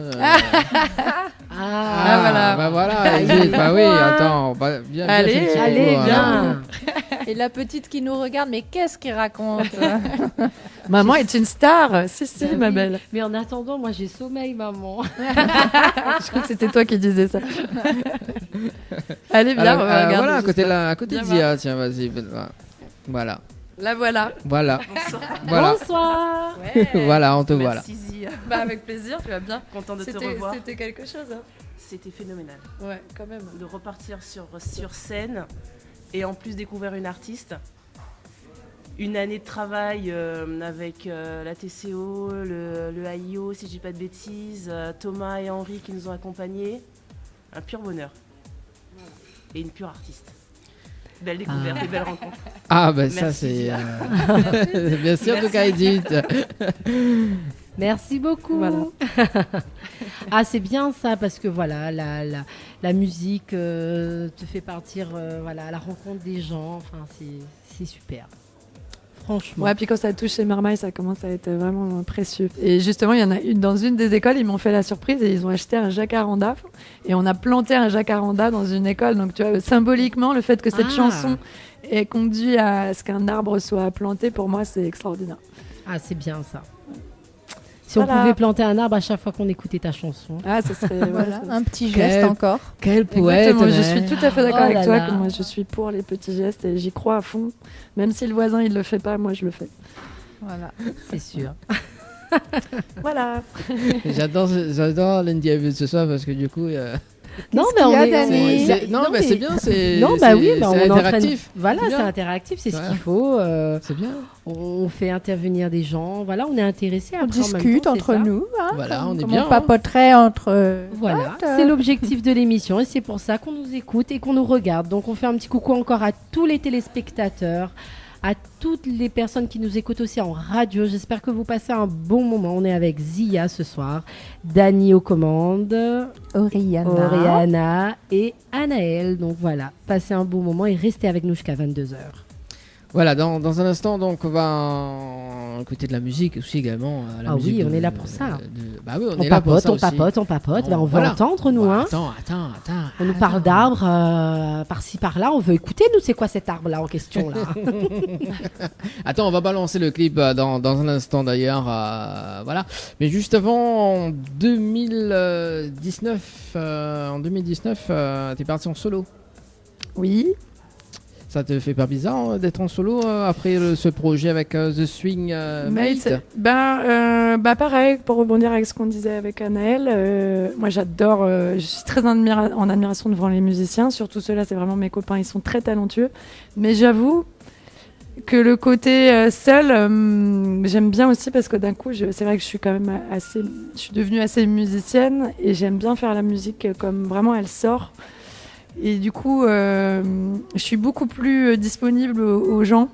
Voilà. Bah voilà, Edith, bah oui, attends, viens Allez, faire un petit coucou, Allez, hein. bien. Et la petite qui nous regarde, mais qu'est-ce qu'il raconte? Maman est une star, si, Bah ma oui. belle. Mais en attendant, moi j'ai sommeil, maman. Je crois que c'était toi qui disais ça. Allez, viens, Alors, on va regarder. voilà, juste à côté de Viens Zia, tiens, vas-y. Voilà. La voilà. Voilà. Voilà. Bonsoir. Voilà, on te voit là. Merci Zia, Bah, avec plaisir, tu vas bien. content de te revoir. C'était quelque chose, hein. C'était phénoménal Ouais, quand même. de repartir sur scène et en plus découvrir une artiste. Une année de travail avec la TCO, le AIO, si je dis pas de bêtises, Thomas et Henri qui nous ont accompagnés. Un pur bonheur. Et une pure artiste. Belle découverte et belle rencontre. Ah, bah ça, Merci, c'est. Zia. Bien sûr, en tout cas, Edith. Merci beaucoup. Voilà. Ah, c'est bien ça, parce que voilà, la musique te fait partir voilà, à la rencontre des gens. Enfin, c'est super. Franchement. Ouais, puis quand ça touche les marmailles, ça commence à être vraiment précieux. Et justement, il y en a dans une des écoles, ils m'ont fait la surprise et ils ont acheté un jacaranda. Et on a planté un jacaranda dans une école. Donc, tu vois, symboliquement, le fait que cette chanson ait conduit à ce qu'un arbre soit planté, pour moi, c'est extraordinaire. Ah, c'est bien ça. Si on Voilà. pouvait planter un arbre à chaque fois qu'on écoutait ta chanson. Ah, ça serait. Voilà, voilà, un petit geste encore. Quel poète. Exactement, je mais- suis tout à fait d'accord Oh avec là toi, là. que moi je suis pour les petits gestes et j'y crois à fond. Même si le voisin il le fait pas, moi je le fais. Voilà. C'est sûr. Voilà. J'adore Lundi ce soir parce que du coup. Non, Qu'est-ce qu'il y a, est- Dani Non, mais c'est bien, c'est. Non, bah oui, c'est bah on est en train de- interactif. Voilà, C'est c'est bien. interactif, c'est ce Voilà. qu'il faut. C'est bien. On fait intervenir des gens. Voilà, on est intéressés. On après, en même discute temps, c'est entre ça. nous. Hein, Voilà, on est comme bien, on hein. papoterait entre. Voilà, potes. c'est l'objectif de l'émission et c'est pour ça qu'on nous écoute et qu'on nous regarde. Donc on fait un petit coucou encore à tous les téléspectateurs, à toutes les personnes qui nous écoutent aussi en radio. J'espère que vous passez un bon moment. On est avec Zia ce soir, Dani aux commandes, Oriana et Anaël. Donc voilà, passez un bon moment et restez avec nous jusqu'à 22h. Voilà, dans un instant, donc, on va écouter de la musique aussi également. Oui, on est là pour ça. Bah oui, on papote. On veut entendre, nous. Hein. Attends. On nous parle d'arbres par-ci, par-là. On veut écouter, nous, c'est quoi cet arbre-là en question, là? Attends, on va balancer le clip dans un instant, d'ailleurs. Voilà. Mais juste avant, en 2019, t'es parti en solo. Oui. Ça te fait pas bizarre d'être en solo après ce projet avec The Swing Mate? Pareil, pour rebondir avec ce qu'on disait avec Anaël, moi j'adore, je suis très en admiration devant les musiciens, surtout ceux-là, c'est vraiment mes copains, ils sont très talentueux. Mais j'avoue que le côté seul, j'aime bien aussi parce que d'un coup, c'est vrai que je suis quand même je suis devenue assez musicienne et j'aime bien faire la musique comme vraiment elle sort. Et du coup, je suis beaucoup plus disponible aux gens,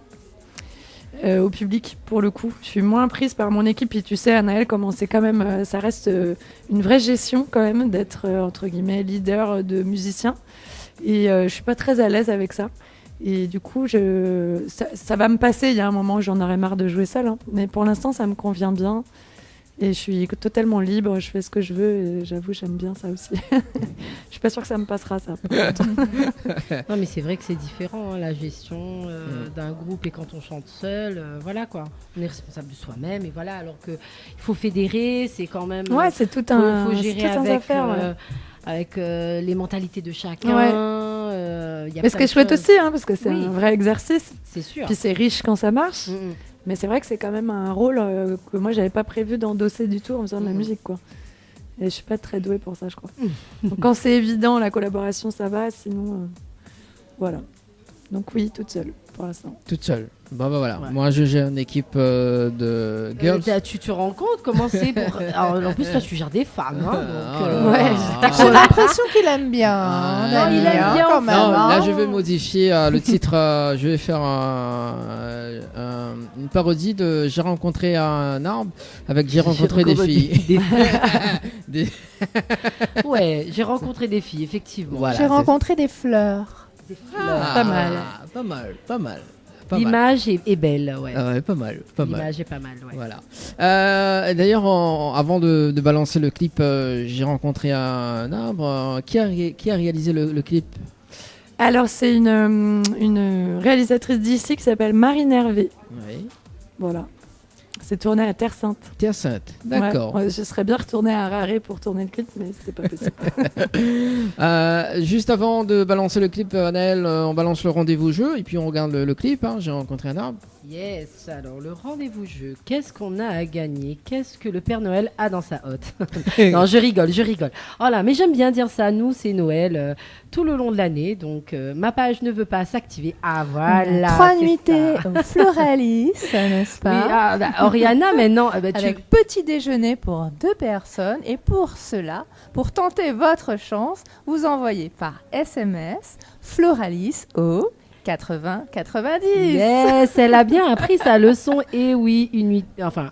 au public, pour le coup. Je suis moins prise par mon équipe. Et tu sais, Anaël, comment c'est quand même... ça reste une vraie gestion, quand même, d'être, entre guillemets, leader de musicien. Et je suis pas très à l'aise avec ça. Et du coup, ça va me passer. Il y a un moment où j'en aurais marre de jouer seule. Hein. Mais pour l'instant, ça me convient bien. Et je suis totalement libre, je fais ce que je veux et j'avoue, j'aime bien ça aussi. Je suis pas sûre que ça me passera, ça. Non, mais c'est vrai que c'est différent, hein, la gestion d'un groupe et quand on chante seul, voilà quoi. On est responsable de soi-même et voilà, alors qu'il faut fédérer, c'est quand même... Ouais, c'est tout un... faut gérer avec les mentalités de chacun. Ouais. Mais ce qui est chouette aussi, hein, parce que c'est un vrai exercice. C'est sûr. Puis c'est riche quand ça marche. Mais c'est vrai que c'est quand même un rôle que moi, j'avais pas prévu d'endosser du tout en faisant de la musique, quoi. Et je suis pas très douée pour ça, je crois. Donc, quand c'est évident, la collaboration, ça va. Sinon, voilà. Donc oui, toute seule, pour l'instant. Toute seule. Bon, bah voilà. Ouais. Moi, je gère une équipe de girls. Tu te rends compte comment c'est pour... Alors, en plus, toi, tu gères des femmes. Hein, j'ai l'impression qu'il aime bien. Non, il aime bien quand même. Non, là, je vais modifier le titre. Je vais faire une parodie de J'ai rencontré un arbre avec J'ai rencontré des filles. Ouais, j'ai rencontré des filles, effectivement. Voilà, j'ai rencontré des fleurs. Pas mal. Pas mal. L'image est belle, ouais. Ouais, pas mal. L'image est pas mal, ouais. Voilà. D'ailleurs, avant de balancer le clip, j'ai rencontré un arbre. Qui a réalisé le clip? Alors, c'est une réalisatrice d'ici qui s'appelle Marine Hervé. Oui. Voilà. C'est tourné à Terre Sainte. Terre Sainte, d'accord. Ouais, je serais bien retournée à Harare pour tourner le clip, mais c'était pas possible. Juste avant de balancer le clip, Anaël, on balance le rendez-vous jeu et puis on regarde le clip. Hein. J'ai rencontré un arbre. Yes, alors le rendez-vous jeu, qu'est-ce qu'on a à gagner? Qu'est-ce que le Père Noël a dans sa hotte? Non, je rigole. Oh là, mais j'aime bien dire ça, nous c'est Noël tout le long de l'année, donc ma page ne veut pas s'activer. Ah voilà. 3 nuitées au Floralis, n'est-ce pas? Oui, Oriana maintenant. Avec petit déjeuner pour 2 personnes et pour cela, pour tenter votre chance, vous envoyez par SMS Floralis au 80-90. Yes, elle a bien appris sa leçon. Et oui,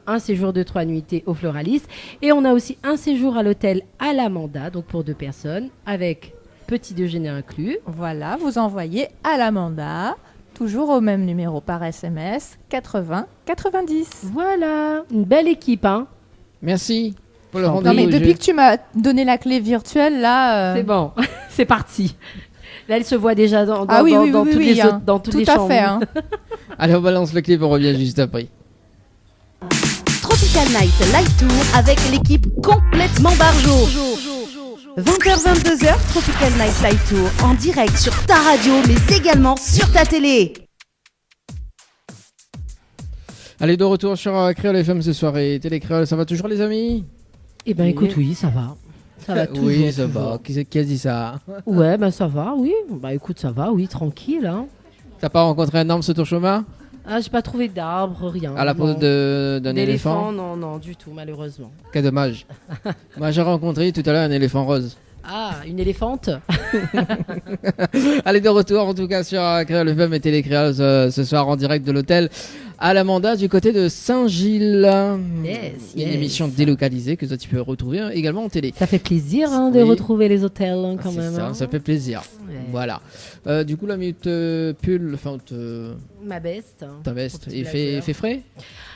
un séjour de 3 nuitées au Floralis. Et on a aussi un séjour à l'hôtel Alamanda, donc pour 2 personnes, avec petit déjeuner inclus. Voilà, vous envoyez Alamanda, toujours au même numéro par SMS, 80-90. Voilà, une belle équipe, hein. Merci pour le rendez-vous. Non, mais depuis que tu m'as donné la clé virtuelle, là... C'est bon, c'est parti. Là, elle se voit déjà dans toutes les chambres. Tout à fait. Hein. Allez, on balance le clip, on revient juste après. Tropical Night Live Tour avec l'équipe complètement barjo. 20h-22h, Tropical Night Live Tour en direct sur ta radio, mais également sur ta télé. Allez, de retour sur Créole FM ce soir et Télé Créole, ça va toujours les amis? Eh ben écoute, oui, ça va. Ça va toujours. Oui, ça va. Qui a dit ça? Ouais, ben ça va, oui. Bah écoute, ça va, oui, tranquille. Hein. T'as pas rencontré un arbre sur ton chemin? Ah, j'ai pas trouvé d'arbre, rien. À la pose d'un éléphant? Non, du tout, malheureusement. Quel dommage. Moi, j'ai rencontré tout à l'heure un éléphant rose. Ah, une éléphante. Allez, de retour en tout cas sur Créole FM et Télécréole ce soir en direct de l'hôtel Alamanda du côté de Saint-Gilles. Yes, Une émission délocalisée que toi tu peux retrouver également en télé. Ça fait plaisir de retrouver les hôtels quand même. Ça fait plaisir. Ouais. Voilà. Du coup, la minute pull, enfin, ma veste. Ta veste. Il fait frais?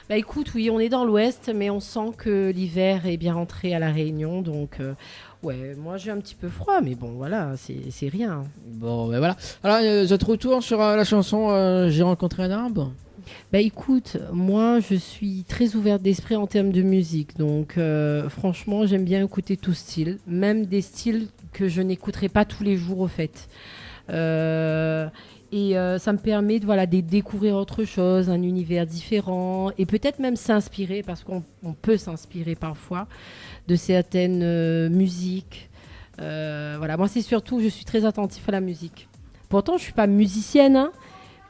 Bah écoute, oui, on est dans l'ouest, mais on sent que l'hiver est bien rentré à La Réunion, donc ouais, moi j'ai un petit peu froid, mais bon, voilà, c'est rien. Bon, ben voilà. Alors, vous êtes retour sur la chanson J'ai rencontré un arbre. Bah écoute, moi je suis très ouverte d'esprit en termes de musique, donc franchement j'aime bien écouter tout style, même des styles que je n'écouterai pas tous les jours au fait. Et ça me permet de découvrir autre chose, un univers différent, et peut-être même s'inspirer, parce qu'on peut s'inspirer parfois de certaines musiques. Voilà, moi c'est surtout, je suis très attentif à la musique. Pourtant je suis pas musicienne, hein,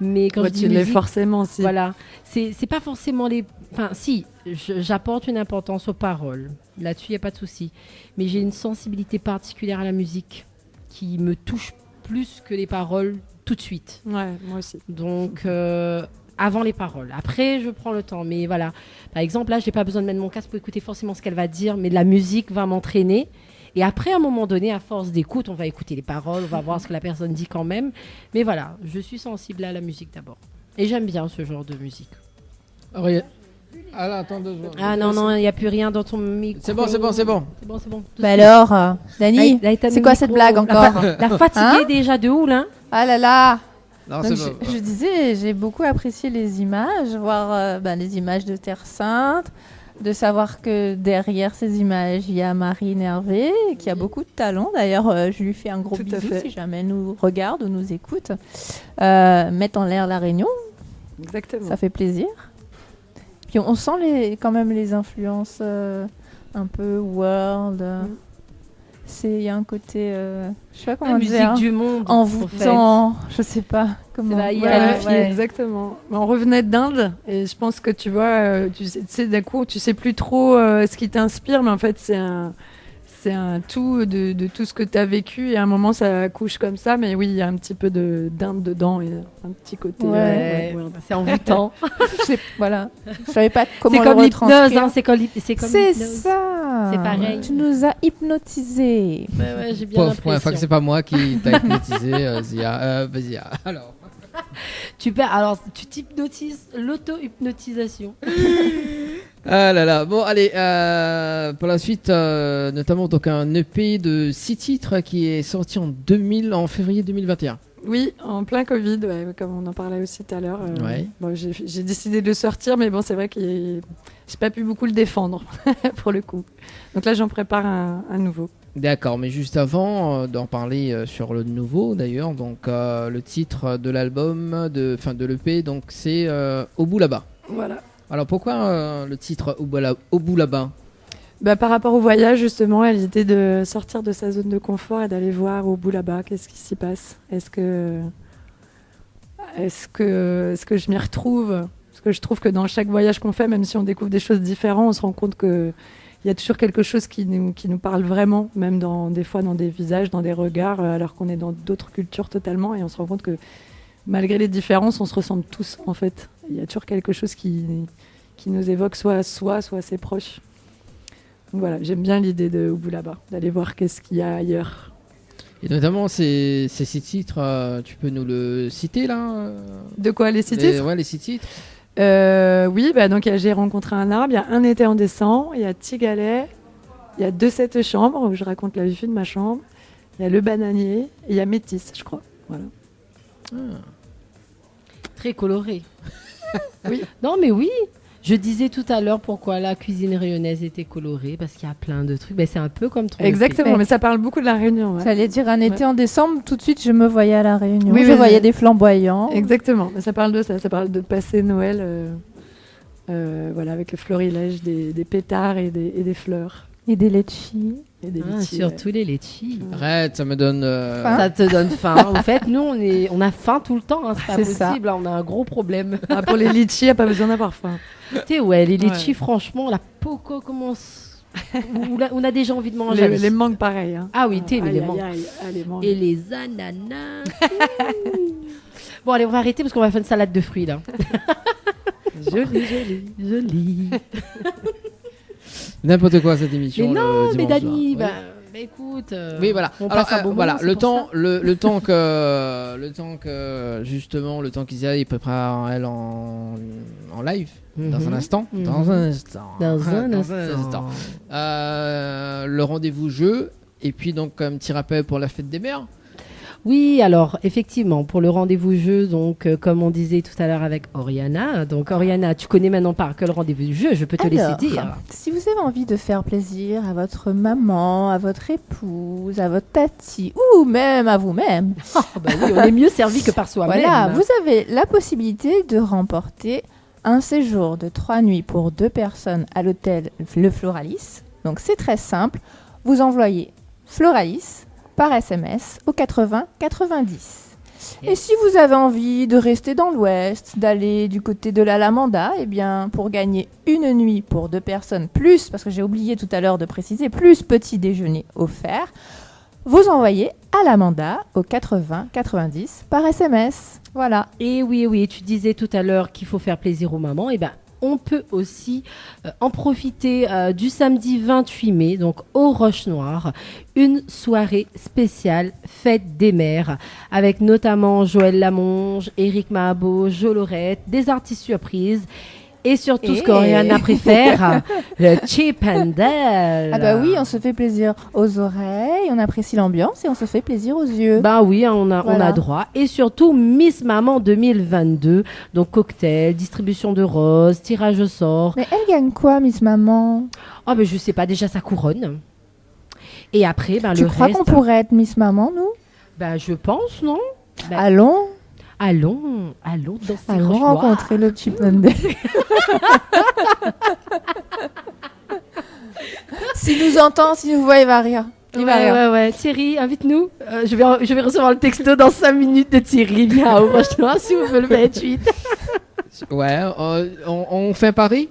mais quand je dis tu musique, l'es forcément, si. Voilà, c'est pas forcément les... Enfin, si, j'apporte une importance aux paroles. Là-dessus, il n'y a pas de souci. Mais j'ai une sensibilité particulière à la musique qui me touche plus que les paroles tout de suite. Ouais, moi aussi. Donc, avant les paroles. Après, je prends le temps. Mais voilà, par exemple, là, je n'ai pas besoin de mettre mon casque pour écouter forcément ce qu'elle va dire, mais la musique va m'entraîner. Et après, à un moment donné, à force d'écoute, on va écouter les paroles, on va voir ce que la personne dit quand même. Mais voilà, je suis sensible à la musique d'abord. Et j'aime bien ce genre de musique. Alors, attends 2 secondes. Ah non, il n'y a plus rien dans ton micro. C'est bon. C'est bon. Bah alors, Dani, c'est quoi cette blague encore? La fatiguée déjà de houle, hein? Ah là là. Non, Donc, c'est bon. je disais, j'ai beaucoup apprécié les images, voir les images de Terre Sainte, de savoir que derrière ces images, il y a Marine Hervé, qui a beaucoup de talent. D'ailleurs, je lui fais un gros Tout à bisou fait. si jamais elle nous regarde ou nous écoute. Mettre en l'air La Réunion, Exactement. ça fait plaisir. Puis on sent quand même les influences un peu world. Il y a un côté, je sais pas comment La dire, musique du monde. envoûtant, je sais pas comment. la Ouais, Ouais. exactement. Mais on revenait d'Inde et je pense que tu vois, tu sais, d'un coup, tu sais plus trop ce qui t'inspire, mais en fait, c'est un tout de tout ce que tu as vécu et à un moment, ça accouche comme ça. Mais oui, il y a un petit peu d'Inde dedans et un petit côté. Ouais, c'est envoûtant. Voilà, je savais pas comment C'est le comme l'hypnose, retranscrire. hein, c'est comme C'est l'hypnose. ça. C'est pareil. Tu nous as hypnotisés. Ouais, j'ai bien Pauvre, première fois que c'est pas moi qui t'a hypnotisé, Zia. Vas-y, alors. Tu t'hypnotises, l'auto-hypnotisation. Ah là là. Bon, allez, pour la suite, notamment donc un EP de 6 titres qui est sorti en février 2021. Oui, en plein Covid, ouais, comme on en parlait aussi tout à l'heure. Ouais. Bon, j'ai décidé de le sortir, mais bon, c'est vrai que j'ai pas pu beaucoup le défendre, pour le coup. Donc là, j'en prépare un nouveau. D'accord, mais juste avant d'en parler sur le nouveau d'ailleurs, donc le titre de l'album, de l'EP, donc c'est Au bout là-bas. Voilà. Alors pourquoi le titre Au bout là-bas? Bah, par rapport au voyage, justement, à l'idée de sortir de sa zone de confort et d'aller voir au bout là-bas, qu'est-ce qui s'y passe. Est-ce que je m'y retrouve? Parce que je trouve que dans chaque voyage qu'on fait, même si on découvre des choses différentes, on se rend compte qu'il y a toujours quelque chose qui nous parle vraiment, même des fois dans des visages, dans des regards, alors qu'on est dans d'autres cultures totalement, et on se rend compte que malgré les différences, on se ressemble tous, en fait. Il y a toujours quelque chose qui nous évoque soit ses proches. Donc voilà, j'aime bien l'idée de Au bout là-bas, d'aller voir qu'est-ce qu'il y a ailleurs. Et notamment ces 6 titres, tu peux nous le citer là? De quoi, les 6 titres? Ouais, les 6 titres. Oui, donc J'ai rencontré un arbre, il y a Un été en décembre, il y a Tigalet, il y a 2 7 chambres où je raconte la vie de ma chambre, il y a Le bananier et il y a Métis, je crois. Voilà. Très coloré. Oui. Non, mais oui. Je disais tout à l'heure pourquoi la cuisine réunionnaise était colorée, parce qu'il y a plein de trucs. C'est un peu comme ton Exactement, Ouais. mais ça parle beaucoup de la Réunion. Ouais. J'allais dire un été en décembre, tout de suite je me voyais à La Réunion. Oui, je oui, voyais oui. des flamboyants. Exactement, mais ça parle de ça parle de passer Noël voilà, avec le florilège des pétards et des fleurs. Et des litchis. Et des Ah, litchis, surtout les litchis. Arrête, ça me donne. Ça te donne faim. En fait, nous, on a faim tout le temps. Hein, c'est pas C'est ça. possible. Hein, on a un gros problème. Ah, pour les litchis, il n'y a pas besoin d'avoir faim. Tu sais, les litchis, franchement, la poco commence. On a déjà envie de manger. Les mangues, pareil. Hein. Ah oui, mais les mangues. Les mangues. Et les ananas. Bon, allez, on va arrêter parce qu'on va faire une salade de fruits, là. Joli. N'importe quoi cette émission. Mais non, mais Dani, soir. écoute. Oui, voilà. On Alors, passe un bon voilà, moment, le c'est pour temps, le temps que justement, le temps qu'Isia il prépare elle en live dans un instant, dans un instant. Le rendez-vous jeu et puis donc un petit rappel pour la fête des mères. Oui, alors effectivement, pour le rendez-vous jeu, donc comme on disait tout à l'heure avec Oriana, donc Oriana, tu connais maintenant par que le rendez-vous jeu, je peux te laisser dire. Si vous avez envie de faire plaisir à votre maman, à votre épouse, à votre tati, ou même à vous-même, Bah oui, on est mieux servi que par soi-même. voilà, vous avez la possibilité de remporter un séjour de 3 nuits pour 2 personnes à l'hôtel Le Floralis. Donc c'est très simple, vous envoyez Floralis par SMS au 80 90. Et si vous avez envie de rester dans l'Ouest, d'aller du côté de l'Alamanda, eh bien, pour gagner une nuit pour 2 personnes, plus, parce que j'ai oublié tout à l'heure de préciser, plus petit déjeuner offert, vous envoyez Alamanda au 80 90 par SMS. Voilà. Et oui, tu disais tout à l'heure qu'il faut faire plaisir aux mamans. Et ben, on peut aussi en profiter du samedi 28 mai, donc au Roche Noire, une soirée spéciale fête des mères, avec notamment Joël Lamonge, Éric Mahabo, Jo Lorette, des artistes surprises. Et surtout, ce qu'Oriana préfère, le Chip and Dale. Ah bah oui, on se fait plaisir aux oreilles, on apprécie l'ambiance et on se fait plaisir aux yeux. Bah oui, on a droit. Et surtout, Miss Maman 2022. Donc, cocktail, distribution de roses, tirage au sort. Mais elle gagne quoi, Miss Maman? Oh, mais je sais pas, déjà sa couronne. Et après, ben, tu le crois reste... qu'on pourrait être Miss Maman, nous? Ben, je pense, non? Ben, Allons dans ces Allons roches noires. rencontrer le Chip and Dale. S'il nous entend, s'il nous voit, il va rire. Il va rire. Ouais. Thierry, invite-nous. Je vais recevoir le texto dans 5 minutes de Thierry. Viens au Roche Noire si vous voulez le 28. Ouais, on fait un pari.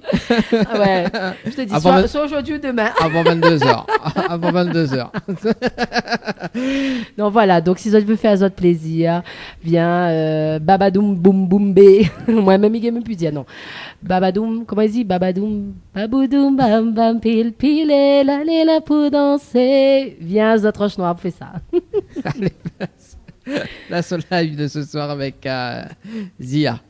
Ah ouais. Je te dis, soit aujourd'hui ou demain. Avant 22h. Avant 22h. Donc voilà, donc si vous veut faire votre plaisir, viens babadoum boum boum bé. Moi-même, il ne peut dire non. Babadoum, comment il dit? Babadoum, baboudoum, bam bam, pile pile, la pour danser. Viens, Zot Roche Noire, fais ça. Allez, la seule live de ce soir avec Zia.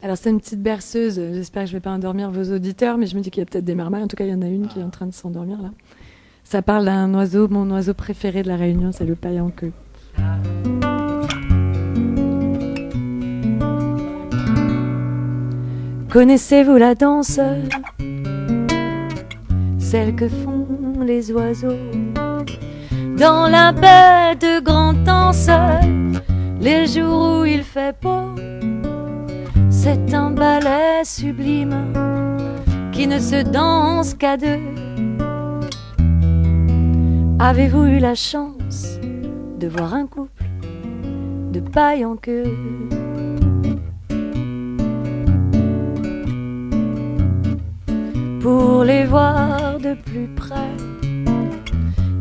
Alors, c'est une petite berceuse. J'espère que je ne vais pas endormir vos auditeurs, mais je me dis qu'il y a peut-être des mermaies. En tout cas, il y en a une qui est en train de s'endormir, là. Ça parle d'un oiseau, mon oiseau préféré de la Réunion, c'est le paille en queue. Connaissez-vous la danse, celle que font les oiseaux dans la baie de Grand Anse, les jours où il fait beau? C'est un ballet sublime qui ne se danse qu'à 2. Avez-vous eu la chance de voir un couple de paille en queue? Pour les voir de plus près,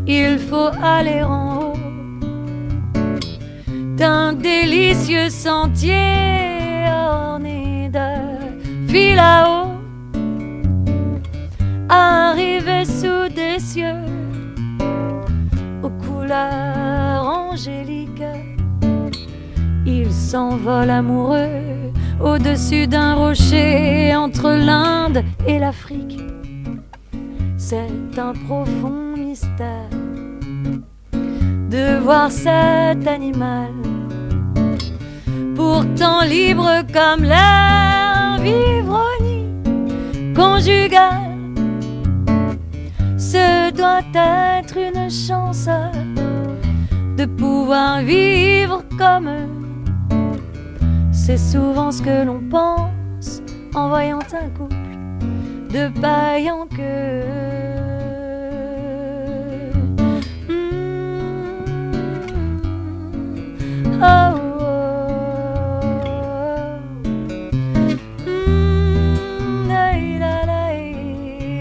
il faut aller en haut d'un délicieux sentier orné de fil à eau. Arrivé sous des cieux aux couleurs angéliques, il s'envole amoureux au-dessus d'un rocher entre l'Inde et l'Afrique. C'est un profond mystère de voir cet animal, pourtant libre comme l'air, vivre-nid conjugal. Ce doit être une chance de pouvoir vivre comme eux. C'est souvent ce que l'on pense en voyant un couple de paille en queue. Oh, oh. Ay, la, la, ay,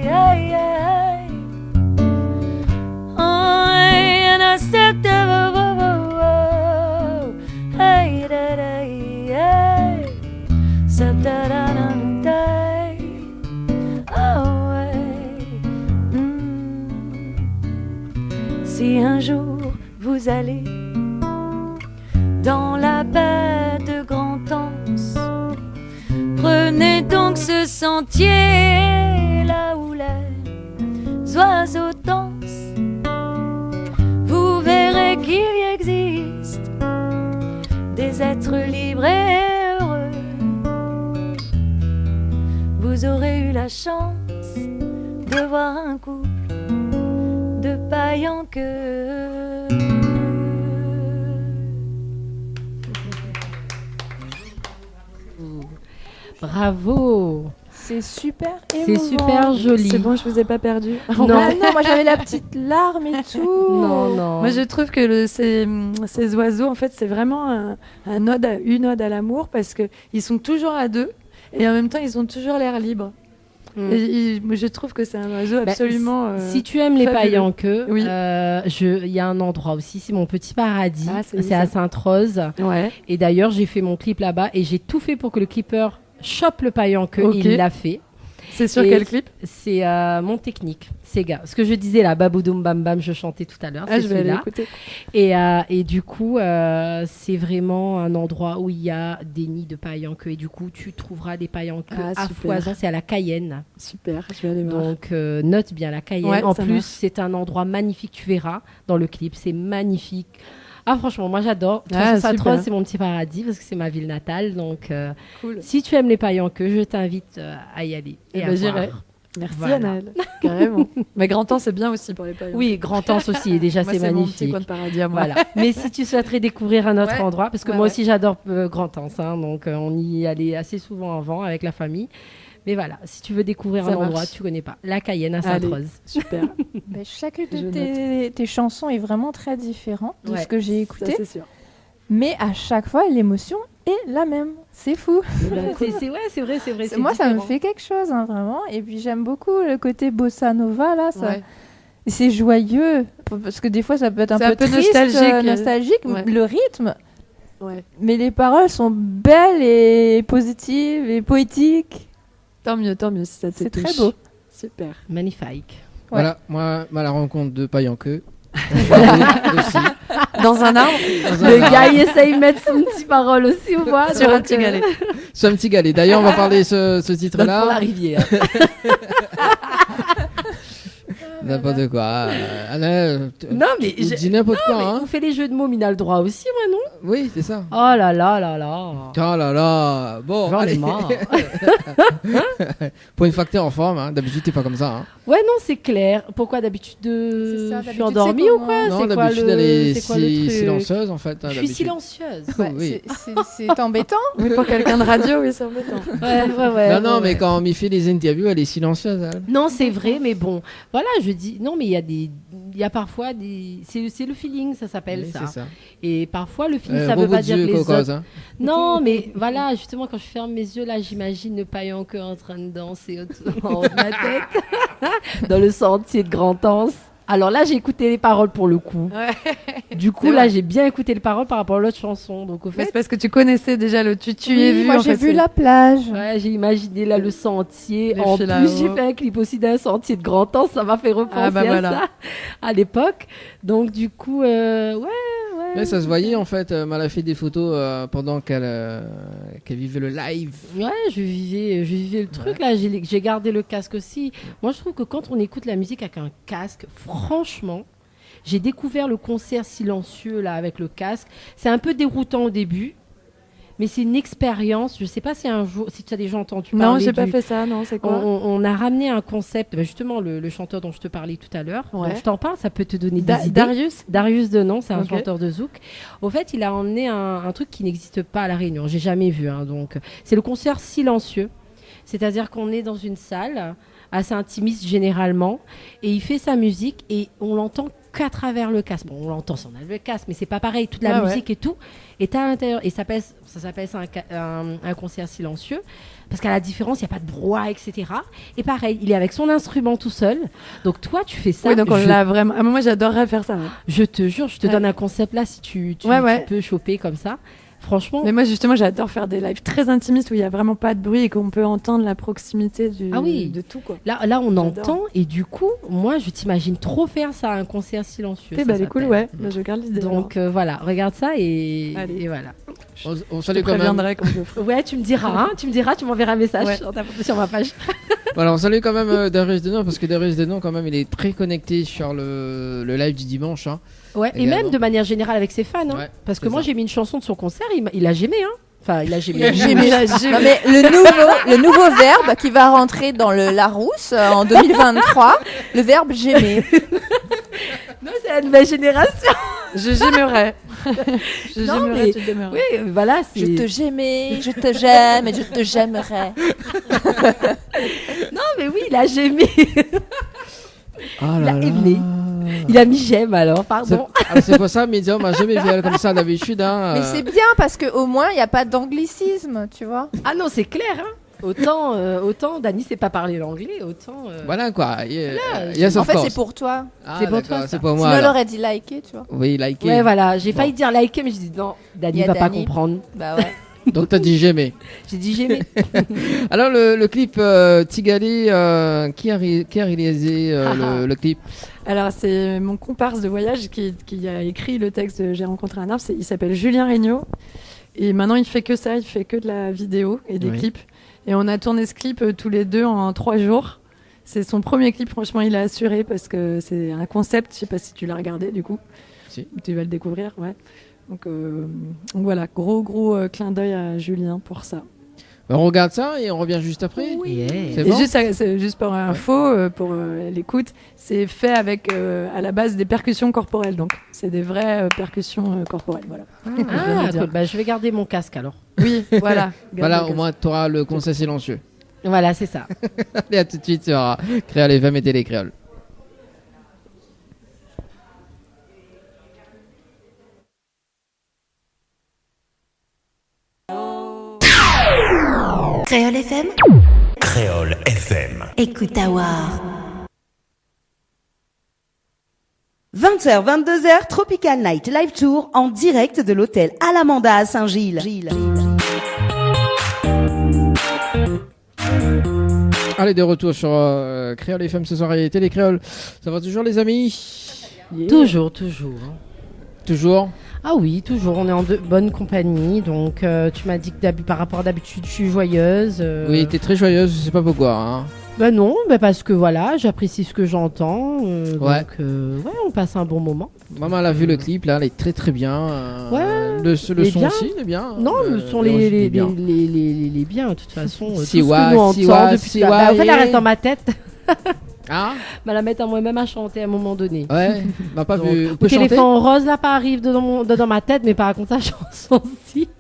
ay, ay. Si un jour vous allez dans la baie de Grand-Anse, prenez donc ce sentier là où les oiseaux dansent. Vous verrez qu'il y existe des êtres libres et heureux. Vous aurez eu la chance de voir un couple de paille en queue. Bravo. C'est super émouvant. C'est super joli. C'est bon, je vous ai pas perdu. Non. Ah non, moi j'avais la petite larme et tout. Non, non. Moi, je trouve que ces oiseaux, en fait, c'est vraiment une ode à l'amour parce qu'ils sont toujours à deux et en même temps, ils ont toujours l'air libres. Moi, je trouve que c'est un oiseau absolument. Si tu aimes les fabuleux. pailles en queue, Oui. il y a un endroit aussi, c'est mon petit paradis. Ah, c'est c'est à ça. Sainte-Rose. Ouais. Et d'ailleurs, j'ai fait mon clip là-bas et j'ai tout fait pour que le clipper chope le paille en queue. Ok. Il l'a fait. C'est sur Et quel clip? C'est mon technique, Sega. Ce que je disais là, Baboudoum Bam Bam, je chantais tout à l'heure. Ah, c'est je vais aller celui-là. écouter. Et du coup, c'est vraiment un endroit où il y a des nids de paille en queue. Et du coup, tu trouveras des pailles en queue Ah, à super. foison. C'est à la Cayenne. Super, je vais aller voir. Donc, note bien la Cayenne. Ouais, en ça plus, marche. c'est un endroit magnifique. Tu verras dans le clip. C'est magnifique. Ah, franchement, moi, j'adore. De toute Ah, façon, Sainte-Rose, super. c'est mon petit paradis parce que c'est ma ville natale. Donc, Cool. si tu aimes les pailles en queue, je t'invite à y aller. Eh Et ben, à j'irai. voir. Merci Voilà. Anaëlle, carrément. Mais Grand-Anse, c'est bien aussi pour les pailles. Oui, Grand-Anse aussi. Et déjà, Moi, c'est c'est mon petit magnifique. coin de paradis à moi. Voilà. Mais si tu souhaiterais découvrir un autre Ouais. endroit, parce que Ouais, moi ouais. aussi j'adore Grand-Anse, hein, donc on y allait assez souvent avant avec la famille. Mais voilà, si tu veux découvrir Ça un endroit, marche. tu connais pas. La Cayenne à Allez. Sainte-Rose. Super. Ben, chacune Je de tes chansons est vraiment très différente de Ouais. ce que j'ai Ça, écouté. c'est sûr. Mais à chaque fois, l'émotion est la même. C'est fou. C'est vrai. c'est Moi, ça me différent. fait quelque chose, hein, vraiment. Et puis, j'aime beaucoup le côté bossa nova, là. Ça... Ouais. Et c'est joyeux. Parce que des fois, ça peut être C'est un un peu peu triste, nostalgique. nostalgique, Ouais. le rythme. Ouais. Mais les paroles sont belles et positives et poétiques. Tant mieux si ça te C'est touche. très beau. Super. Magnifique. Voilà, moi, la rencontre de paille en queue. aussi. Dans un arbre, Le gars, il essaye de mettre son petit parole aussi, ou quoi sur un donc, petit galet. C'est un petit galet. D'ailleurs, on va parler ce Donne pour la titre-là. rivière. N'importe quoi. Anna, Non, mais tu dis n'importe quoi, hein. on fait les jeux de mots, mais il a le droit aussi, moi, non? Oui, c'est ça. Oh là là là là. Oh là là. Bon, J'en ai allez. marre. Pour une fois que t'es en forme, hein. D'habitude, t'es pas comme ça, hein. Ouais, non, c'est clair. Pourquoi d'habitude C'est ça, je suis d'habitude, endormie c'est ou comment quoi? Non, C'est quoi d'habitude, le- elle est c'est quoi le truc silencieuse, en fait. hein, Je suis d'habitude. silencieuse. Ouais, Oui. c'est embêtant. Oui, pour quelqu'un de radio, oui, c'est embêtant. Ouais. Non, mais ouais. quand on m'y fait des interviews, elle est silencieuse, elle. Non, c'est vrai, mais bon, voilà, je dis, non, mais il y a parfois des, c'est le feeling, ça s'appelle Oui, ça. c'est ça. Et parfois, le feeling, ça veut Robot pas de dire que Dieu, les cocose, autres. hein. Non, mais voilà, justement, quand je ferme mes yeux, là, j'imagine le paillant que en train de danser en haut de ma tête, dans le sentier de Grand-Anse. Alors là, j'ai écouté les paroles pour le coup. Du coup, C'est là, vrai. j'ai bien écouté les paroles par rapport à l'autre chanson. Donc, au Mais fait, c'est parce que tu connaissais déjà le tu Oui, es vu. moi, en j'ai fait, vu c'est- la plage. ouais, j'ai imaginé là le sentier. Les En filles plus, j'ai là-haut. fait un clip aussi d'un sentier de Grand-Anse. Ça m'a fait repenser Ah, bah à voilà. ça à l'époque. Donc, du coup, ouais. Ouais, ça se voyait en fait. Elle a fait des photos pendant qu'elle vivait le live. Ouais, je vivais le truc là. J'ai gardé le casque aussi. Moi, je trouve que quand on écoute la musique avec un casque, franchement, j'ai découvert le concert silencieux là avec le casque. C'est un peu déroutant au début, mais c'est une expérience. Je sais pas si un jour, si tu as déjà entendu parler. Non, j'ai pas du- fait ça, non, c'est quoi On a ramené un concept, bah, justement le chanteur dont je te parlais tout à l'heure. Ouais. Donc, je t'en parle, ça peut te donner des idées. Darius Darius Denon, c'est un Ok. chanteur de zouk. Au fait, il a emmené un truc qui n'existe pas à La Réunion. J'ai jamais vu. Hein, donc, c'est le concert silencieux. C'est-à-dire qu'on est dans une salle assez intimiste généralement, et il fait sa musique et on l'entend qu'à travers le casque. Bon, on l'entend si on a le casque, mais c'est pas pareil. Toute la Ah ouais. musique et tout est à l'intérieur. Et ça s'appelle ça un concert silencieux. Parce qu'à la différence, il n'y a pas de brouhaha, etc. Et pareil, il est avec son instrument tout seul. Donc toi, tu fais ça. Oui, donc on je, l'a vraiment. Ah, moi, j'adorerais faire ça. Ouais. je te jure, je te Ouais. donne un concept là si tu Ouais. peux choper comme ça. Franchement. Mais moi, justement, j'adore faire des lives très intimistes où il n'y a vraiment pas de bruit et qu'on peut entendre la proximité de tout, quoi. Là, on entend et du coup, moi, je t'imagine trop faire ça, un concert silencieux. Ok, elle est cool, ouais. Bah, je garde l'idée. Donc voilà, regarde ça et voilà. On salue quand même. Quand je ferai. Ouais, tu me diras, tu m'enverras un message sur ma page. Voilà, on salue quand même Darius Denon parce que Darius Denon, quand même, il est très connecté sur le live du dimanche. Hein, ouais, également. Et même de manière générale avec ses fans. Hein, ouais, parce que moi, j'ai mis une chanson de son concert, il a gémé. Hein. Enfin, il a gémé. Non, mais le nouveau verbe qui va rentrer dans le Larousse en 2023, le verbe j'aimais. Non, c'est la nouvelle génération. Je j'aimerais. Mais... tu demeures. Oui, voilà. Je te j'aimais, je te j'aime et je te j'aimerais. Non, mais oui, il a gémé. Oh il a aimé. Il a mis j'aime alors, pardon. C'est pour ça, Medium a jamais vu comme ça d'habitude. Hein, Mais c'est bien parce qu'au moins il n'y a pas d'anglicisme, tu vois. Ah non, c'est clair. Hein. Autant Dani sait pas parler l'anglais, autant. Voilà quoi. En fait, c'est pour toi. Ah, c'est pour toi. C'est pour moi. Sinon, elle aurait dit liker, tu vois. Oui, liker. Ouais, voilà. J'ai failli dire liker, mais j'ai dit non, Dani va pas comprendre. Bah ouais. Donc t'as dit j'aimais. J'ai dit j'aimais. Alors le clip Tigali, qui a réalisé le clip? Alors c'est mon comparse de voyage qui a écrit le texte de J'ai rencontré un arbre. Il s'appelle Julien Regnault. Et maintenant il fait que ça, il fait que de la vidéo et des clips. Et on a tourné ce clip tous les deux en 3 jours. C'est son premier clip, franchement il a assuré parce que c'est un concept. Je sais pas si tu l'as regardé du coup. Si. Tu vas le découvrir, ouais. Donc voilà, gros clin d'œil à Julien pour ça. On regarde ça et on revient juste après. Oui. Yeah. C'est Et bon juste pour info, pour l'écoute, c'est fait avec à la base des percussions corporelles. Donc c'est des vraies percussions corporelles. Voilà. Cool. Bah, je vais garder mon casque alors. Oui, voilà. Voilà, au moins tu auras le conseil silencieux. Voilà, c'est ça. Allez, à tout de suite sur Créole FM et Télé Créole. Créole FM. Créole FM. Écoute Awar. 20h, 22h, Tropical Night Live Tour en direct de l'hôtel Alamanda à Saint-Gilles. Allez, de retour sur Créole FM ce soir et Télé Créole. Ça va toujours les amis? Toujours. Toujours. Ah oui, toujours. On est en bonne compagnie. Donc, tu m'as dit que par rapport à d'habitude, je suis joyeuse. Oui, t'es très joyeuse, je sais pas pourquoi. Hein. Ben non, parce que voilà, j'apprécie ce que j'entends. Ouais. Donc, on passe un bon moment. Maman, elle a vu le clip, là, elle est très très bien. Ouais. Le son bien. aussi, il est bien. Non, le son, les bien, de toute façon. Tout ce que Siwa, nous entend depuis en fait, elle reste dans ma tête. Ah. Mais la mettre à moi-même à chanter à un moment donné. Ouais, m'a pas vu. Le téléphone rose là pas arrive dans ma tête, mais par contre sa chanson aussi.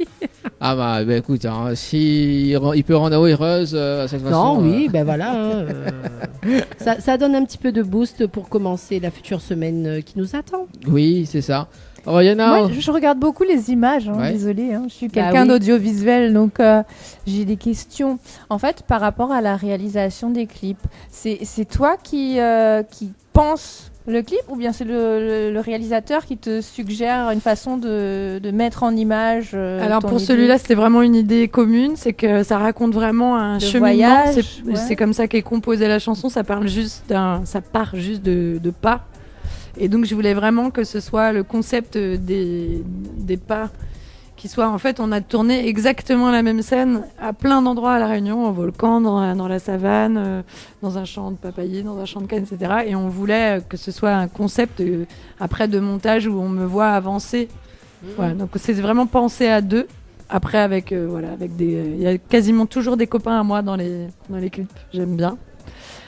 Ah bah écoute, hein, si il peut rendre heureuse cette façon. Non, oui, voilà. Hein, ça donne un petit peu de boost pour commencer la future semaine qui nous attend. Oui, c'est ça. Oh, Yana, Moi, je regarde beaucoup les images, Ouais. désolée. Je suis quelqu'un d'audiovisuel, donc j'ai des questions. En fait, par rapport à la réalisation des clips, c'est toi qui pense le clip ou bien c'est le réalisateur qui te suggère une façon de mettre en image Alors ton pour idée. celui-là, c'était vraiment une idée commune, c'est que ça raconte vraiment un cheminement. Voyage, C'est comme ça qu'est composée la chanson. Ça part juste de pas. Et donc je voulais vraiment que ce soit le concept des pas qui soit, en fait, on a tourné exactement la même scène à plein d'endroits à La Réunion, au volcan, dans la savane, dans un champ de papayer, dans un champ de canne, etc. Et on voulait que ce soit un concept après de montage où on me voit avancer. Voilà, donc c'est vraiment pensé à deux. Après avec il y a quasiment toujours des copains à moi dans les clips. J'aime bien.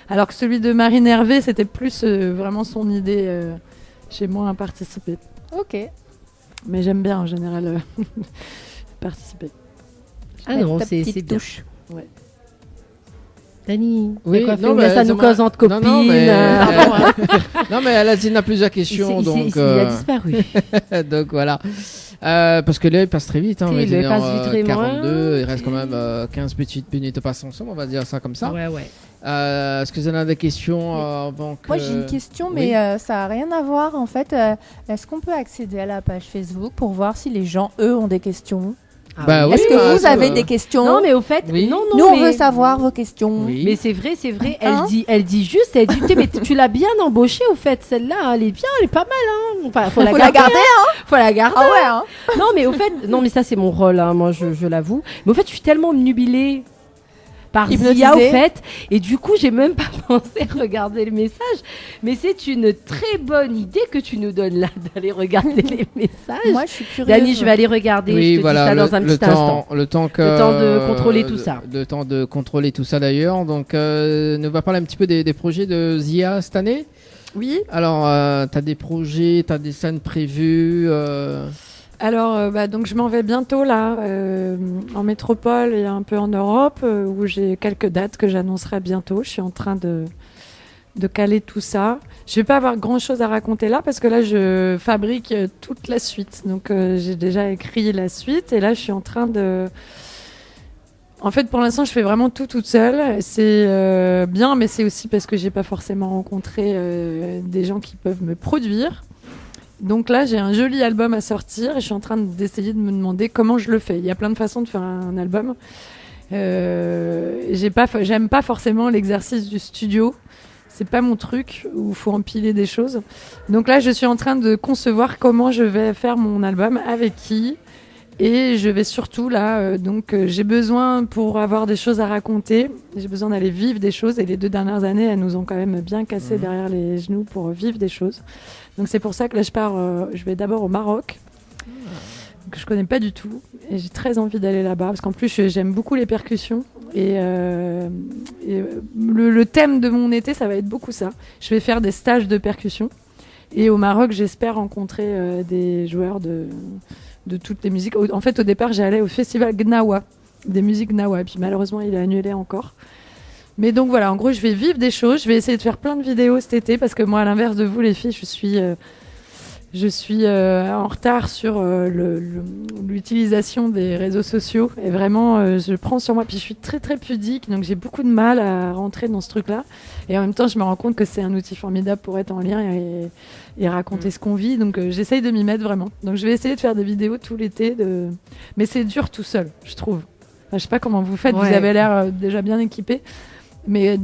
Alors que celui de Marine Hervé, c'était plus vraiment son idée chez moi à participer. Ok. Mais j'aime bien en général participer. Ah non, Ta c'est petite bien. touche. Ouais. Dani, Oui, quoi, non, on laisse mais à nos causes entre copines. Non, mais, non, mais elle a dit, il y a plusieurs questions, donc. Il a disparu. Donc voilà. Parce que l'heure passe très vite. Hein, Si, l'heure passe vite, vraiment. 42, il reste quand même 15 petites minutes à passer ensemble, on va dire ça comme ça. Ouais. Est-ce que vous en avez des questions avant que... Moi, j'ai une question, Oui. mais ça n'a rien à voir. En fait, est-ce qu'on peut accéder à la page Facebook pour voir si les gens, eux, ont des questions? Bah oui, Est-ce que vous avez des questions? Non, mais au fait, Oui. non, Nous, on mais- veut savoir vos questions. Oui. Mais c'est vrai, Hein elle dit juste, mais tu l'as bien embauchée au fait, celle-là, hein, elle est bien, elle est pas mal, hein. Enfin, faut la garder, hein. faut la garder. Ah ouais, hein. Non, mais au fait, non, mais ça c'est mon rôle, hein, moi je l'avoue. Mais au fait, je suis tellement obnubilée par Hypnotisée. Zia au fait, et du coup, j'ai même pas pensé à regarder le message. Mais c'est une très bonne idée que tu nous donnes là d'aller regarder les messages. Moi, je suis curieuse. Dani, je vais aller regarder. Oui, je te voilà, dis ça dans un petit instant. Le temps de contrôler tout ça. Le temps de contrôler tout ça d'ailleurs. Donc, nous va parler un petit peu des projets de Zia cette année. Oui. Alors, t'as des projets, t'as des scènes prévues. Alors, donc je m'en vais bientôt là, en métropole et un peu en Europe, où j'ai quelques dates que j'annoncerai bientôt. Je suis en train de caler tout ça. Je vais pas avoir grand-chose à raconter là parce que là, je fabrique toute la suite. Donc, j'ai déjà écrit la suite et là, je suis en train de... En fait, pour l'instant, je fais vraiment tout toute seule. C'est bien, mais c'est aussi parce que j'ai pas forcément rencontré des gens qui peuvent me produire. Donc là, j'ai un joli album à sortir et je suis en train d'essayer de me demander comment je le fais. Il y a plein de façons de faire un album. J'aime pas forcément l'exercice du studio. C'est pas mon truc où il faut empiler des choses. Donc là, je suis en train de concevoir comment je vais faire mon album, avec qui. Et je vais surtout là, j'ai besoin pour avoir des choses à raconter. J'ai besoin d'aller vivre des choses. Et les 2 dernières années, elles nous ont quand même bien cassé derrière les genoux pour vivre des choses. Donc c'est pour ça que là, je vais d'abord au Maroc, que je connais pas du tout. Et j'ai très envie d'aller là-bas parce qu'en plus, j'aime beaucoup les percussions. Et le thème de mon été, ça va être beaucoup ça. Je vais faire des stages de percussion. Et au Maroc, j'espère rencontrer des joueurs de toutes les musiques. En fait, au départ, j'allais au festival Gnawa, des musiques Gnawa. Et puis malheureusement, il est annulé encore. Mais donc voilà, en gros, je vais vivre des choses. Je vais essayer de faire plein de vidéos cet été parce que moi, à l'inverse de vous, les filles, je suis en retard sur l'utilisation des réseaux sociaux. Et vraiment, je prends sur moi. Puis je suis très, très pudique. Donc j'ai beaucoup de mal à rentrer dans ce truc-là. Et en même temps, je me rends compte que c'est un outil formidable pour être en lien et raconter ce qu'on vit. Donc j'essaye de m'y mettre vraiment. Donc je vais essayer de faire des vidéos tout l'été. Mais c'est dur tout seul, je trouve. Enfin, je sais pas comment vous faites. Ouais. Vous avez l'air déjà bien équipés. Mais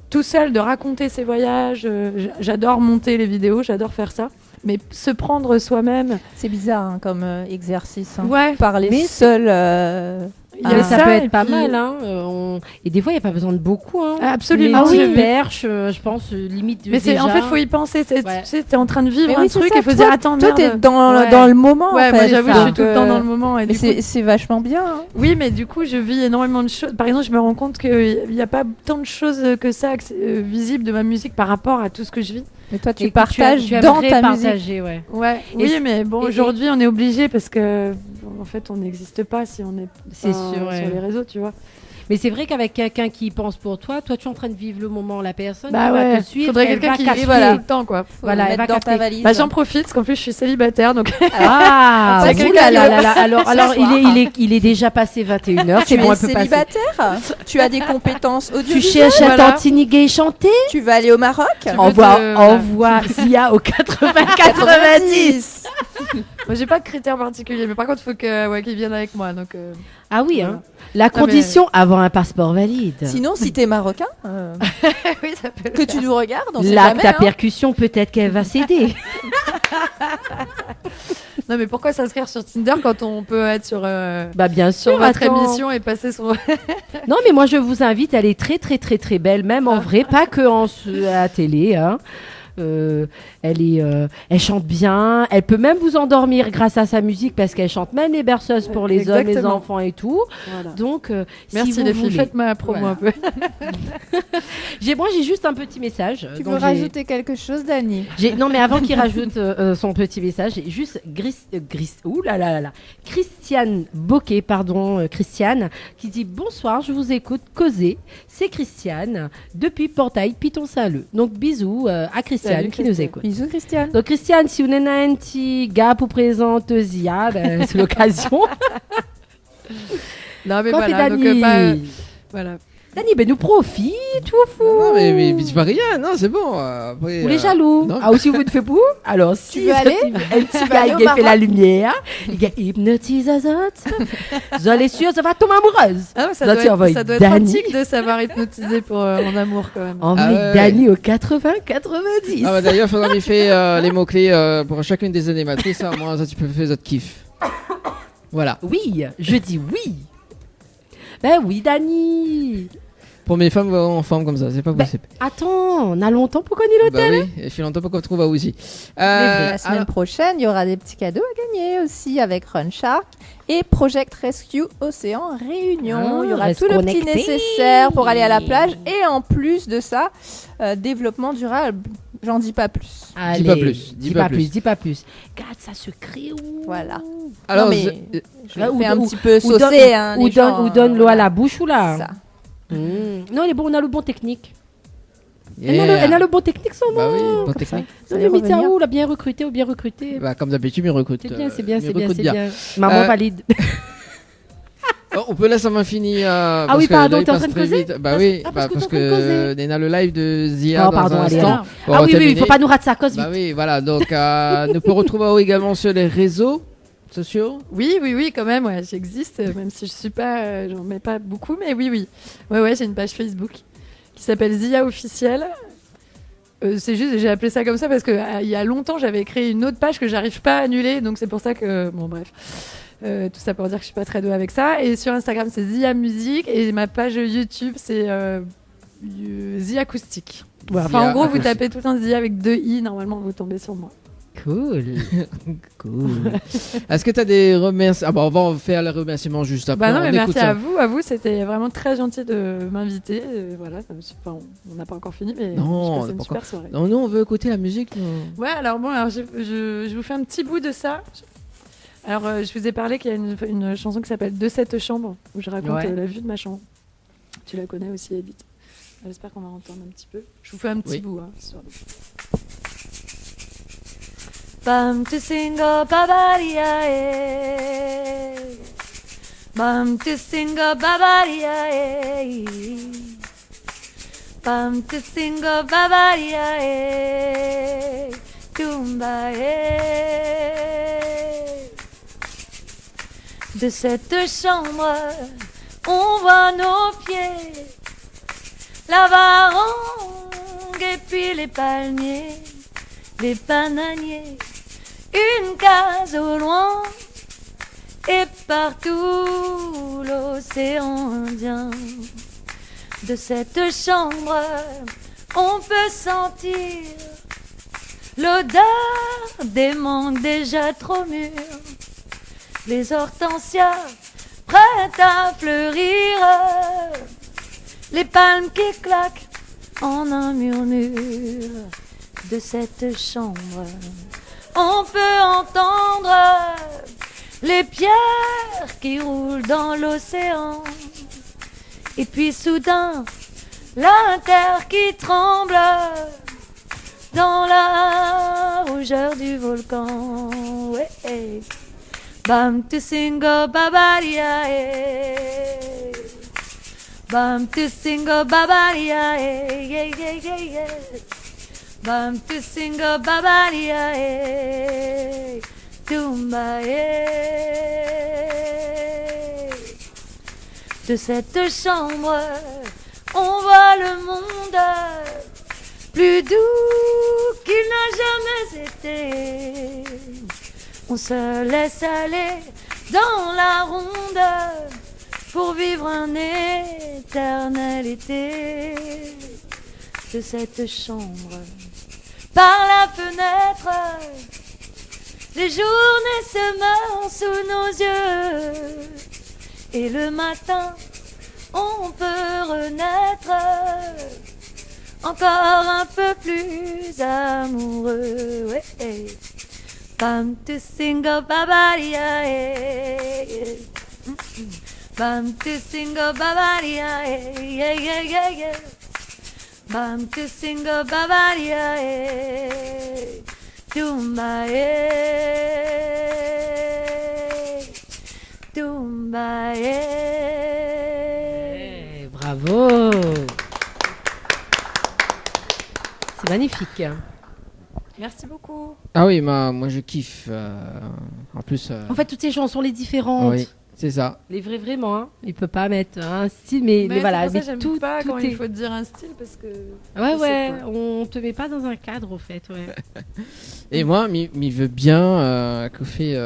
tout seul, de raconter ses voyages, j'adore monter les vidéos, j'adore faire ça. Mais se prendre soi-même... C'est bizarre hein, comme exercice. Hein. Ouais, Parler mais seul. Ça peut être et pas puis- mal, hein. Et des fois, il n'y a pas besoin de beaucoup. Hein. Absolument. Les je petites vais- perches, je pense, limite. Mais déjà. en fait, faut y penser. Tu Ouais. sais, t'es en train de vivre Mais un oui, c'est truc ça. et faut se Toi- dire attends, Toi, merde. t'es dans Ouais. le moment. Ouais, en moi fait, j'avoue, je suis donc, tout le temps dans le moment. Et Mais du coup, c'est vachement bien. Hein. oui, mais du coup, je vis énormément de choses. Par exemple, je me rends compte qu'il n'y a pas tant de choses que ça visibles de ma musique par rapport à tout ce que je vis. Mais toi, Et tu que partages tu dans aimerais ta musique. partager, ouais. Ouais. Et Oui, c- mais bon, et- aujourd'hui, on est obligé parce que en fait, on n'existe pas si on est C'est pas sûr, ouais. sur les réseaux, tu vois. Mais c'est vrai qu'avec quelqu'un qui pense pour toi, tu es en train de vivre le moment, la personne Bah qui va ouais. te suivre, Faudrait elle quelqu'un va qui capter. vit tout le temps, quoi. Faut Voilà, le elle va mettre dans ta capter. valise. Bah, j'en profite parce qu'en plus, je suis célibataire, donc. Ah, Ça, ouh c'est là là cadeau. là là. Alors Ce soir. il est déjà passé 21h, c'est Tu bon, es elle peut passer. célibataire. Tu as des compétences Tu audiovisuelles. cherches à Voilà. tantiner et chanter? Tu vas aller au Maroc. Envoie Zia au 80-90. Moi, j'ai pas de critères particuliers, mais par contre, il faut qu'ils viennent avec moi. Donc, Ah oui, voilà. hein. La condition, avoir un passeport valide. Sinon, si t'es marocain, oui, ça peut que tu nous regardes, on sait Là, jamais. ta hein. percussion, peut-être qu'elle va céder. Non, mais pourquoi s'inscrire sur Tinder quand on peut être sur Bah bien sûr, sur votre attends. émission et passer son. Non, mais moi je vous invite, elle est très très très très belle, même en vrai, pas que à la télé. Hein. Elle chante bien. Elle peut même vous endormir grâce à sa musique parce qu'elle chante même les berceuses pour les hommes, les Exactement. enfants et tout. Voilà. Donc, Merci si vous les filles, voulez. faites ma promo Voilà. un peu. J'ai juste un petit message. Tu Donc, veux j'ai- rajouter quelque chose, Dani? Non, mais avant qu'il rajoute son petit message, j'ai juste Christiane Bocquet, Christiane, qui dit bonsoir, je vous écoute causer. C'est Christiane depuis Portail Piton-Saint-Leu. Donc bisous à Christiane Christiane Salut, qui nous écoute. Bisous Christiane. Donc Christiane, si vous avez un petit gars pour présenter Zia, ben, c'est l'occasion. Non, mais Quand voilà. fait Donc, Dani voilà. Dani, ben nous profite, tout fou. Non, mais c'est pas rien, non, c'est bon. Après, Vous les jaloux. non. Ah, aussi vous te faites pour. Alors, si veux aller un petit vas gars aller au qui fait la Maroc lumière, il a hypnotisé les autres. Vous allez sûr, ça va tomber amoureuse. Ah, ouais, ça Donc, doit tu envoies être Dani. pratique de savoir hypnotiser pour mon amour quand même. En Ah vrai, ouais. Dani au 80-90. Ah bah d'ailleurs, il faudra lui faire les mots-clés pour chacune des animatrices. Ça, moi, ça, tu peux faire votre kiff. Voilà. Oui, je dis oui. Ben oui, Dani. Pour mes femmes en forme comme ça, c'est pas Ben, possible. attends, on a longtemps pour gagner Bah l'hôtel. oui, et je suis longtemps pour qu'on trouve à aussi. La semaine prochaine, il y aura des petits cadeaux à gagner aussi avec Run Shark et Project Rescue Océan Réunion. Ah, Il y aura reste tout le petit connecté. nécessaire pour aller à la plage et en plus de ça, développement durable. J'en dis pas plus. Allez, Dis pas plus, Dis pas plus, dis pas plus. Garde ça secret. Voilà. Alors, Non, mais je ou- fais un ou- petit peu ou donne- saucer. Hein, les gens, ou donne l'eau à voilà. la bouche ou là. Ça. Non, on a le bon technique. yeah. Elle a le bon technique, son Bah oui, nom, bon comme ça. technique. Ça Non, allait mais revenir. Mitterrand, l'a bien recruté ou bien recruté. Bah, comme d'habitude, il me recrute. C'est bien, c'est bien, il c'est me bien, recrute c'est bien. Maman valide. Oh, on peut laisser ma fini. Ah oui, pardon, t'es en train de causer Bah Parce- oui, ah, parce parce que t'es en train de que on a le live de Zia Oh, dans pardon, un allez, instant. alors. On Ah va oui, oui, il terminer. faut pas nous rater sa cause Bah vite. oui, voilà. Donc, nous peut retrouver également sur les réseaux sociaux. Oui, quand même, ouais, j'existe, même si je suis pas, j'en mets pas beaucoup, mais oui. Ouais, j'ai une page Facebook qui s'appelle Zia Officiel. C'est juste, j'ai appelé ça comme ça parce que il y a longtemps, j'avais créé une autre page que j'arrive pas à annuler, donc c'est pour ça que, bon, bref. Tout ça pour dire que je suis pas très douée avec ça. Et sur Instagram, c'est Zia Musique, et ma page YouTube, c'est Zia Acoustique. Voilà. Enfin, Zia en gros, vous Acoustique. tapez tout un Zia avec 2 i, normalement, vous tombez sur moi. Cool. Cool. Est-ce que tu as des remerciements? Ah bah, on va faire les remerciements juste après. Bah non, on mais écoute merci ça. à vous, c'était vraiment très gentil de m'inviter. Voilà, on n'a pas encore fini, mais Non, je passe une pas super soirée. Non, nous, on veut écouter la musique. nous. Ouais, alors bon, je vous fais un petit bout de ça. Alors, je vous ai parlé qu'il y a une chanson qui s'appelle De cette chambre, où je raconte Ouais. la vue de ma chambre. Tu la connais aussi, Edith. J'espère qu'on va entendre un petit peu. Je vous fais un petit Oui. bout. Hein, histoire de- Bam to single babaria eh. Bam to single babaria eh. Bam to single babaria eh. Tumba eh. De cette chambre, on voit nos pieds, la varangue et puis les palmiers, les bananiers, une case au loin et partout l'océan Indien. De cette chambre, on peut sentir l'odeur des mangues déjà trop mûres, les hortensias prêtes à fleurir, les palmes qui claquent en un murmure. De cette chambre, on peut entendre les pierres qui roulent dans l'océan. Et puis soudain, la terre qui tremble dans la rougeur du volcan. Ouais. Bam to single babaria eh. Bam to single babaria eh. Yeah, yeah, yeah, yeah. Bam to single babaria eh. Tumba eh. De cette chambre, on voit le monde plus doux qu'il n'a jamais été. On se laisse aller dans la ronde pour vivre un éternel été. De cette chambre, par la fenêtre, les journées se meurent sous nos yeux. Et le matin, on peut renaître encore un peu plus amoureux. Ouais. Bam to single babaria eh. Bam to single babaria eh. Yeah, yeah, yeah, yeah. Bam kusingo babaria tumba tumba Bravo. C'est magnifique. Merci beaucoup. Ah oui, moi je kiffe. En plus. En fait, toutes ces chansons, les différentes. Oui, c'est ça. Les vrais, vraiment. Hein. Il peut pas mettre un style, mais voilà. C'est pour ça, Mais j'aime pas tout quand est... il faut dire un style parce que. Ouais, on te met pas dans un cadre, au fait. Ouais. Et moi, m'y veut bien qu'on fait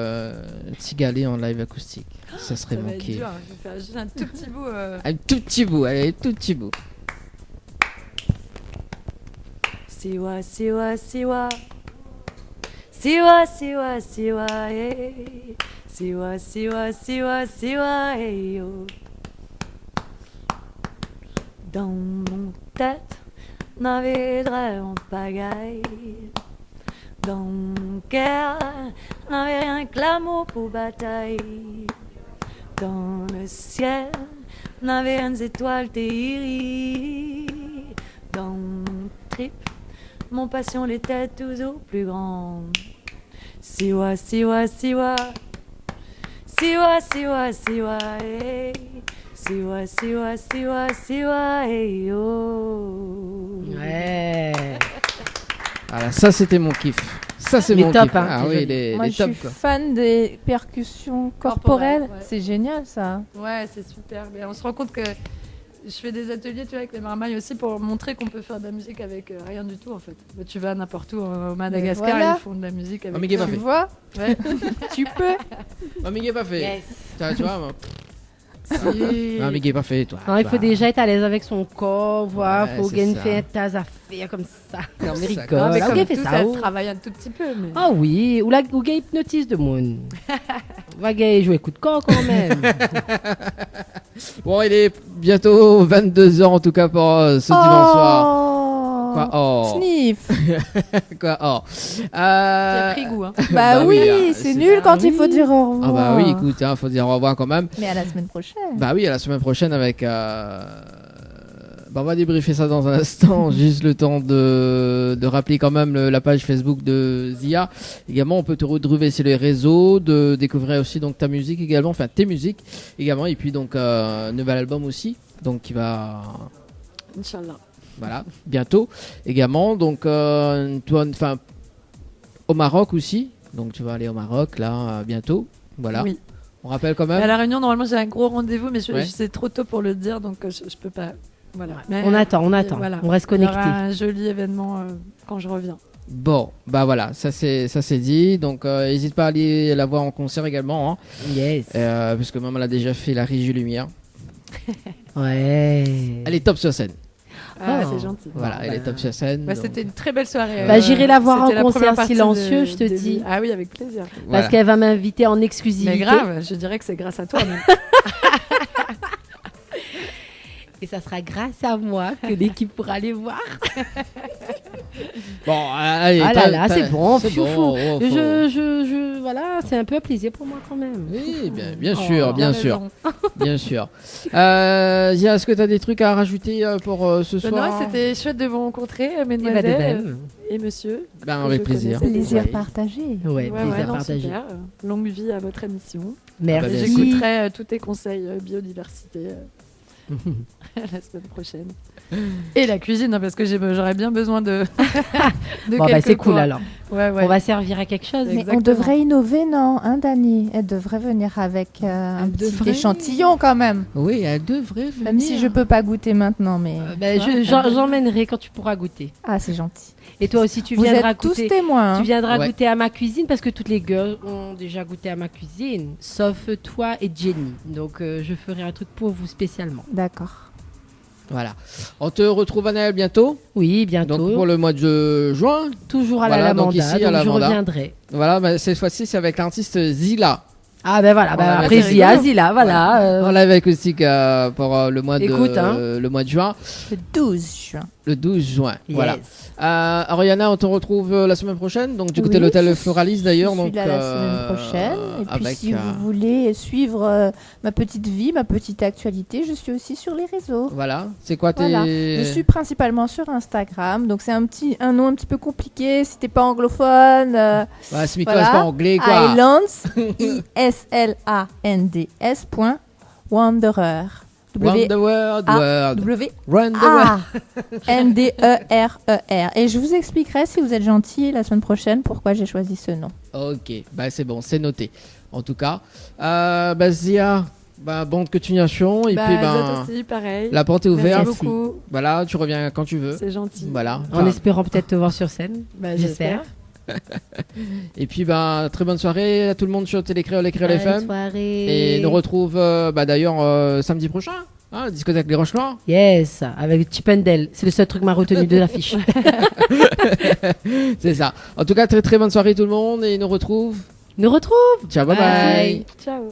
Tigalé en live acoustique. Ça serait Ça va mon être kiff. dur. Je vais faire juste un tout petit bout. Un tout petit bout, allez, tout petit bout. Siwa, siwa, siwa. Siwa, siwa, siwa, eh. Siwa, siwa, siwa, siwa, eh, yo. Dans mon tête, n'avait en pagaille. Dans mon cœur, n'avait rien que l'amour pour bataille. Dans le ciel, n'avait rien étoiles t'éris. Dans mon trip, mon passion l'était toujours plus grande. Siwa, siwa, siwa. Siwa, siwa, siwa, eh. Siwa, siwa, siwa, siwa, eh, yo. Ouais. Voilà, ça c'était mon kiff. Ça c'est Les mon top, kiff. hein, Ah c'est oui, joli. les Moi, je top suis quoi. fan des percussions corporelles. Ouais. C'est génial, ça. Ouais, c'est super. Mais on se rend compte que je fais des ateliers, tu vois, avec les marmailles aussi pour montrer qu'on peut faire de la musique avec rien du tout en fait. Bah, tu vas n'importe où au Madagascar, voilà. ils font de la musique avec. Oh, mais Guy, pas Tu fait. vois Ouais. Tu peux. Ah, Miguel pas fait. Yes. Tu vois, moi. Si. Ah, Miguel pas fait, toi. Non, il Tu faut vois. déjà être à l'aise avec son corps, voir, Ouais, faut c'est gagner ça. faire tas affaires comme ça. Comme On ça, rigole. comme Non, mais ça. comme Ok, fais tout, ça. ça Oh. se travaille un tout petit peu. Mais... Ah oui, ou gars hypnotise de monde. Va gagner jouer coup de corps quand même. Bon, il est bientôt 22h en tout cas pour ce dimanche soir. Quoi oh Sniff. Quoi oh Qui a pris goût. Hein. Bah, oui, c'est nul quand il faut oui. dire au revoir. Ah bah oui, écoute, hein, faut dire au revoir quand même. Mais à la semaine prochaine. Bah oui, à la semaine prochaine avec... Bah on va débriefer ça dans un instant, juste le temps de rappeler quand même la page Facebook de Zia. Également, on peut te retrouver sur les réseaux, de découvrir aussi donc ta musique également, enfin tes musiques également, et puis donc nouvel album aussi, donc qui va... Inch'Allah. Voilà, bientôt également. Donc, toi, enfin, au Maroc aussi. Donc, tu vas aller au Maroc là bientôt. Voilà. Oui. On rappelle quand Mais à même. la Réunion, normalement, j'ai un gros rendez-vous, mais Ouais. c'est trop tôt pour le dire, donc je peux pas. Voilà. Mais, On attend. voilà. On reste Il y aura connecté. un joli événement quand je reviens. Bon, bah voilà, ça c'est dit. Donc, n'hésite pas à aller la voir en concert également, hein, Yes. parce que maman elle a déjà fait la Régie Lumière. Ouais. Elle est top sur scène. Ah, Oh. c'est gentil. Voilà, elle est top sur scène. Bah, donc, c'était une très belle soirée. Bah, j'irai la voir en c'était la concert première partie silencieux, je te de- dis. Ah oui, avec plaisir. voilà. Parce qu'elle va m'inviter en exclusivité. Mais grave, je dirais que c'est grâce à toi. même. Et ça sera grâce à moi que l'équipe pourra aller voir. Bon, allez, Ah là là, c'est bon. c'est Fioufou. bon, oh, faut- Voilà, c'est un peu un plaisir pour moi quand même. Oui, bien Oh, sûr, bien T'as sûr, raison. bien sûr. Zia, est-ce que tu as des trucs à rajouter pour ce soir? Non, c'était chouette de vous rencontrer, Et bah, de mesdemoiselles même. et monsieur. Ben, que avec je plaisir. connaissais déjà. Plaisir partagé. Ouais, plaisir non, partagé. super. Longue vie à votre émission. bah, Merci. J'écouterai tous tes conseils biodiversité la semaine prochaine. Et la cuisine, hein, parce que j'aurais bien besoin de. de Bon, bah, quelques c'est cool points. alors. Ouais, ouais. On va servir à quelque chose. Mais on Exactement. devrait innover, non, hein, Dani? Elle devrait venir avec un petit devrait. échantillon quand même. Oui, elle devrait venir. Même si je peux pas goûter maintenant, mais. Bah, tu vois. j'emmènerai quand tu pourras goûter. Ah, c'est gentil. Et toi aussi, tu Vous viendras êtes tous goûter. témoins. Tu hein. viendras Ouais. goûter à ma cuisine parce que toutes les girls ont déjà goûté à ma cuisine, sauf toi et Jenny. Donc je ferai un truc pour vous spécialement. D'accord. Voilà. On te retrouve à Noël bientôt. Oui, bientôt. Donc pour le mois de juin. Toujours à Voilà, la donc Lamanda, ici, à donc la je Lamanda. reviendrai. Voilà, bah, cette fois-ci c'est avec l'artiste Zila. Ah ben voilà, Voilà, après c'est Ziazi là, voilà. En live acoustique pour le mois Écoute, le mois de juin. Le 12 juin. Le 12 juin, Yes. voilà. Ariana, on te retrouve la semaine prochaine, donc du côté de Oui, l'hôtel Floralis d'ailleurs. Je suis Donc, là la semaine prochaine. Et puis avec, si vous voulez suivre ma petite vie, ma petite actualité, je suis aussi sur les réseaux. Voilà, c'est quoi tes... Voilà. Je suis principalement sur Instagram, donc c'est un nom un petit peu compliqué si t'es pas anglophone. Bah, c'est Mika, c'est pas anglais quoi. Islands, islands.wanderer. Run the world, world. Run the world. N-D-E-R-E-R. Et je vous expliquerai, si vous êtes gentil, la semaine prochaine, pourquoi j'ai choisi ce nom. Ok, bah c'est bon, c'est noté. En tout cas, Zia, bonne continuation. Et puis, Zot aussi, pareil. la porte est ouverte. Merci beaucoup. Voilà, tu reviens quand tu veux. C'est gentil. Voilà. En espérant peut-être te voir sur scène. J'espère. Et puis, très bonne soirée à tout le monde sur Télécréole et Créole Bonne FM. soirée. Et nous retrouve d'ailleurs samedi prochain. Hein, discothèque Les Roches Noires. Yes, avec Chip and Dale. C'est le seul truc m'a retenu de l'affiche. C'est ça. En tout cas, très très bonne soirée tout le monde et nous retrouve. Nous retrouve. Ciao, bye bye. Bye. Ciao.